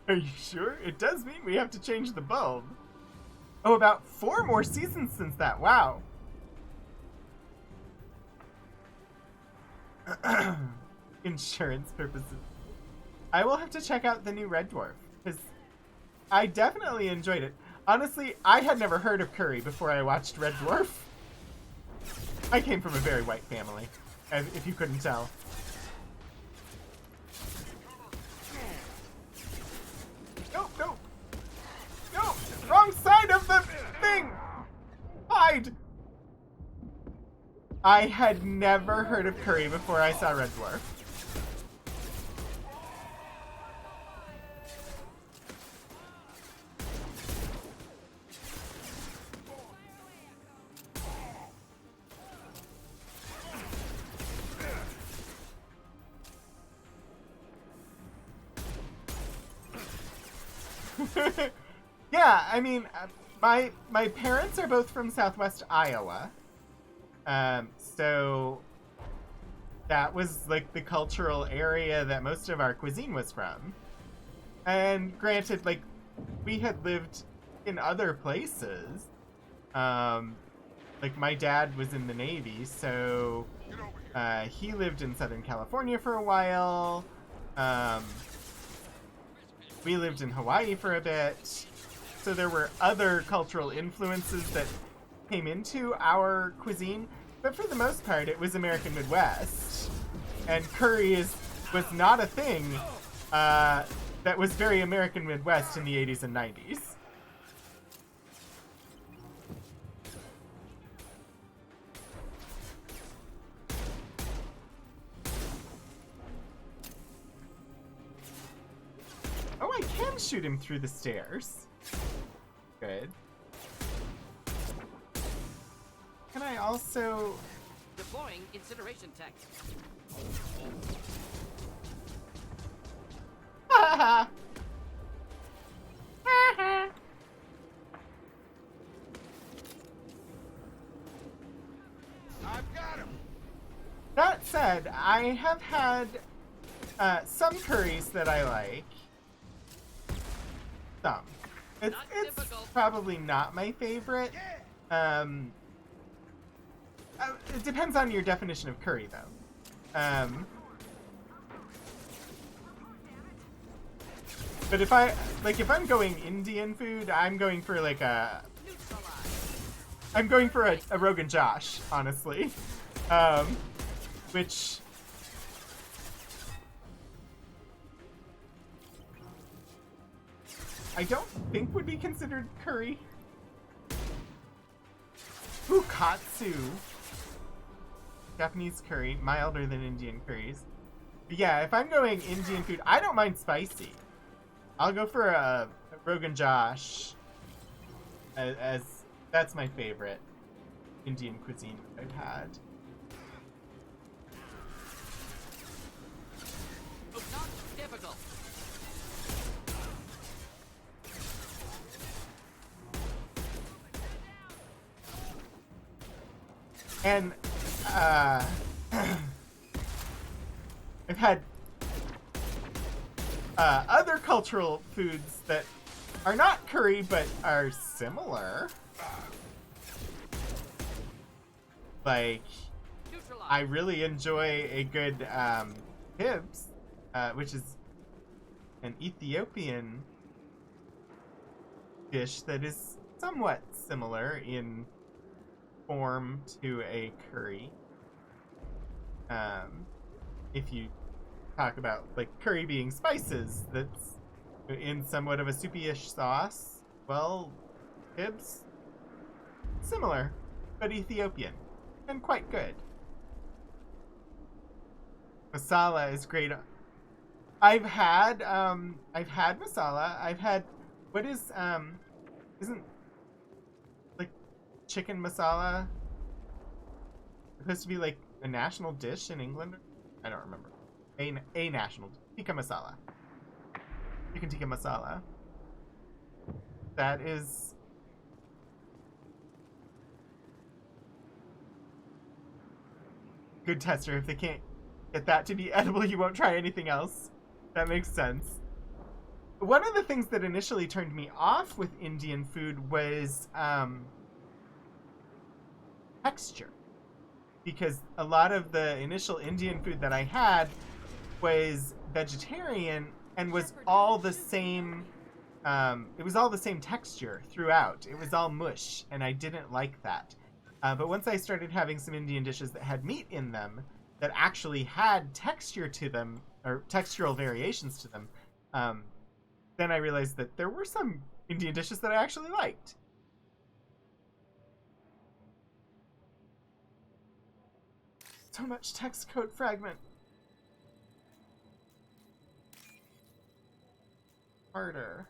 Are you sure? It does mean we have to change the bulb. Oh, about 4 more seasons since that. Wow. Insurance purposes. I will have to check out the new Red Dwarf, because I definitely enjoyed it. Honestly, I had never heard of Curry before I watched Red Dwarf. I came from a very white family, if you couldn't tell. No, no! No! Wrong side of the thing! Hide! I had never heard of Curry before I saw Red Dwarf. Yeah, I mean, my parents are both from Southwest Iowa, so that was like the cultural area that most of our cuisine was from. And granted, like, we had lived in other places. Like, my dad was in the Navy, so he lived in Southern California for a while. We lived in Hawaii for a bit. So there were other cultural influences that came into our cuisine. But for the most part, it was American Midwest. And curry was not a thing that was very American Midwest in the 80s and 90s. Oh, I can shoot him through the stairs. Good. Can I also... Deploying incineration tech. Ha ha ha! said, I have had some curries that I like. Some. It's probably not my favorite. It depends on your definition of curry, though. But if I'm going Indian food, I'm going for like a Rogan Josh, honestly. Which I don't think would be considered curry. Ooh, katsu. Japanese curry, milder than Indian curries. But yeah, if I'm going Indian food, I don't mind spicy. I'll go for a Rogan Josh, as that's my favorite Indian cuisine I've had. Oh, not difficult. And I've had other cultural foods that are not curry but are similar. Like, I really enjoy a good hibs, which is an Ethiopian dish that is somewhat similar in form to a curry. If you talk about like curry being spices that's in somewhat of a soupy-ish sauce, well, hibs, similar, but Ethiopian, and quite good. Masala is great. I've had masala. I've had, what is, isn't, like, chicken masala supposed to be like a national dish in England? I don't remember. A national tikka masala. Chicken tikka masala. That is good tester. If they can't get that to be edible, you won't try anything else. That makes sense. One of the things that initially turned me off with Indian food was texture. Because a lot of the initial Indian food that I had was vegetarian and was all the same. It was all the same texture throughout. It was all mush, and I didn't like that. But once I started having some Indian dishes that had meat in them, that actually had texture to them, or textural variations to them, then I realized that there were some Indian dishes that I actually liked. So much text code fragment. Harder.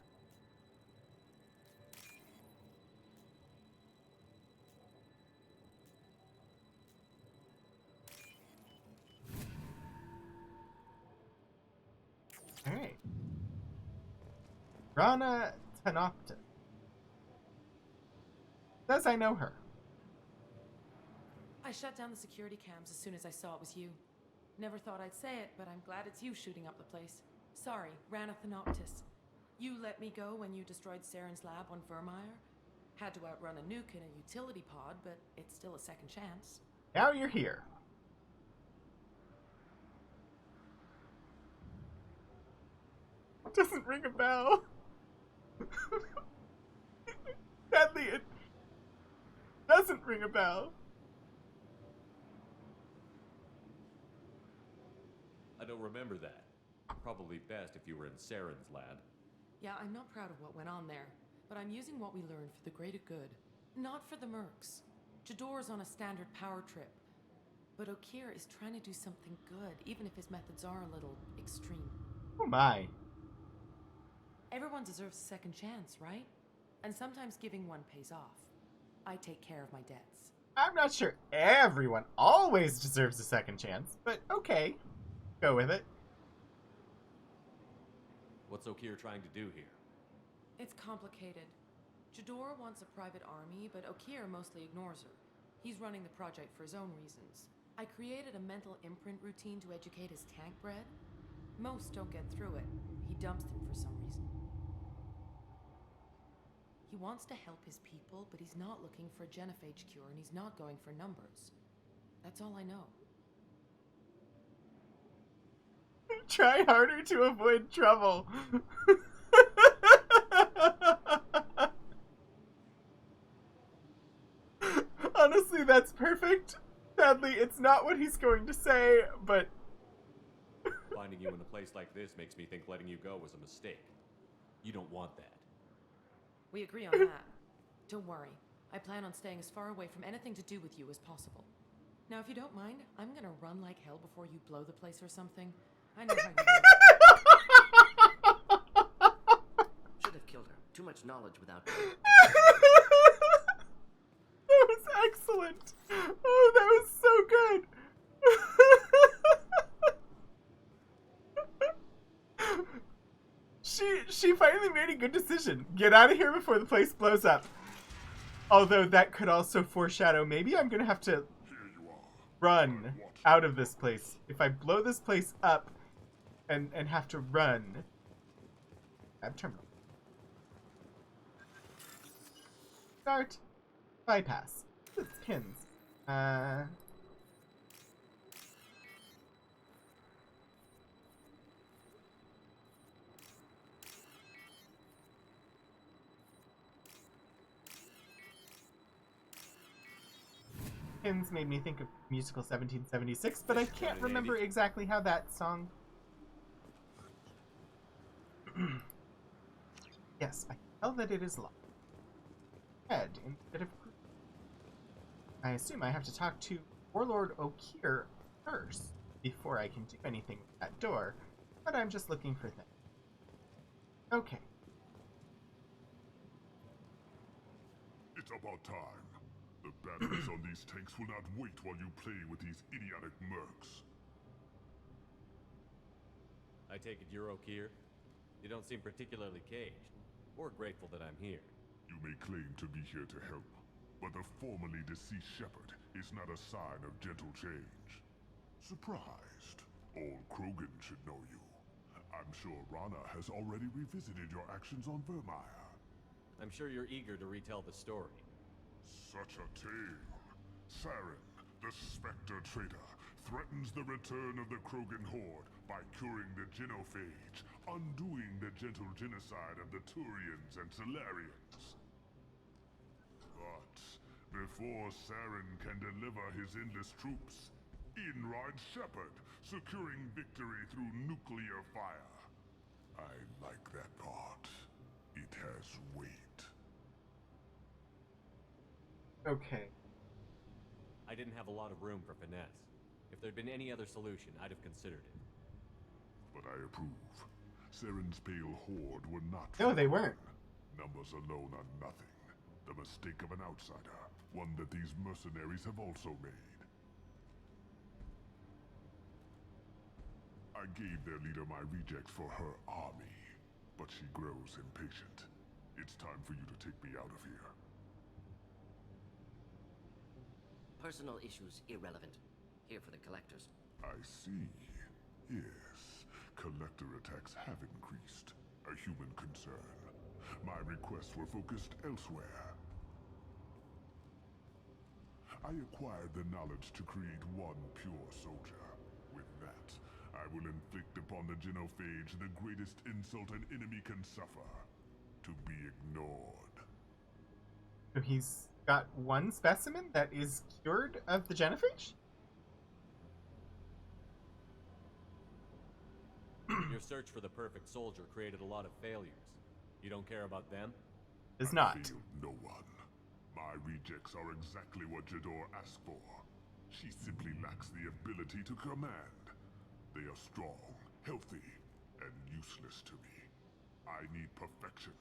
Alright. Rana Tanopta. Says I know her. I shut down the security cams as soon as I saw it was you. Never thought I'd say it, but I'm glad it's you shooting up the place. Sorry, Rana Thanoptis. You let me go when you destroyed Saren's lab on Vermeer. Had to outrun a nuke in a utility pod, but it's still a second chance. Now you're here. Doesn't ring a bell. Sadly, it doesn't ring a bell. I don't remember that. Probably best if you were in Saren's lab. Yeah, I'm not proud of what went on there, but I'm using what we learned for the greater good. Not for the mercs. Jador's on a standard power trip. But Okeer is trying to do something good, even if his methods are a little extreme. Oh my. Everyone deserves a second chance, right? And sometimes giving one pays off. I take care of my debts. I'm not sure everyone always deserves a second chance, but okay. Go with it. What's Okeer trying to do here? It's complicated. Jador wants a private army, but Okeer mostly ignores her. He's running the project for his own reasons. I created a mental imprint routine to educate his tank bred. Most don't get through it. He dumps them for some reason. He wants to help his people, but he's not looking for a genophage cure, and he's not going for numbers. That's all I know. Try harder to avoid trouble. Honestly, that's perfect. Sadly, it's not what he's going to say, but... Finding you in a place like this makes me think letting you go was a mistake. You don't want that. We agree on that. Don't worry. I plan on staying as far away from anything to do with you as possible. Now, if you don't mind, I'm gonna run like hell before you blow the place or something. I know how you Should have killed her. Too much knowledge without... That was excellent. Oh, that was so good. She finally made a good decision. Get out of here before the place blows up. Although that could also foreshadow maybe I'm gonna have to run out of this place. If I blow this place up and have to run. Tab terminal. Start. Bypass. It's pins. Pins made me think of musical 1776, but I can't remember exactly how that song... Yes, I can tell that it is locked. Head instead of... I assume I have to talk to Warlord Okeer first before I can do anything with that door, but I'm just looking for things. Okay. It's about time. The batteries on these tanks will not wait while you play with these idiotic mercs. I take it you're Okeer? You don't seem particularly caged, or grateful that I'm here. You may claim to be here to help, but the formerly deceased shepherd is not a sign of gentle change. Surprised? Old Krogan should know you. I'm sure Rana has already revisited your actions on Vermeer. I'm sure you're eager to retell the story. Such a tale. Saren, the Spectre traitor, threatens the return of the Krogan horde by curing the genophage, undoing the gentle genocide of the Turians and Solarians. But before Saren can deliver his endless troops, in rides Shepard, securing victory through nuclear fire. I like that part. It has weight. Okay. I didn't have a lot of room for finesse. If there'd been any other solution, I'd have considered it. But I approve. Saren's pale horde were not... No, they weren't. Numbers alone are nothing. The mistake of an outsider. One that these mercenaries have also made. I gave their leader my rejects for her army. But she grows impatient. It's time for you to take me out of here. Personal issues irrelevant. Here for the collectors. I see. Yes. Collector attacks have increased. A human concern. My requests were focused elsewhere. I acquired the knowledge to create one pure soldier. With that, I will inflict upon the genophage the greatest insult an enemy can suffer. To be ignored. So he's got one specimen that is cured of the genophage? Your search for the perfect soldier created a lot of failures. You don't care about them? Does not. I failed no one. My rejects are exactly what Jador asked for. She simply lacks the ability to command. They are strong, healthy, and useless to me. I need perfection.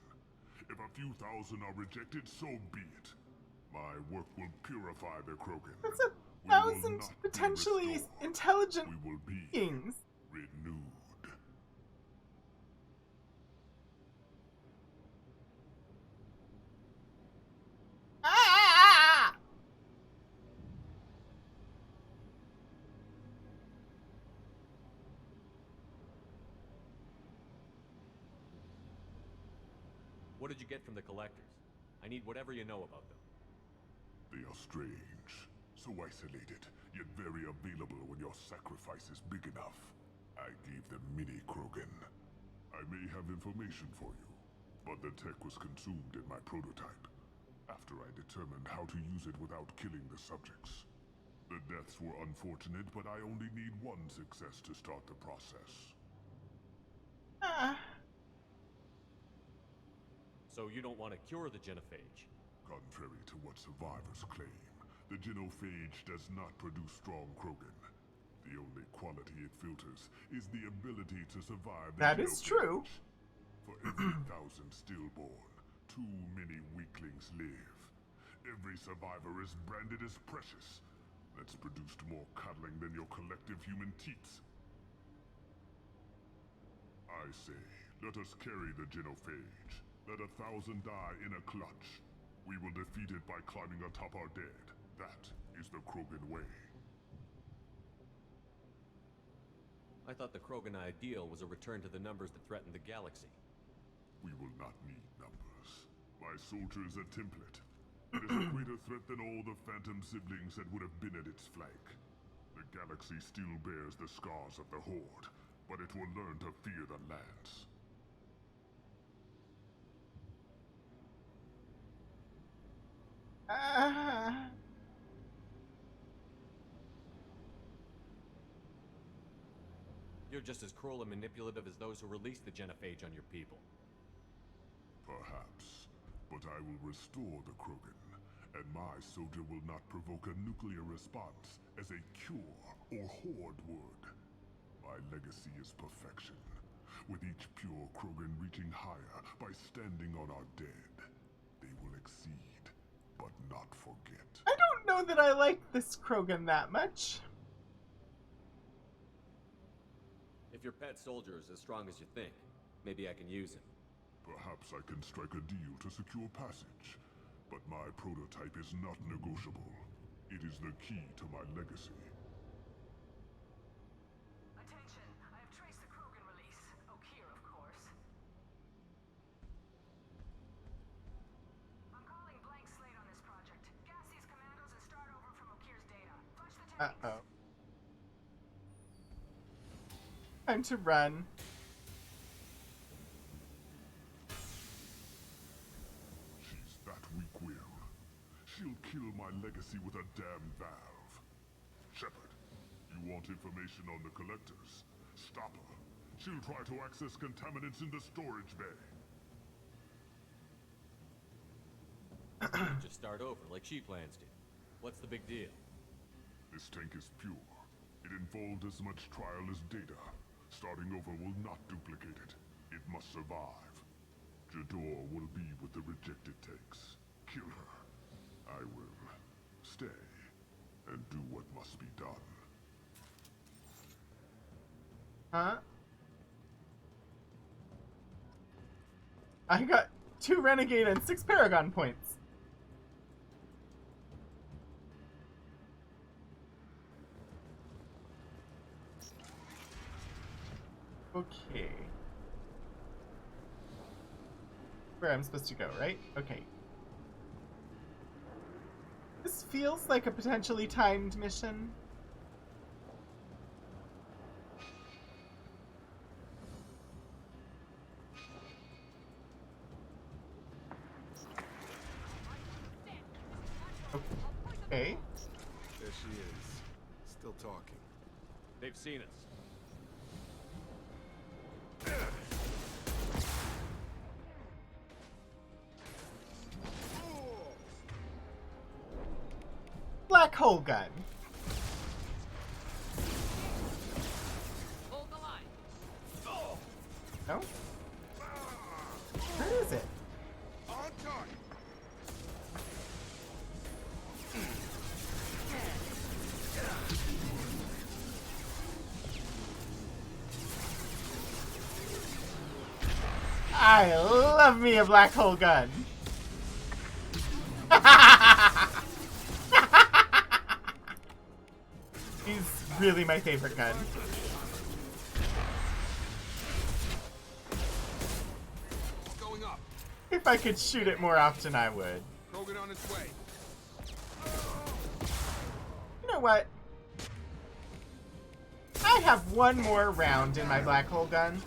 If a few thousand are rejected, so be it. My work will purify the Krogan. That's 1,000 potentially intelligent beings. Renewed. What did you get from the collectors? I need whatever you know about them. They are strange, so isolated, yet very available when your sacrifice is big enough. I gave them mini Krogan. I may have information for you, but the tech was consumed in my prototype, after I determined how to use it without killing the subjects. The deaths were unfortunate, but I only need one success to start the process. So you don't want to cure the genophage? Contrary to what survivors claim, the genophage does not produce strong Krogan. The only quality it filters is the ability to survive the That is true. For every 1,000 stillborn, too many weaklings live. Every survivor is branded as precious. That's produced more cuddling than your collective human teats. I say, let us carry the genophage. Let 1,000 die in a clutch. We will defeat it by climbing atop our dead. That is the Krogan way. I thought the Krogan ideal was a return to the numbers that threatened the galaxy. We will not need numbers. My soldier is a template. It is a greater threat than all the Phantom siblings that would have been at its flank. The galaxy still bears the scars of the Horde, but it will learn to fear the Lance. You're just as cruel and manipulative as those who released the genophage on your people. Perhaps, but I will restore the Krogan, and my soldier will not provoke a nuclear response as a cure or Horde would. My legacy is perfection, with each pure Krogan reaching higher by standing on our dead. They will exceed, but not forget. I don't know that I like this Krogan that much. If your pet soldier is as strong as you think, maybe I can use him. Perhaps I can strike a deal to secure passage, but my prototype is not negotiable. It is the key to my legacy. Attention, I have traced the Krogan release. Okeer, of course. I'm calling blank slate on this project. Gas these commandos and start over from Okeer's data. Flush the tanks. Uh-oh. Time to run. She's that weak-willed. She'll kill my legacy with a damn valve. Shepard, you want information on the collectors? Stop her. She'll try to access contaminants in the storage bay. Just start over, like she plans to. What's the big deal? This tank is pure. It involved as much trial as data. Starting over will not duplicate it. It must survive. Jador will be with the rejected tanks. Kill her. I will stay and do what must be done. Huh? I got 2 Renegade and 6 Paragon points. Okay. Where I'm supposed to go, right? Okay. This feels like a potentially timed mission. Okay. There she is. Still talking. They've seen us. Black hole gun. Hold the line. No? Where is it? On target. I love me a black hole gun. He's really my favorite gun. It's going up. If If I could shoot it more often, I would. Krogan on its way. You know what? I have one more round in my black hole gun.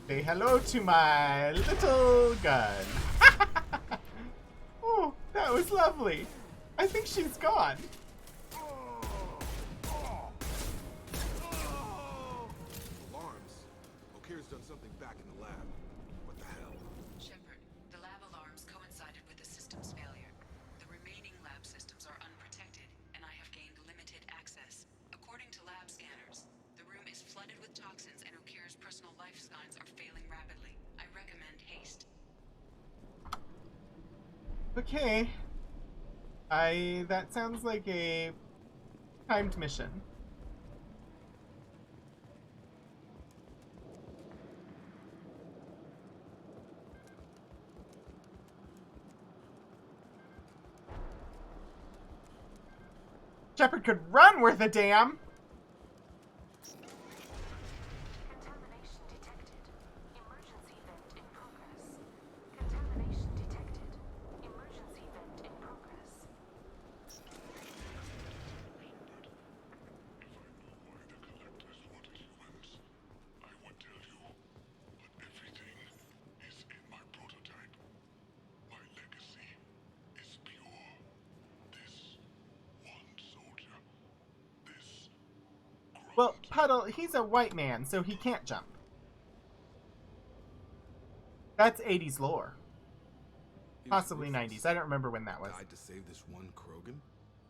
Say hello to my little gun. Oh, that was lovely. I think she's gone. Alarms. Okir's done something back in the lab. What the hell? Shepard, the lab alarms coincided with the system's failure. The remaining lab systems are unprotected, and I have gained limited access. According to lab scanners, the room is flooded with toxins and Okir's personal life signs are failing rapidly. I recommend haste. Okay. That sounds like a timed mission. Shepard could run worth a damn! Contamination detected. Emergency vent in progress. Contamination detected. Emergency vent in progress. I would tell you, but everything is in my prototype. My legacy is pure. This one soldier, this Well, Puddle, he's a white man, so he can't jump. That's 80s lore. Possibly 90s. I don't remember when that was. Died to save this one Krogan?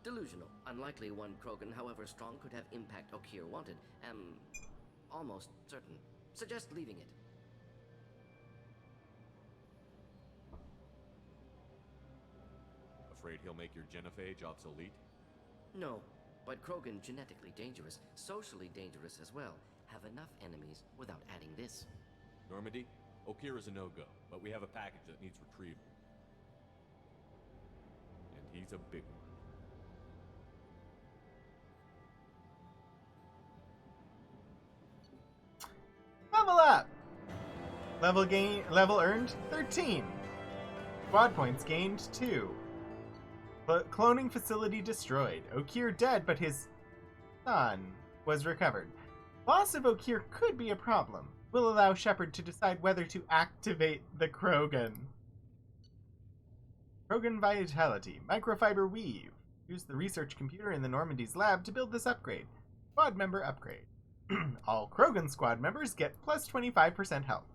Delusional. Unlikely one Krogan, however strong, could have impact Okir wanted. Almost certain. Suggest leaving it. Afraid he'll make your genophage obsolete? No, but Krogan genetically dangerous, socially dangerous as well. Have enough enemies without adding this. Normandy, Okir is a no-go, but we have a package that needs retrieval. And he's a big one. Level up! Level earned 13. Squad points gained 2. Cloning facility destroyed. Okir dead, but his son was recovered. Loss of Okir could be a problem. Will allow Shepard to decide whether to activate the Krogan. Krogan Vitality. Microfiber Weave. Use the research computer in the Normandy's lab to build this upgrade. Squad member upgrade. All Krogan squad members get plus 25% health.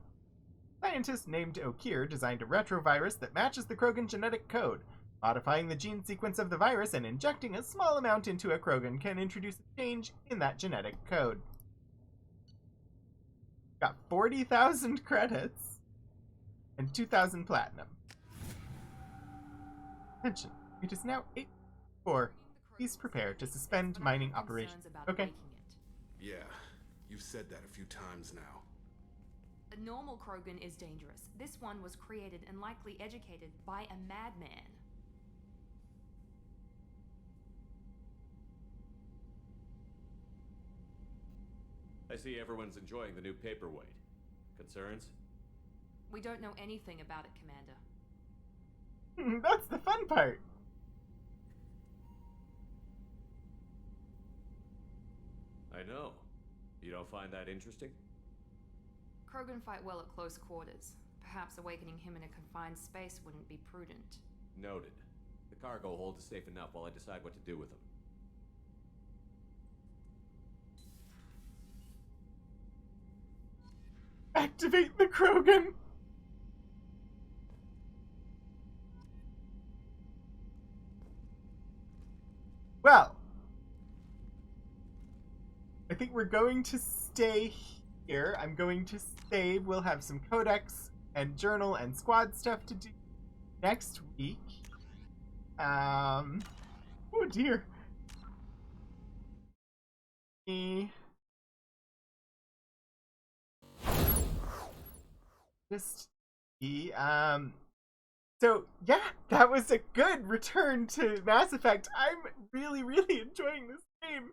Scientists named Okir designed a retrovirus that matches the Krogan genetic code. Modifying the gene sequence of the virus and injecting a small amount into a Krogan can introduce a change in that genetic code. Got 40,000 credits and 2,000 platinum. Attention, it is now 8:04. Please prepare to suspend mining operations. Okay. Yeah, you've said that a few times now. A normal Krogan is dangerous. This one was created and likely educated by a madman. I see everyone's enjoying the new paperweight. Concerns? We don't know anything about it, Commander. That's the fun part. I know. You don't find that interesting? Krogan fight well at close quarters. Perhaps awakening him in a confined space wouldn't be prudent. Noted. The cargo hold is safe enough while I decide what to do with them. Activate the Krogan! Well, I think we're going to stay here. I'm going to save. We'll have some codex and journal and squad stuff to do next week. Oh dear. Just So yeah, that was a good return to Mass Effect. I'm really, really enjoying this game.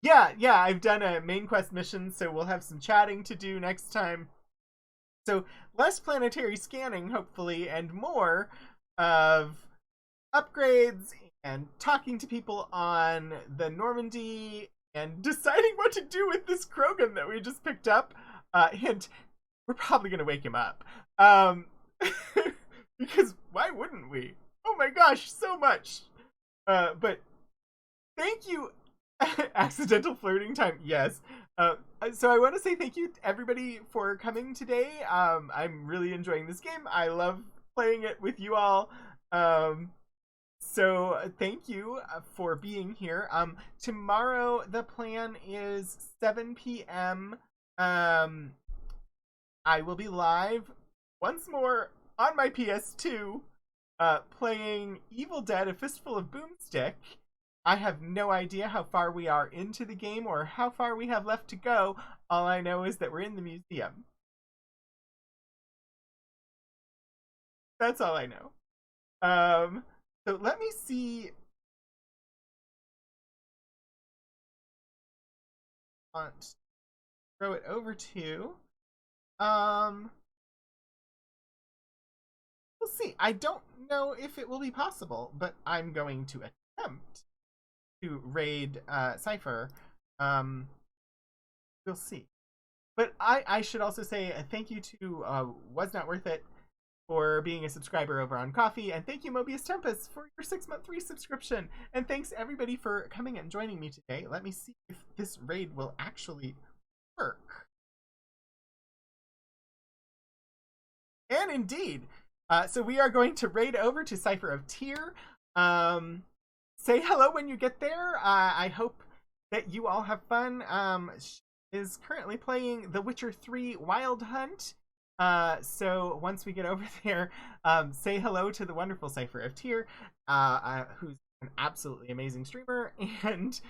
Yeah, I've done a main quest mission, so we'll have some chatting to do next time. So less planetary scanning, hopefully, and more of upgrades and talking to people on the Normandy and deciding what to do with this Krogan that we just picked up. Hint, we're probably going to wake him up. Because why wouldn't we? Oh my gosh, so much. But thank you, Accidental Flirting Time. Yes. So I want to say thank you to everybody for coming today. I'm really enjoying this game. I love playing it with you all. So thank you for being here. Tomorrow the plan is 7 p.m. I will be live once more on my PS2 playing Evil Dead: A Fistful of Boomstick. I have no idea how far we are into the game or how far we have left to go. All I know is that we're in the museum. That's all I know. So let me see. Throw it over to. We'll see. I don't know if it will be possible, but I'm going to attempt to raid Cypher. We'll see. But I should also say a thank you to Was Not Worth It for being a subscriber over on Coffee, and thank you Mobius Tempest for your 6-month free subscription. And thanks everybody for coming and joining me today. Let me see if this raid will actually work. And indeed, so we are going to raid over to Cypher of Tyr. Say hello when you get there. I hope that you all have fun. She is currently playing The Witcher 3 Wild Hunt. So once we get over there, say hello to the wonderful Cypher of Tyr, who's an absolutely amazing streamer. And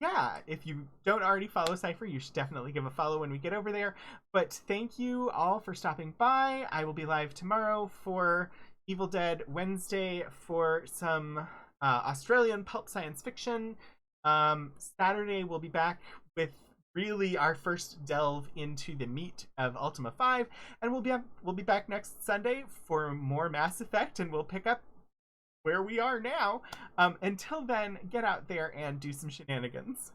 yeah, if you don't already follow Cypher, you should definitely give a follow when we get over there. But thank you all for stopping by. I will be live tomorrow for Evil Dead, Wednesday for some Australian pulp science fiction. Saturday we'll be back with really our first delve into the meat of Ultima 5, and we'll be back next Sunday for more Mass Effect, and we'll pick up where we are now. Until then, get out there and do some shenanigans.